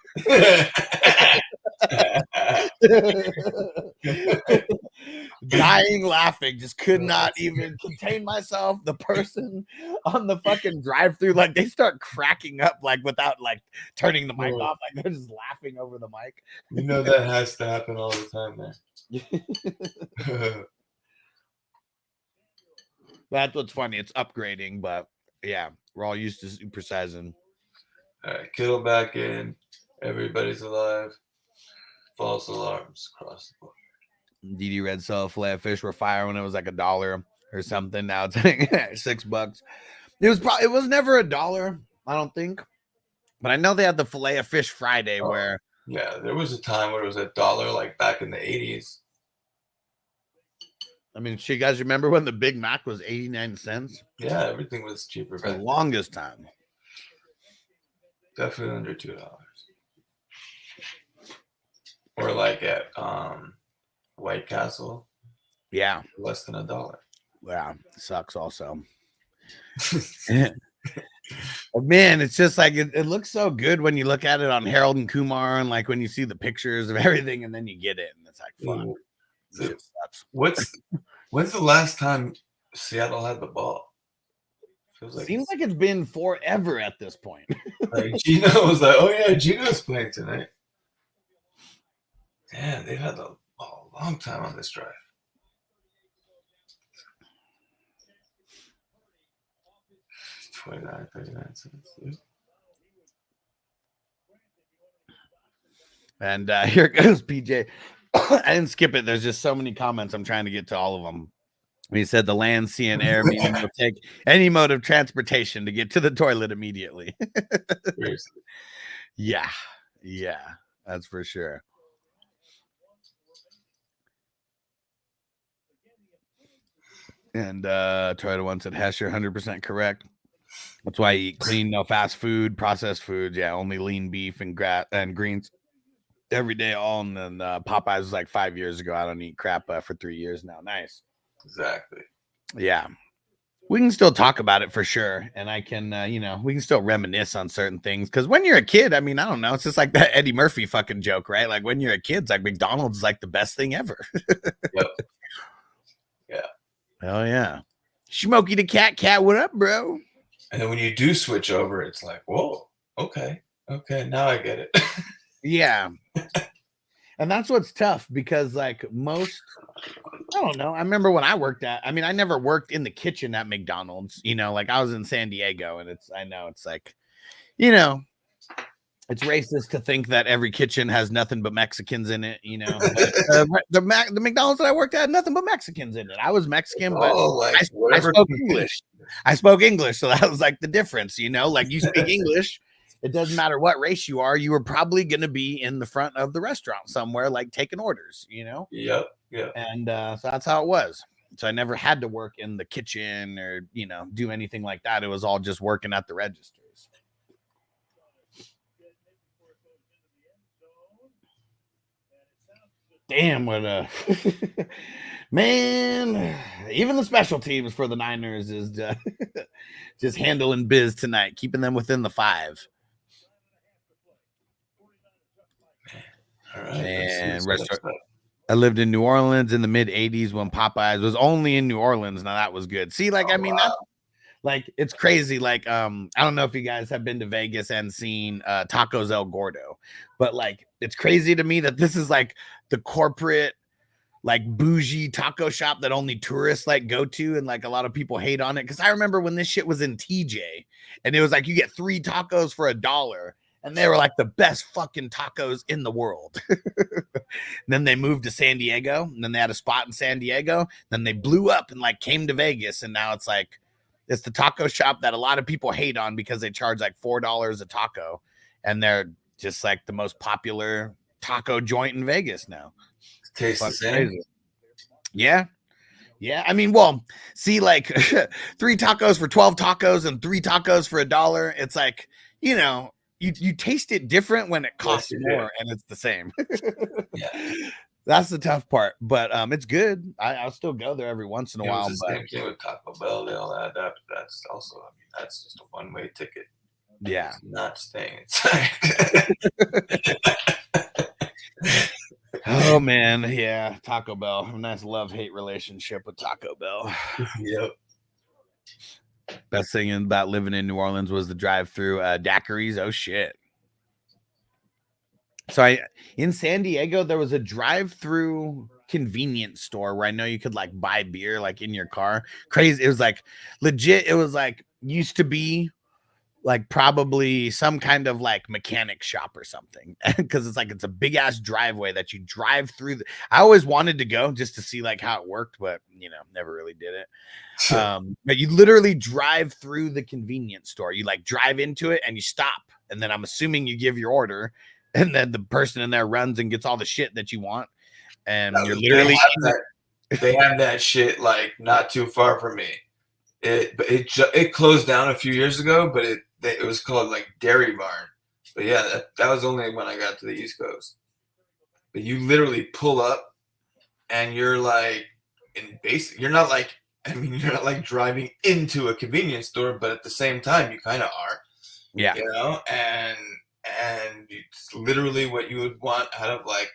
Dying laughing, just could not even contain myself. The person on the fucking drive-through, like they start cracking up, like without like turning the mic off, like they're just laughing over the mic. You know that has to happen all the time, man. That's what's funny. It's upgrading, but yeah, we're all used to supersizing. All right, Kittle back in. Everybody's alive. False alarms across the board. DD Red sell a fillet of fish for fire when it was like $1 or something. Now it's $6. It was never $1, I don't think. But I know they had the fillet of fish Friday where there was a time where it was $1, like back in the 80s. I mean, you guys remember when the Big Mac was 89 cents? Yeah, everything was cheaper for the longest time. Definitely under $2. Or like at White Castle. Yeah. Less than $1. Yeah. Sucks also. But man, it's just like it looks so good when you look at it on Harold and Kumar and like when you see the pictures of everything and then you get it and it's like fun. When's the last time Seattle had the ball? Seems like it's been forever at this point. Like Gino was like, oh yeah, Gino's playing tonight. Damn, they've had a long time on this drive. It's 29.39 cents. And here goes PJ. I didn't skip it. There's just so many comments. I'm trying to get to all of them. He said the land, sea, and air meaning will take any mode of transportation to get to the toilet immediately. Yeah, that's for sure. And Toyota one said, Hesher, 100% correct. That's why I eat clean, no fast food, processed foods. Yeah, only lean beef and greens every day. All. And then Popeyes was like 5 years ago. I don't eat crap for 3 years now. Nice. Exactly. Yeah. We can still talk about it for sure. And I can, we can still reminisce on certain things. Because when you're a kid, I mean, I don't know. It's just like that Eddie Murphy fucking joke, right? Like when you're a kid, it's like McDonald's is like the best thing ever. Yep. Yeah. Oh, yeah. Smokey the Cat, what up, bro? And then when you do switch over, it's like, whoa, okay, now I get it. Yeah. And that's what's tough because, like, I don't know. I remember when I never worked in the kitchen at McDonald's, like I was in San Diego, and it's like, it's racist to think that every kitchen has nothing but Mexicans in it, the McDonald's that I worked at had nothing but Mexicans in it. I was Mexican, but I spoke English. I spoke English, so that was like the difference, like you speak English. It doesn't matter what race you are. You were probably going to be in the front of the restaurant somewhere, like taking orders, Yep. And so that's how it was. So I never had to work in the kitchen or, do anything like that. It was all just working at the registers. Damn, what a man. Even the special teams for the Niners is just handling biz tonight, keeping them within the 5. All right. And I lived in New Orleans in the mid 80s when Popeyes was only in New Orleans. Now that was good. See, like, that's like, it's crazy. Like, I don't know if you guys have been to Vegas and seen Tacos El Gordo, but like, it's crazy to me that this is like the corporate, like bougie taco shop that only tourists like go to. And like a lot of people hate on it. Cause I remember when this shit was in TJ and it was like, you get 3 tacos for $1. And they were like the best fucking tacos in the world. Then they moved to San Diego, and then they had a spot in San Diego. Then they blew up and like came to Vegas. And now it's like, it's the taco shop that a lot of people hate on because they charge like $4 a taco. And they're just like the most popular taco joint in Vegas now. Tastes the same. Crazy. Yeah. Yeah. I mean, well, see, like 3 tacos for 12 tacos and 3 tacos for $1. It's like, you taste it different when it costs more and it's the same. Yeah. That's the tough part, but it's good. I'll still go there every once in a while. It's the same thing with Taco Bell. They all add up. That's also, that's just a one-way ticket. Yeah. It's not staying inside. Oh man, yeah, Taco Bell. A nice love-hate relationship with Taco Bell. Yep. Best thing about living in New Orleans was the drive-through daiquiris. Oh shit. So in San Diego, there was a drive-through convenience store where I know you could like buy beer like in your car. Crazy. It was like legit. It was like used to be like probably some kind of like mechanic shop or something, because it's a big ass driveway that you drive through. I always wanted to go just to see like how it worked, but never really did it. But you literally drive through the convenience store. You like drive into it and you stop, and then I'm assuming you give your order, and then the person in there runs and gets all the shit that you want, and you're literally they have that shit like not too far from me. It closed down a few years ago, but it was called like Dairy Barn. But yeah, that was only when I got to the East Coast. But you literally pull up and you're like you're not like driving into a convenience store, but at the same time you kind of are. Yeah. And it's literally what you would want out of like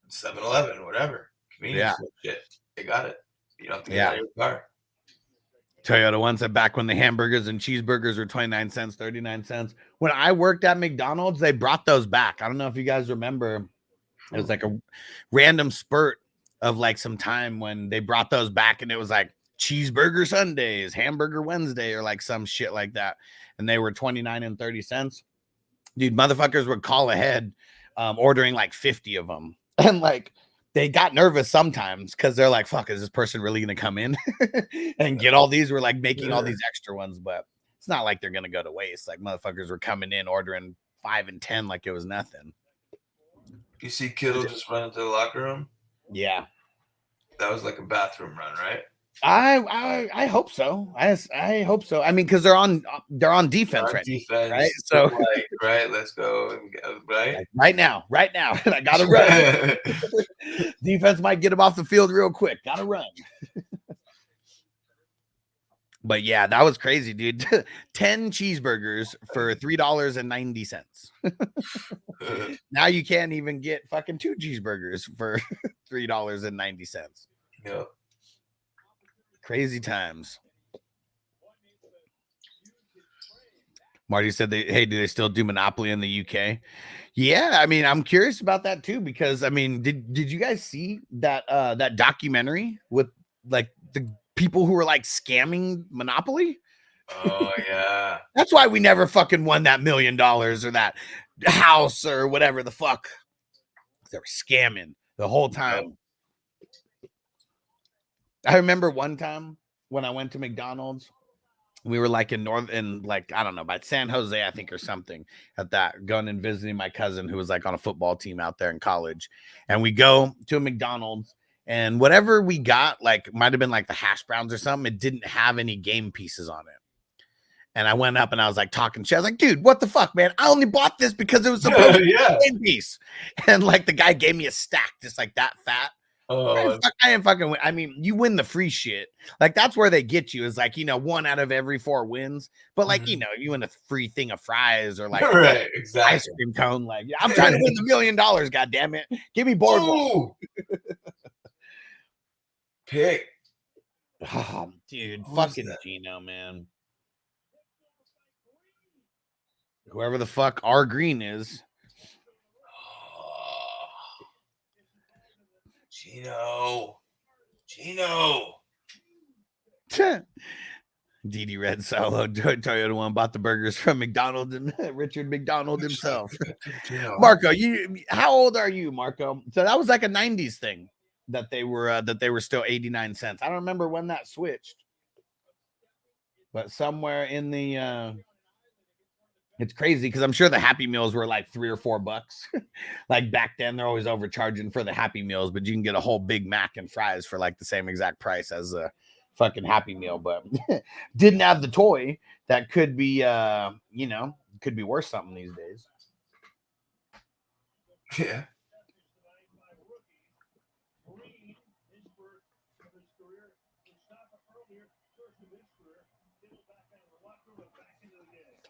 7-Eleven, whatever. Convenience store shit. They got it. You don't have to get out of your car. Toyota one said back when the hamburgers and cheeseburgers were 29 cents, 39 cents. When I worked at McDonald's, they brought those back. I don't know if you guys remember. It was like a random spurt of like some time when they brought those back, and it was like cheeseburger Sundays, hamburger Wednesday, or like some shit like that. And they were 29 and 30 cents. Dude, motherfuckers would call ahead ordering like 50 of them. And like, they got nervous sometimes because they're like, fuck, is this person really going to come in and get all these? We're like making all these extra ones, but it's not like they're going to go to waste. Like motherfuckers were coming in ordering 5 and 10 like it was nothing. You see Kittle just run into the locker room? Yeah. That was like a bathroom run, right? I hope so. I hope so. I mean, because they're on defense right defense, now, right? So like, right, let's go, right, like, right now, and I gotta run. Defense might get him off the field real quick. Gotta run. But yeah, that was crazy, dude. 10 cheeseburgers for $3.90. Now you can't even get fucking 2 cheeseburgers for $3.90. Yep. Crazy times. Marty said do they still do Monopoly in the UK? Yeah, I mean, I'm curious about that too, because I mean, did you guys see that that documentary with like the people who were like scamming Monopoly? Oh yeah. That's why we never fucking won that $1 million or that house or whatever the fuck. They were scamming the whole time. I remember one time when I went to McDonald's, we were like in like, I don't know, by San Jose, I think, or something, at that, going and visiting my cousin who was like on a football team out there in college. And we go to a McDonald's, and whatever we got, like, might have been like the hash browns or something, it didn't have any game pieces on it. And I went up and I was like talking shit. I was like, dude, what the fuck, man? I only bought this because it was supposed to be a game piece. And like the guy gave me a stack just like that fat. I didn't fucking win. I mean, you win the free shit. Like, that's where they get you, is like, 1 out of every 4 wins. But like, you win a free thing of fries or like right, exactly. ice cream cone. Like, I'm trying to win the $1 million, god damn it. Give me boardwalk. Pick. Oh, dude, fucking Gino, man. Whoever the fuck R Green is. Gino. DD Red Solo Toyota One bought the burgers from McDonald's and Richard McDonald himself. Marco, how old are you, Marco? So that was like a 90s thing that they were still 89 cents. I don't remember when that switched, but somewhere in the it's crazy because I'm sure the Happy Meals were like $3 or $4. Like back then, they're always overcharging for the Happy Meals, but you can get a whole Big Mac and fries for like the same exact price as a fucking Happy Meal. But didn't have the toy that could be, could be worth something these days. Yeah.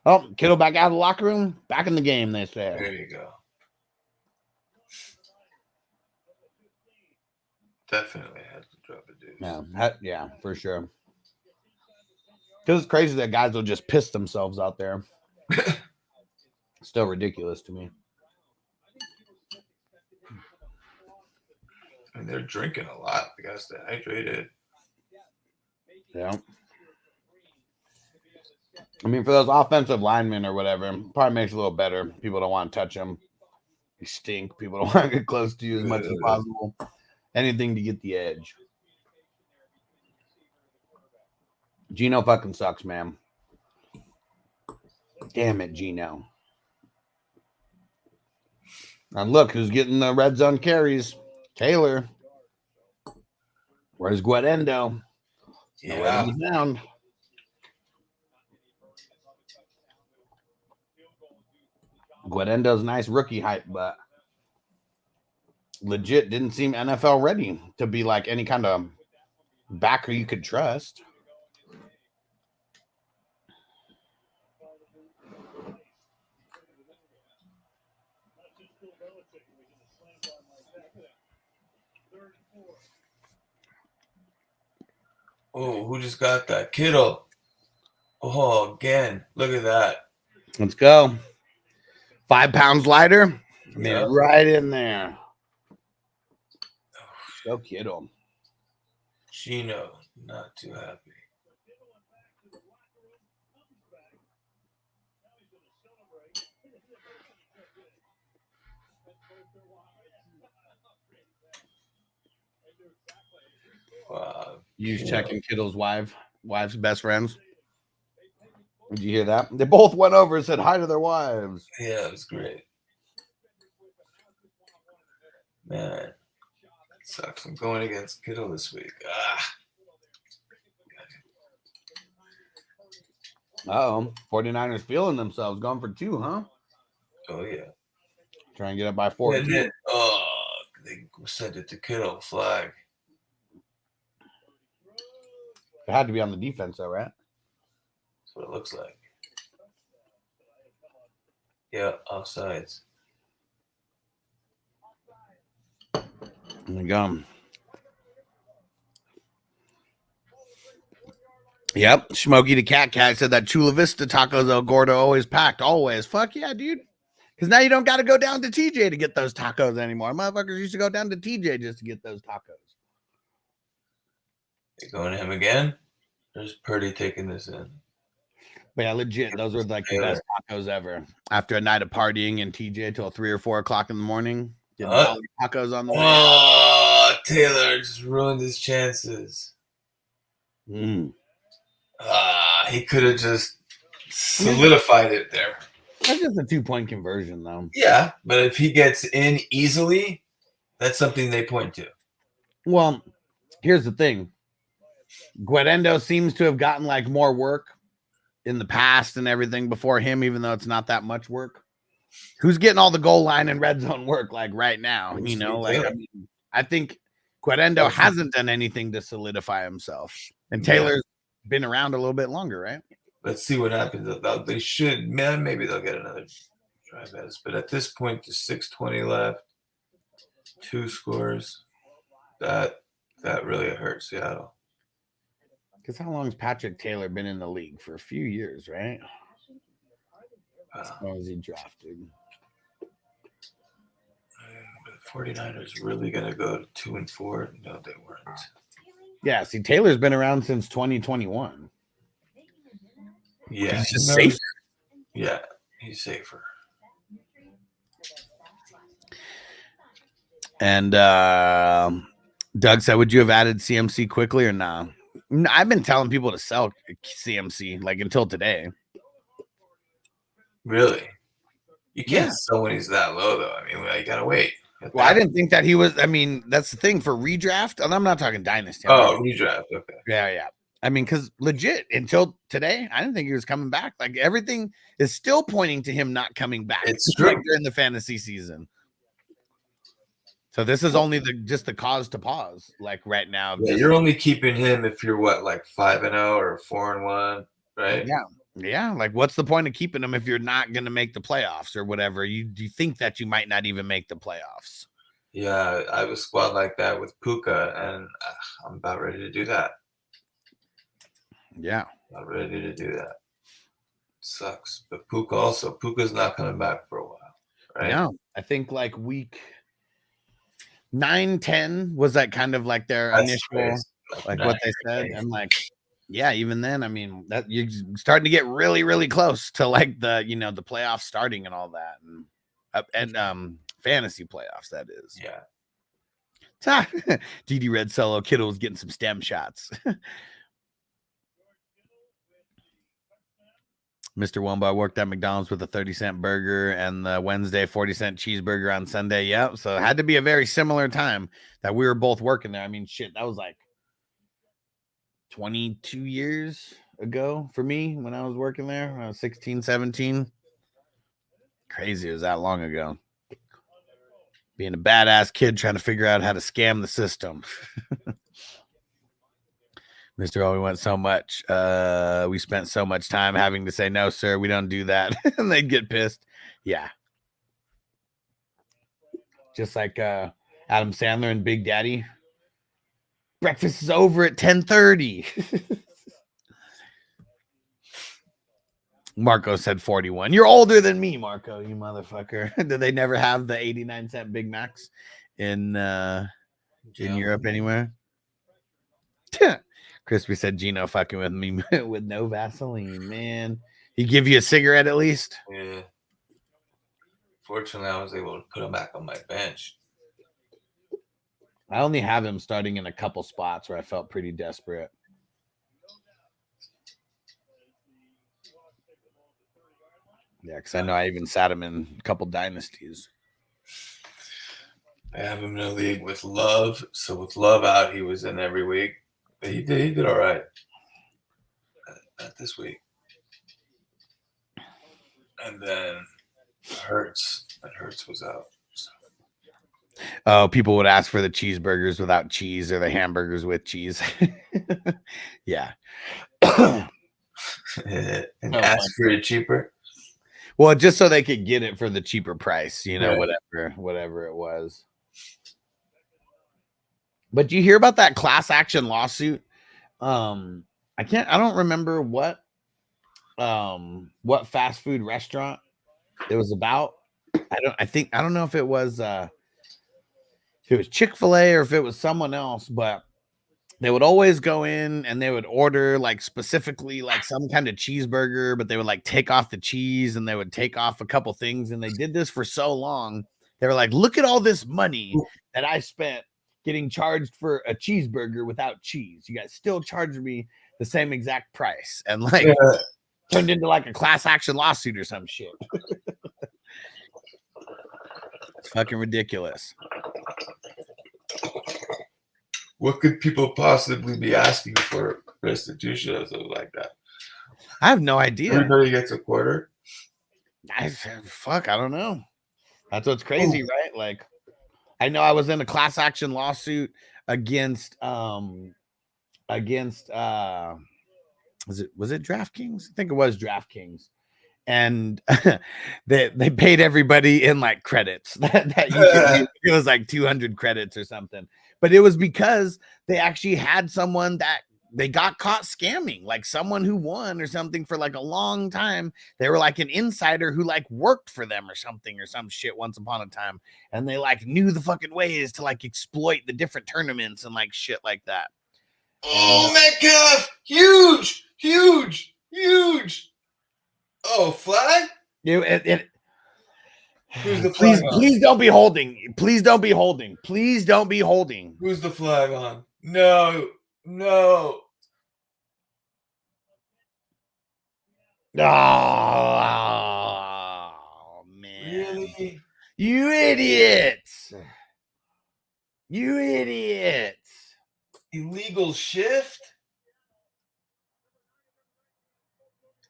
Oh, Kittle back out of the locker room, back in the game, they say. There you go. Definitely has to drop a deuce. Yeah, for sure. Because it's crazy that guys will just piss themselves out there. Still ridiculous to me. And they're drinking a lot. The guys stay hydrated. Yeah. I mean, for those offensive linemen or whatever, probably makes it a little better. People don't want to touch them. You stink. People don't want to get close to you as much as possible. Anything to get the edge. Gino fucking sucks, man. Damn it, Gino. And look who's getting the red zone carries. Taylor. Where's Guadendo? Yeah. He's down. Guadendo's nice rookie hype, but legit didn't seem NFL ready to be like any kind of backer you could trust. Oh, who just got that? Kittle. Oh, again. Look at that. Let's go. 5 pounds lighter. Yeah. Right in there. Go Kittle. Gino, not too happy. Wow. You checking Kittle's wife's best friends. Did you hear that? They both went over and said hi to their wives. Yeah, it was great. Man, sucks. I'm going against Kittle this week. Uh-oh. 49ers feeling themselves, going for 2, huh? Oh, yeah. Trying to get up by 4. And then, they sent it to Kittle, flag. It had to be on the defense, though, right? That's what it looks like. Yeah, offsides. There we go. Yep. Smokey the Cat said that Chula Vista tacos El Gordo always packed. Always. Fuck yeah, dude. Because now you don't got to go down to TJ to get those tacos anymore. Motherfuckers used to go down to TJ just to get those tacos. You going to him again? There's Purdy taking this in. But yeah, legit. Those were like the best tacos ever. After a night of partying in TJ till 3 or 4 o'clock in the morning. Getting all the tacos on the way. Oh, Taylor just ruined his chances. He could have just solidified it there. That's just a 2-point conversion, though. Yeah, but if he gets in easily, that's something they point to. Well, here's the thing. Guarendo seems to have gotten like more work in the past and everything before him, even though it's not that much work. Who's getting all the goal line and red zone work like right now? You know, like I think Guarendo hasn't done anything to solidify himself, and Taylor's been around a little bit longer, right? Let's see what happens. They should, man. Maybe they'll get another drive at us. But at this point, there's 6:20 left, 2 scores. That really hurts Seattle. Because how long has Patrick Taylor been in the league? For a few years, right? When was he drafted? The 49ers really going to go to 2 and 4? No, they weren't. Yeah, see, Taylor's been around since 2021. Yeah, he's just safer. Yeah, he's safer. And Doug said, would you have added CMC quickly or not? Nah? I've been telling people to sell CMC like until today. Really? You can't sell when he's that low, though. I mean, you got to wait. Well, I didn't think that he was. I mean, that's the thing for redraft. And I'm not talking dynasty. Redraft. Okay. Yeah. I mean, because legit, until today, I didn't think he was coming back. Like everything is still pointing to him not coming back. It's true. Like during the fantasy season. So this is only just the cause to pause. Like right now, yeah, you're only keeping him if you're like 5-0 or 4-1, right? Yeah. Like, what's the point of keeping him if you're not going to make the playoffs or whatever? You think that you might not even make the playoffs? Yeah, I have a squad like that with Puka, and I'm about ready to do that. Yeah, not ready to do that. Sucks, but Puka's not coming back for a while, right? No, I think like week 9-10 was that kind of like their initial, like what they said, and like. Yeah, even then, I mean, that you're starting to get really, really close to like the the playoffs starting and all that, and fantasy playoffs. That is, yeah. DD Red Solo Kittle was getting some stem shots. Mr. Wumba worked at McDonald's with a 30-cent burger and the Wednesday 40-cent cheeseburger on Sunday. Yep, so it had to be a very similar time that we were both working there. I mean, shit, that was like 22 years ago for me when I was working there when I was 16, 17. Crazy, it was that long ago. Being a badass kid trying to figure out how to scam the system. Mr. O, we went so much. We spent so much time having to say, no, sir, we don't do that. And they'd get pissed. Yeah. Just like Adam Sandler and Big Daddy. Breakfast is over at 10:30. Marco said 41. You're older than me, Marco, you motherfucker. Did they never have the 89-cent Big Macs in Europe anywhere? Crispy said Gino fucking with me with no Vaseline, man. He give you a cigarette at least? Yeah. Fortunately, I was able to put him back on my bench. I only have him starting in a couple spots where I felt pretty desperate. Yeah, because I know I even sat him in a couple dynasties. I have him in a league with Love. So with Love out, he was in every week. But he did all right. Not this week. And then Hertz was out. So. Oh, people would ask for the cheeseburgers without cheese or the hamburgers with cheese. Yeah. And ask for it cheaper. Well, just so they could get it for the cheaper price, you know, Right. whatever it was. But do you hear about that class action lawsuit? I don't remember what fast food restaurant it was about. I don't know if it was Chick-fil-A or if it was someone else, but they would always go in and they would order like specifically like some kind of cheeseburger, but they would like take off the cheese and they would take off a couple things. And they did this for so long. They were like, look at all this money that I spent getting charged for a cheeseburger without cheese. You guys still charge me the same exact price. And like turned into like a class action lawsuit or some shit. It's fucking ridiculous. What could people possibly be asking for restitution or something like that? I have no idea. Everybody gets a quarter. I don't know. That's what's crazy, right? Like, I know I was in a class action lawsuit against was it DraftKings? I think it was DraftKings. And they paid everybody in like credits that you could use. It was like 200 credits or something. But it was because they actually had someone that they got caught scamming, like someone who won or something for like a long time. They were like an insider who like worked for them or something or some shit once upon a time. And they like knew the fucking ways to like exploit the different tournaments and like shit like that. Oh, Metcalf! Huge! Oh, flag? Who's the flag on? Please don't be holding. Please don't be holding. Please don't be holding. Who's the flag on? No. Oh, man. Really? You idiots. You idiots. Illegal shift?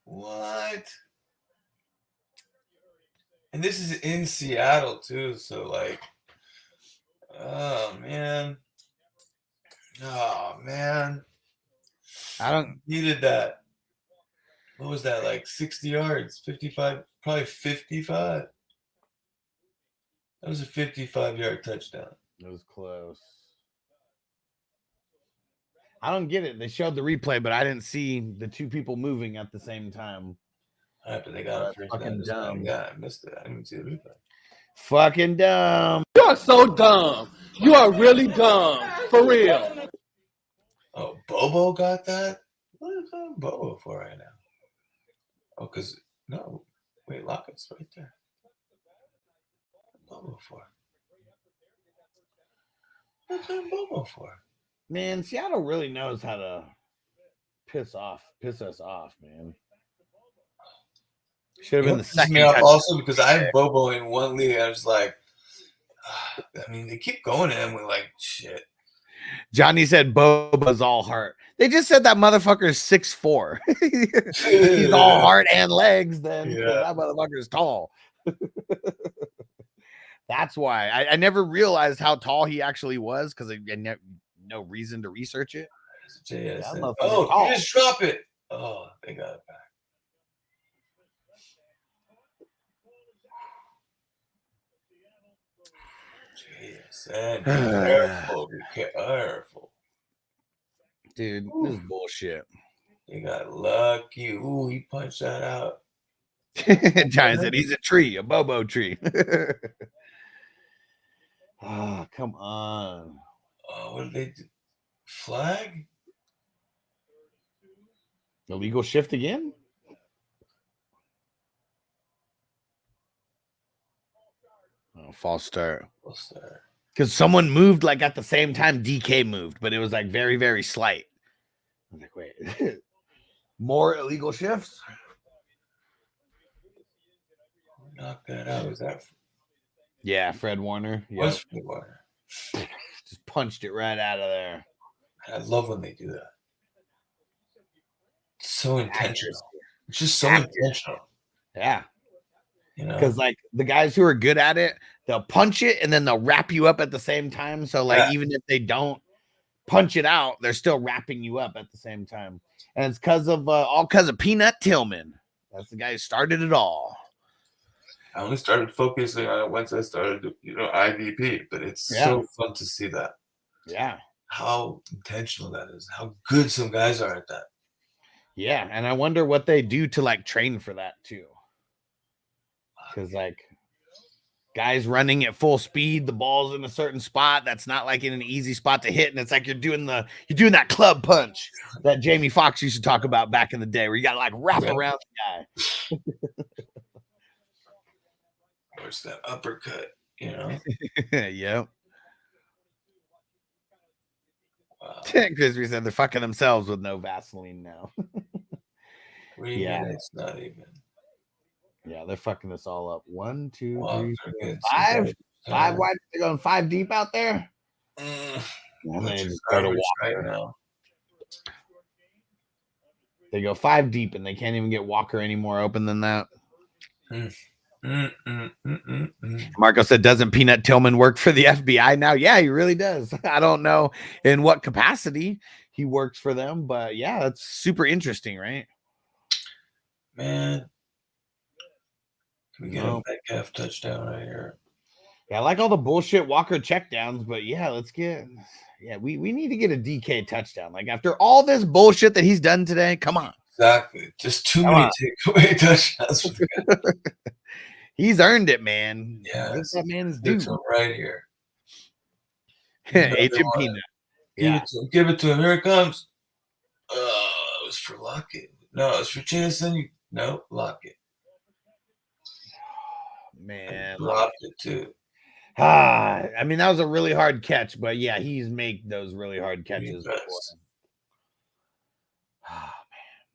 What? And this is in Seattle too, so like, oh man. I don't needed that. What was that, like 60 yards, 55, probably 55. That was a 55-yard touchdown. It was close. I don't get it. They showed the replay, but I didn't see the two people moving at the same time. After they got it, fucking dumb. Yeah, I missed it. I didn't see the replay. Fucking dumb. You are so dumb. You are really dumb. For real. Oh, Bobo got that? What is that Bobo for right now? Oh, because, no. Wait, Lockett's right there. Bobo for? What's that Bobo for? Man, Seattle really knows how to piss us off, man. Should have been the second. Me up also because I have Bobo in one league. I was like, I mean, they keep going at him with like shit. Johnny said Boba's all heart. They just said that motherfucker's 6'4". He's all heart and legs. Then that motherfucker's tall. That's why I never realized how tall he actually was because I had no reason to research it. Oh, you just drop it. Oh, they got it back. Jeez, be careful. Dude, this is bullshit. You got lucky. Ooh, he punched that out. Johnny said he's a tree, a Bobo tree. Oh, come on. Oh, what did they do? Flag? Illegal shift again? Oh, false start. Because someone moved like at the same time DK moved, but it was like very, very slight. I'm like, wait. More illegal shifts? Knock that out. Was that? Yeah, Fred Warner. Yeah. Was Fred Warner. Just punched it right out of there. I love when they do that. It's so intentional. It's just so intentional. Yeah. You know, because like the guys who are good at it, they'll punch it and then they'll wrap you up at the same time. So like even if they don't punch it out, they're still wrapping you up at the same time. And it's because of Peanut Tillman. That's the guy who started it all. I only started focusing on it once I started, IVP, but it's so fun to see that. Yeah. How intentional that is. How good some guys are at that. Yeah, and I wonder what they do to like train for that too. Because like guys running at full speed, the ball's in a certain spot that's not like in an easy spot to hit, and it's like you're doing that club punch that Jamie Foxx used to talk about back in the day, where you got to like wrap around the guy. Or it's that uppercut, you know? Yep. Wow. Crispy said they're fucking themselves with no Vaseline now. 3 minutes, not even. Yeah, they're fucking us all up. 1, 2, 3, 4, 5. 5 wide. They're going 5 deep out there. They just go to Walker right now. They go 5 deep, and they can't even get Walker any more open than that. Marco said, "Doesn't Peanut Tillman work for the FBI now?" Yeah, he really does. I don't know in what capacity he works for them, but yeah, that's super interesting, right? Man, can we get a Metcalf touchdown right here? Yeah, I like all the bullshit Walker checkdowns, but yeah, we need to get a DK touchdown. Like after all this bullshit that he's done today, come on. Exactly. Just too many takeaway touchdowns. He's earned it, man. Yeah, that man is due. Right here. Agent Peanut. Yeah. Give it to him. Here it comes. Oh, it was for Lockett. No, it was for Jason. No, Lockett. Man. Dropped it too. I mean, that was a really hard catch, but yeah, he's made those really hard catches before.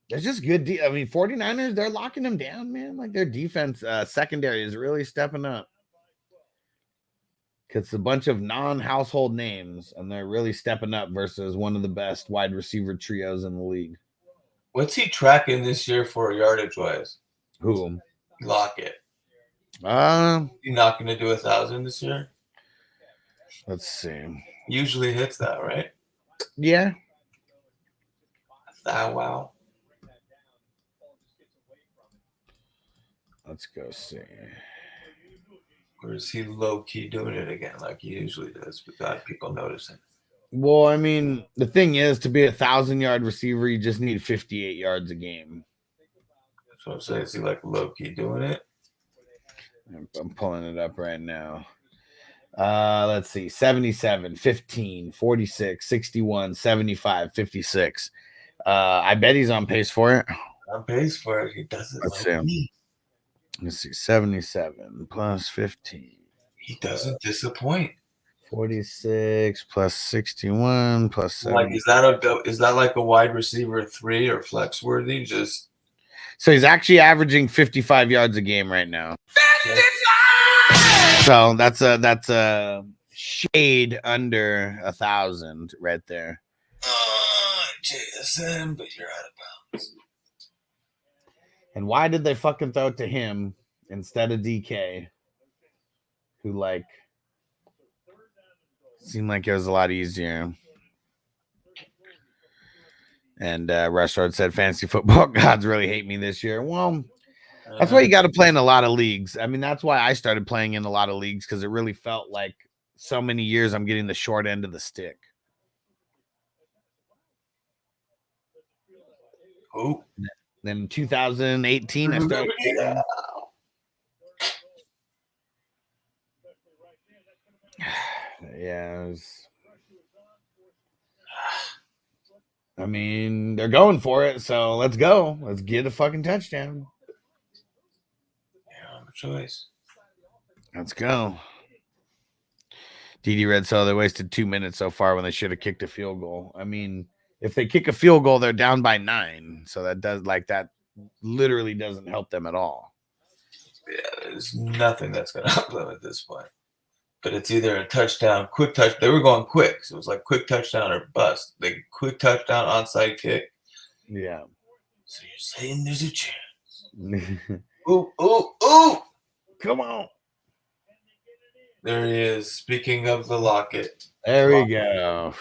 It's just good. I mean, 49ers, they're locking them down, man. Like their defense secondary is really stepping up. It's a bunch of non-household names, and they're really stepping up versus one of the best wide receiver trios in the league. What's he tracking this year for yardage-wise? Who? Lockett. He's not going to do 1,000 this year? Let's see. Usually hits that, right? Yeah. Wow. Let's go see. Or is he low-key doing it again like he usually does without people noticing? Well, I mean, the thing is, to be a 1,000-yard receiver, you just need 58 yards a game. That's what I'm saying. Is he like low-key doing it? I'm pulling it up right now. Let's see. 77, 15, 46, 61, 75, 56. I bet he's on pace for it. On pace for it. He doesn't like me. Let's see. 77 plus 15. He doesn't disappoint. 46 plus 61 plus 7. Like, is that like a wide receiver 3 or flex worthy? Just so he's actually averaging 55 yards a game right now. So that's a shade under 1,000 right there. JSN, but you're out of bounds. And why did they fucking throw it to him instead of DK, who like seemed like it was a lot easier? And Rashard said, "Fantasy football gods really hate me this year." Well, that's why you got to play in a lot of leagues. I mean, that's why I started playing in a lot of leagues, because it really felt like so many years I'm getting the short end of the stick. Oh. Then in 2018, I started. Yeah, it was, I mean, they're going for it, so let's go. Let's get a fucking touchdown. Yeah, no choice. Let's go. DD Red, so they wasted 2 minutes so far when they should have kicked a field goal. I mean, if they kick a field goal, they're down by 9. So that literally doesn't help them at all. Yeah, there's nothing that's going to help them at this point. But it's either a touchdown, quick touch. They were going quick, so it was like quick touchdown or bust. They quick touchdown, onside kick. Yeah. So you're saying there's a chance. Ooh, ooh, ooh. Come on. There he is. Speaking of the locket. There we go.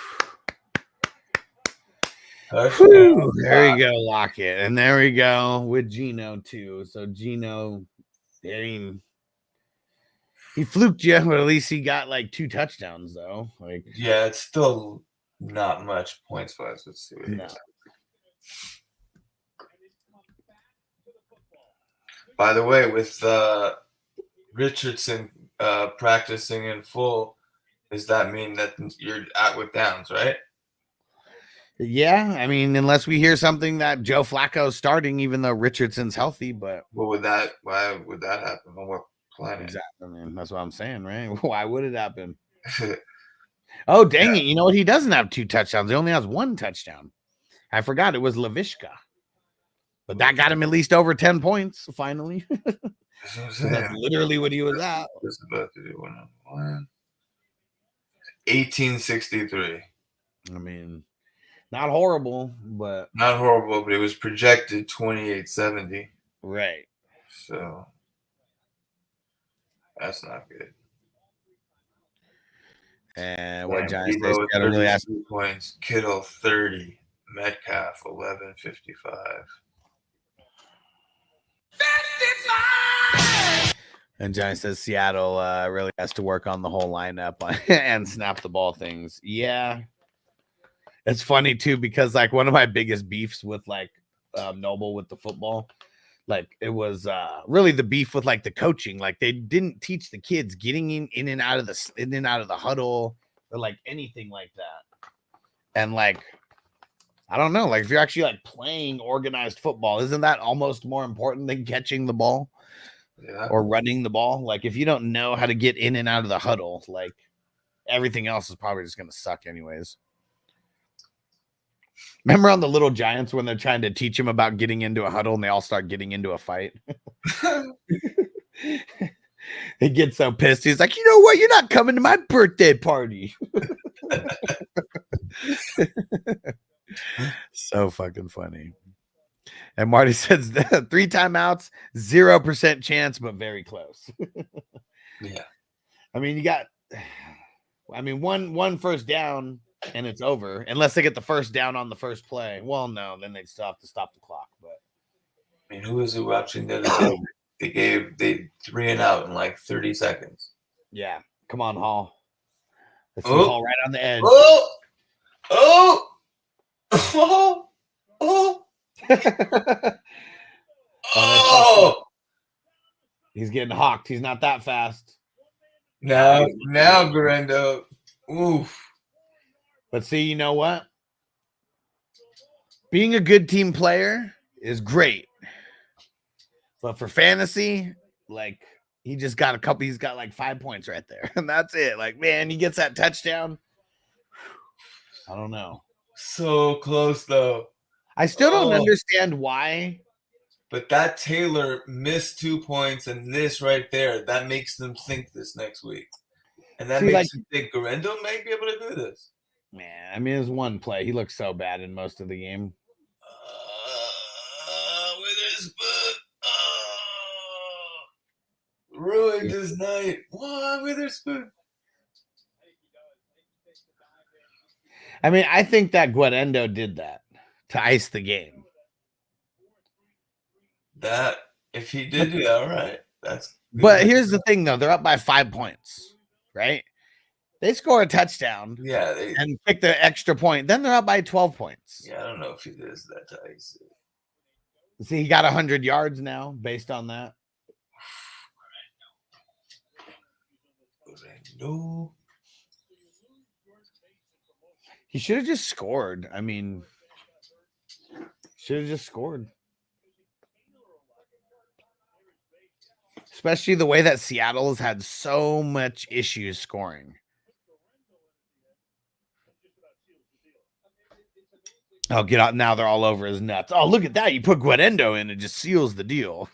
Touchdown. There we go, Lockett. And there we go with Gino, too. So Gino, I mean, he fluked you, but at least he got like 2 touchdowns, though. Like, yeah, it's still not much points wise. Let's see what he got. By the way, with Richardson practicing in full, does that mean that you're out with Downs, right? yeah, I mean, unless we hear something that Joe Flacco's starting, even though Richardson's healthy, but why would that happen? On what planet? Exactly, man. That's what I'm saying, right? Why would it happen? Oh, dang it. You know what? He doesn't have 2 touchdowns. He only has 1 touchdown. I forgot it was Laviska. But that got him at least over 10 points, finally. So that's literally what he was at. Just about to do 1-on-1. 1863. I mean, not horrible, but not horrible, but it was projected 2870. Right. So that's not good. And what Giants Debo with 32 points, Kittle 30, Metcalf 1155. And Giants says Seattle really has to work on the whole lineup and snap the ball things. Yeah. It's funny too, because like one of my biggest beefs with like Noble with the football, like it was really the beef with like the coaching. Like they didn't teach the kids getting in and out of the huddle or like anything like that. And like, I don't know, like if you're actually like playing organized football, isn't that almost more important than catching the ball? Yeah. Or running the ball? Like if you don't know how to get in and out of the huddle, like everything else is probably just gonna suck anyways. Remember on the Little Giants when they're trying to teach them about getting into a huddle and they all start getting into a fight? He gets so pissed. He's like, you know what? You're not coming to my birthday party. So fucking funny. And Marty says 3 timeouts, 0% chance, but very close. Yeah. I mean, you got, one first down and it's over. Unless they get the first down on the first play. Well, no, then they'd still have to stop the clock. But I mean, who was it watching the other day? They 3 and out in like 30 seconds. Yeah. Come on, Hall. Let's see Hall right on the edge. Oh! He's getting hawked. He's not that fast. Now, Garendo. Oof. But see, you know what? Being a good team player is great. But for fantasy, like he just got he's got like 5 points right there. And that's it. Like, man, he gets that touchdown. I don't know. So close though. I still don't understand why. But that Taylor missed 2 points, and this right there, that makes them think this next week. And that makes them think Garendo may be able to do this. Man, I mean, it's one play. He looked so bad in most of the game. Witherspoon. Ruined his night. What, Witherspoon? I mean, I think that Guarendo did that to ice the game. That, if he did do that, all right. That's good. But here's the thing, though. They're up by 5 points, right? They score a touchdown and kick the extra point. Then they're up by 12 points. Yeah, I don't know if he does that to ice it. See, he got 100 yards now based on that. No. He should have just scored. I mean, should have just scored. Especially the way that Seattle has had so much issues scoring. Oh, get out. Now they're all over his nuts. Oh, look at that. You put Guarendo in, it just seals the deal.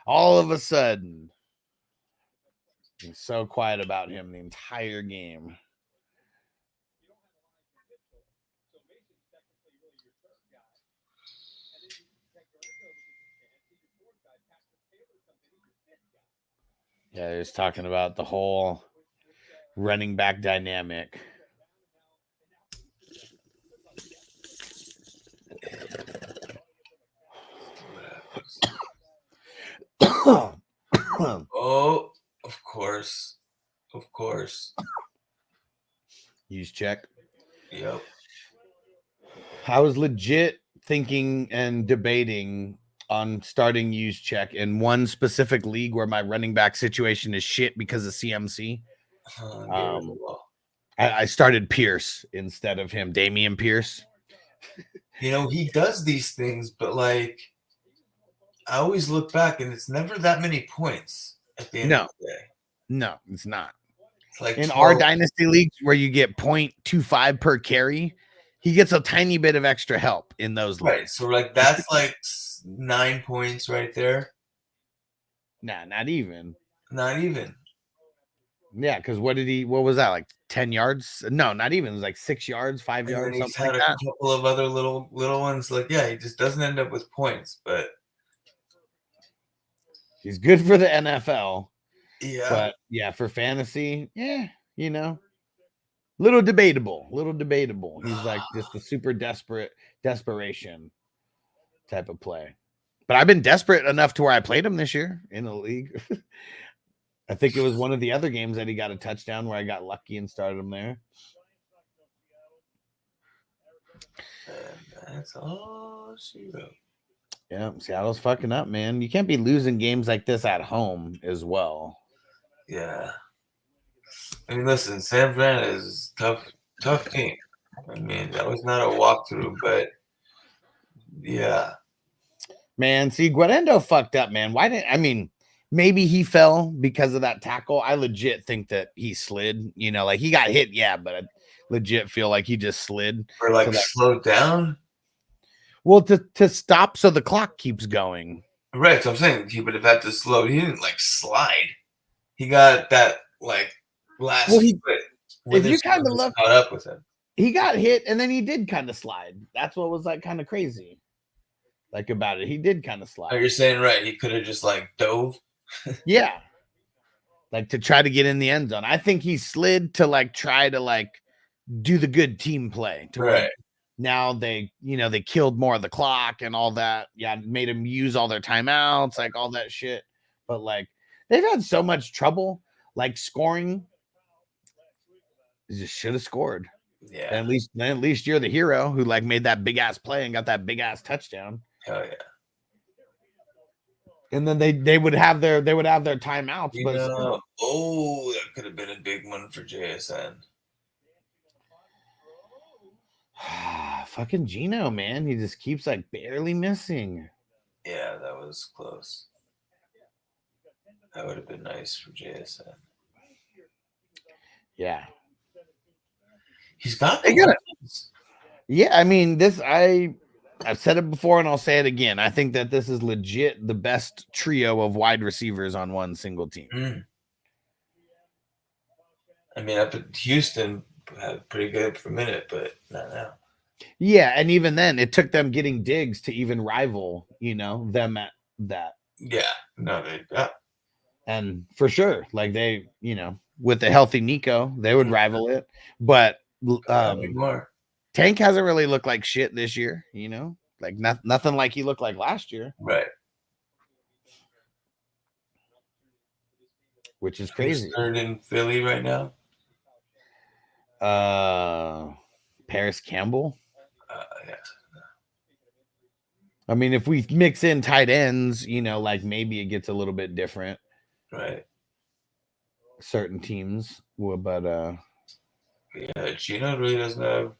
All of a sudden. He's so quiet about him the entire game. Yeah, he was talking about the whole running back dynamic. Oh, of course. Of course. Use check. Yep. I was legit thinking and debating on starting use check in one specific league where my running back situation is shit because of CMC. I started Pierce instead of him, Damian Pierce. You know, he does these things, but like, I always look back and it's never that many points at the end of the day. No, it's not. It's like in 12. our dynasty leagues where you get 0.25 per carry, he gets a tiny bit of extra help in those leagues. Right. So like that's like 9 points right there. Nah, not even. Not even. Yeah, because what was that, like 10 yards? No, not even. It was like 6 yards, 5 yards, He's something had like a that. couple of other little ones. Like, yeah, he just doesn't end up with points, but he's good for the NFL. Yeah. But yeah, for fantasy, yeah, you know, little debatable. He's like just a super desperation type of play. But I've been desperate enough to where I played him this year in the league. I think it was one of the other games that he got a touchdown where I got lucky and started him there. And that's all she wrote. Yeah, Seattle's fucking up, man. You can't be losing games like this at home as well. Yeah. I mean, listen, San Fran is tough team. I mean, that was not a walkthrough, but yeah. Man, see, Guarendo fucked up, man. Maybe he fell because of that tackle. I legit think that he slid. You know, like he got hit, yeah, but I legit feel like he just slid. Or like slowed down? Well, to stop so the clock keeps going. Right, so I'm saying he would have had to slow. He didn't like slide. He got that like last foot. If you kind of look caught up with him, he got hit and then he did kind of slide. That's what was like kind of crazy, like about it. He did kind of slide. Oh, you're saying right? He could have just like dove. Yeah, like to try to get in the end zone. I think he slid to like try to like do the good team play. To right. Now they killed more of the clock and all that. Yeah, made him use all their timeouts, like all that shit. But like they've had so much trouble, like scoring. They just should have scored. Yeah. And at least you're the hero who like made that big ass play and got that big ass touchdown. Hell yeah. And then they would have their timeouts. You but know, oh, that could have been a big one for JSN. Fucking Gino, man. He just keeps like barely missing. Yeah, that was close. That would have been nice for JSN. Yeah. He's got Yeah, I mean, I've said it before and I'll say it again. I think that this is legit the best trio of wide receivers on one single team. I mean, up at Houston had pretty good for a minute, but not now. Yeah, and even then, it took them getting Diggs to even rival, them at that. Yeah, no, and for sure, like they, with the healthy Nico, they would rival it. But Tank hasn't really looked like shit this year, like nothing like he looked like last year, right? Which is crazy. Who's third in Philly right now? Paris Campbell. Yeah. I mean, if we mix in tight ends, like maybe it gets a little bit different. Right. Certain teams, but yeah, Gino really doesn't have.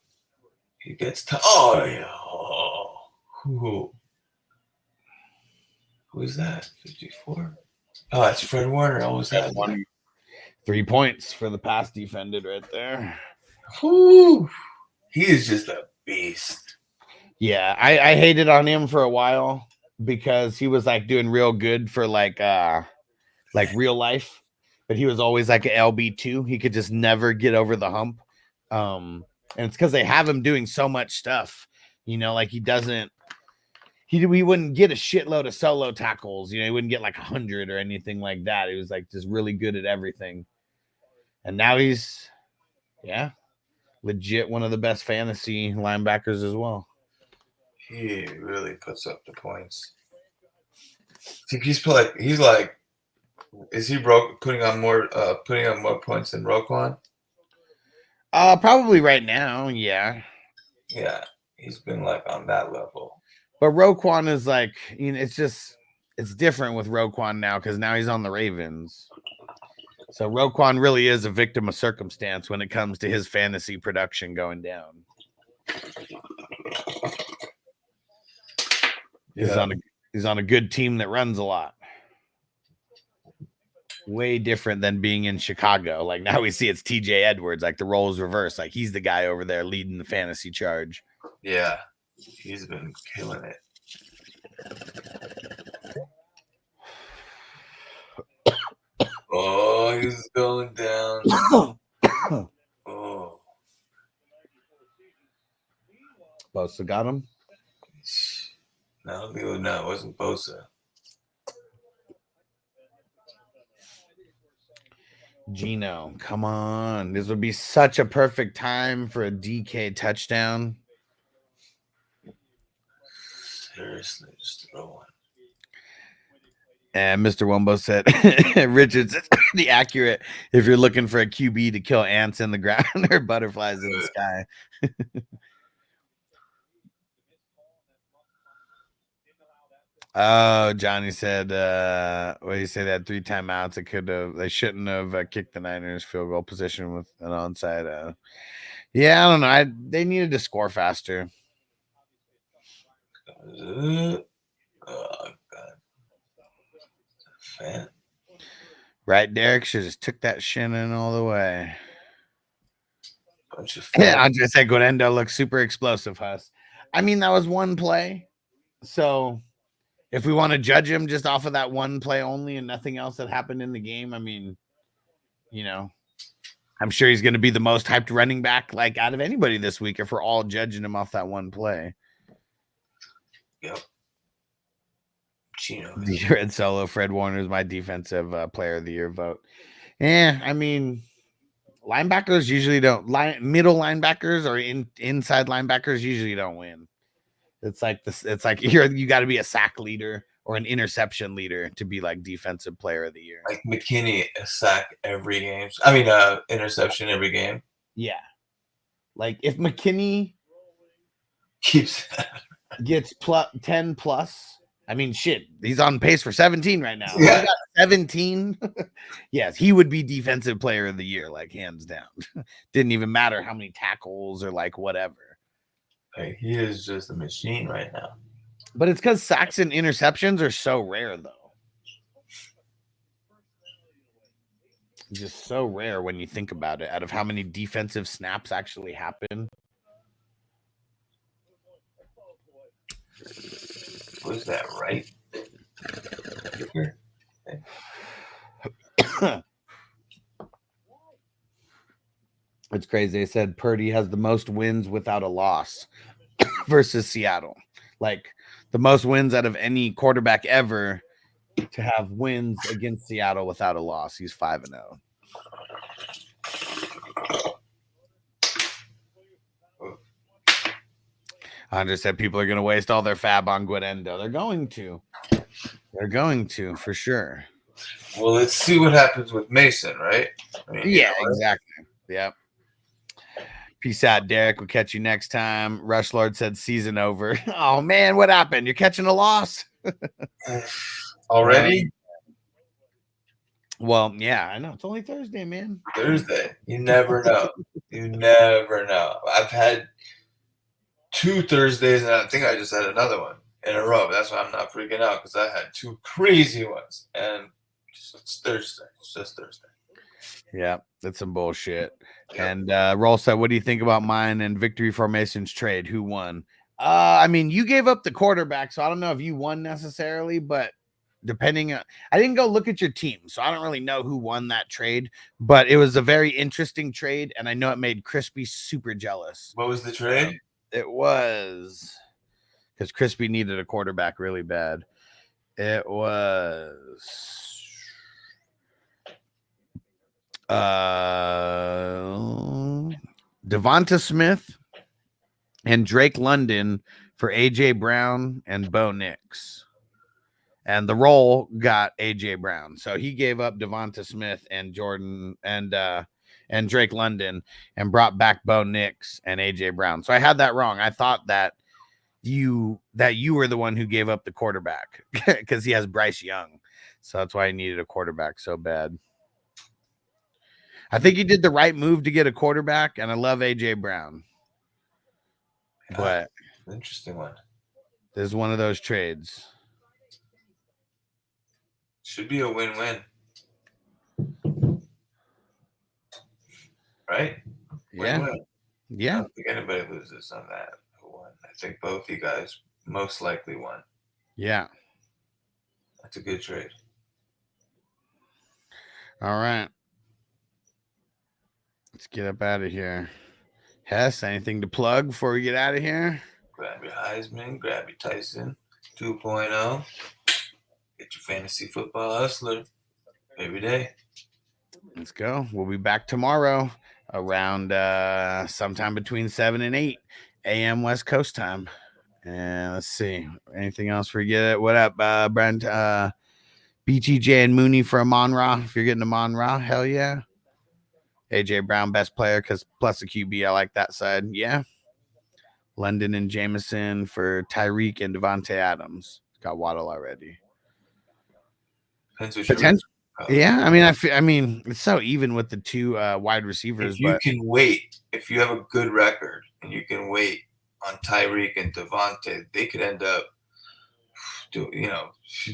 He gets to. Oh yeah. Who is that? 54. Oh, that's Fred Warner. Always had 3 points for the pass defended right there. Whew. He is just a beast. Yeah, I hated on him for a while because he was like doing real good for like real life, but he was always like an LB2. He could just never get over the hump. And it's because they have him doing so much stuff, like he he wouldn't get a shitload of solo tackles. You know, he wouldn't get like 100 or anything like that. He was like just really good at everything. And now he's, legit one of the best fantasy linebackers as well. He really puts up the points. He's like, is he putting on more points than Roquan? Probably right now, yeah. Yeah, he's been like on that level. But Roquan is like, you know, it's different with Roquan now because now he's on the Ravens. So Roquan really is a victim of circumstance when it comes to his fantasy production going down. Yeah. He's on a good team that runs a lot. Way different than being in Chicago. Like now we see it's TJ Edwards, like the roles reversed. Like he's the guy over there leading the fantasy charge. Yeah, he's been killing it. Oh, he's going down. Oh. Bosa got him? No, it wasn't Bosa. Gino, come on. This would be such a perfect time for a DK touchdown. Seriously, just throw one. And Mr. Wumbo said, Richards is pretty accurate if you're looking for a QB to kill ants in the ground or butterflies in the sky. Oh, Johnny said, what you say that 3 timeouts? They shouldn't have kicked the Niners field goal position with an onside. Yeah, I don't know. They needed to score faster. Oh, God. Fan. Right, Derek should just took that shin in all the way. Bunch of Andre said Guarendo looks super explosive, Huss. I mean, that was one play. So if we want to judge him just off of that one play only and nothing else that happened in the game, I mean, you know, I'm sure he's going to be the most hyped running back like out of anybody this week if we're all judging him off that one play. Yep. Gino. The Red Solo, Fred Warner is my defensive player of the year vote. Yeah, I mean, linebackers usually don't. Middle linebackers or inside linebackers usually don't win. It's like this. It's like you got to be a sack leader or an interception leader to be like defensive player of the year. Like McKinney, a sack every game. I mean, interception every game. Yeah, like if McKinney gets 10 plus. I mean, shit, he's on pace for 17 right now. Yeah. He got 17. Yes, he would be defensive player of the year, like hands down. Didn't even matter how many tackles or like whatever. Like, he is just a machine right now. But it's because sacks and interceptions are so rare, though. Just so rare when you think about it, out of how many defensive snaps actually happen. Was that right? It's crazy. They said Purdy has the most wins without a loss versus Seattle. Like the most wins out of any quarterback ever to have wins against Seattle without a loss. He's 5-0. Andre said people are going to waste all their fab on Guarendo. They're going to. They're going to, for sure. Well, let's see what happens with Mason, right? I mean, Yeah, exactly. Yep. Peace out, Derek. We'll catch you next time. Rush Lord said season over. Oh, man, what happened? You're catching a loss? Already? Well, yeah, I know. It's only Thursday, man. Thursday. You never know. You never know. I've had 2 Thursdays, and I think I just had another one in a row. That's why I'm not freaking out, because I had 2 crazy ones, and it's Thursday. It's just Thursday. Yeah, that's some bullshit. And Roll said, what do you think about mine and Victory Formation's trade? Who won? I mean, you gave up the quarterback, so I don't know if you won necessarily, but depending on, I didn't go look at your team, so I don't really know who won that trade, but it was a very interesting trade, and I know it made Crispy super jealous. What was the trade? It was because Crispy needed a quarterback really bad. It was Devonta Smith and Drake London for AJ Brown and Bo Nix. And the role got AJ Brown. So he gave up Devonta Smith and Jordan and Drake London and brought back Bo Nix and AJ Brown. So I had that wrong. I thought that you were the one who gave up the quarterback because he has Bryce Young. So that's why he needed a quarterback so bad. I think he did the right move to get a quarterback, and I love AJ Brown. But interesting one. This is one of those trades. Should be a win-win. Right? Yeah. Win-win. Yeah. I don't think anybody loses on that. I think both you guys most likely won. Yeah. That's a good trade. All right. Let's get up out of here. Hess, anything to plug before we get out of here? Grab your Heisman, grab your Tyson 2.0. Get your fantasy football hustler every day. Let's go. We'll be back tomorrow around sometime between 7 and 8 a.m. West Coast time. And let's see. Anything else forget it? What up, Brent? BTJ and Mooney for Amon-Ra. If you're getting Amon-Ra, hell yeah. AJ Brown, best player, because plus the QB, I like that side. Yeah. London and Jameson for Tyreek and Devontae Adams. Got Waddle already. Potential. Yeah, I mean, it's so even with the two wide receivers. If you can wait, if you have a good record and you can wait on Tyreek and Devontae, they could end up,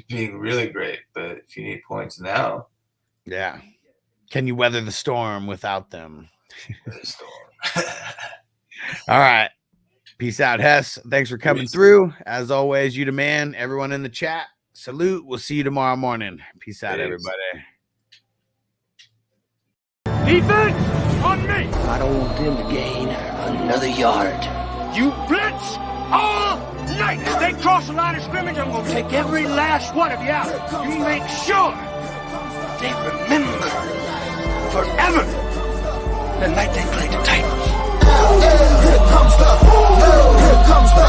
being really great. But if you need points now, yeah. Can you weather the storm without them? All right. Peace out, Hess. Thanks for coming through. As always, you the man. Everyone in the chat, salute. We'll see you tomorrow morning. Peace out, everybody. Defense on me. I don't want them to gain another yard. You blitz all night. If they cross the line of scrimmage, I'm going to take every last one of you out. You make sure they remember forever the night they played the Titans. Here comes the, here comes the,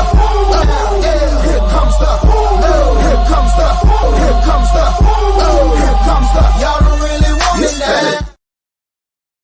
here comes the, here comes the, here comes the, here comes the, y'all don't really want it now.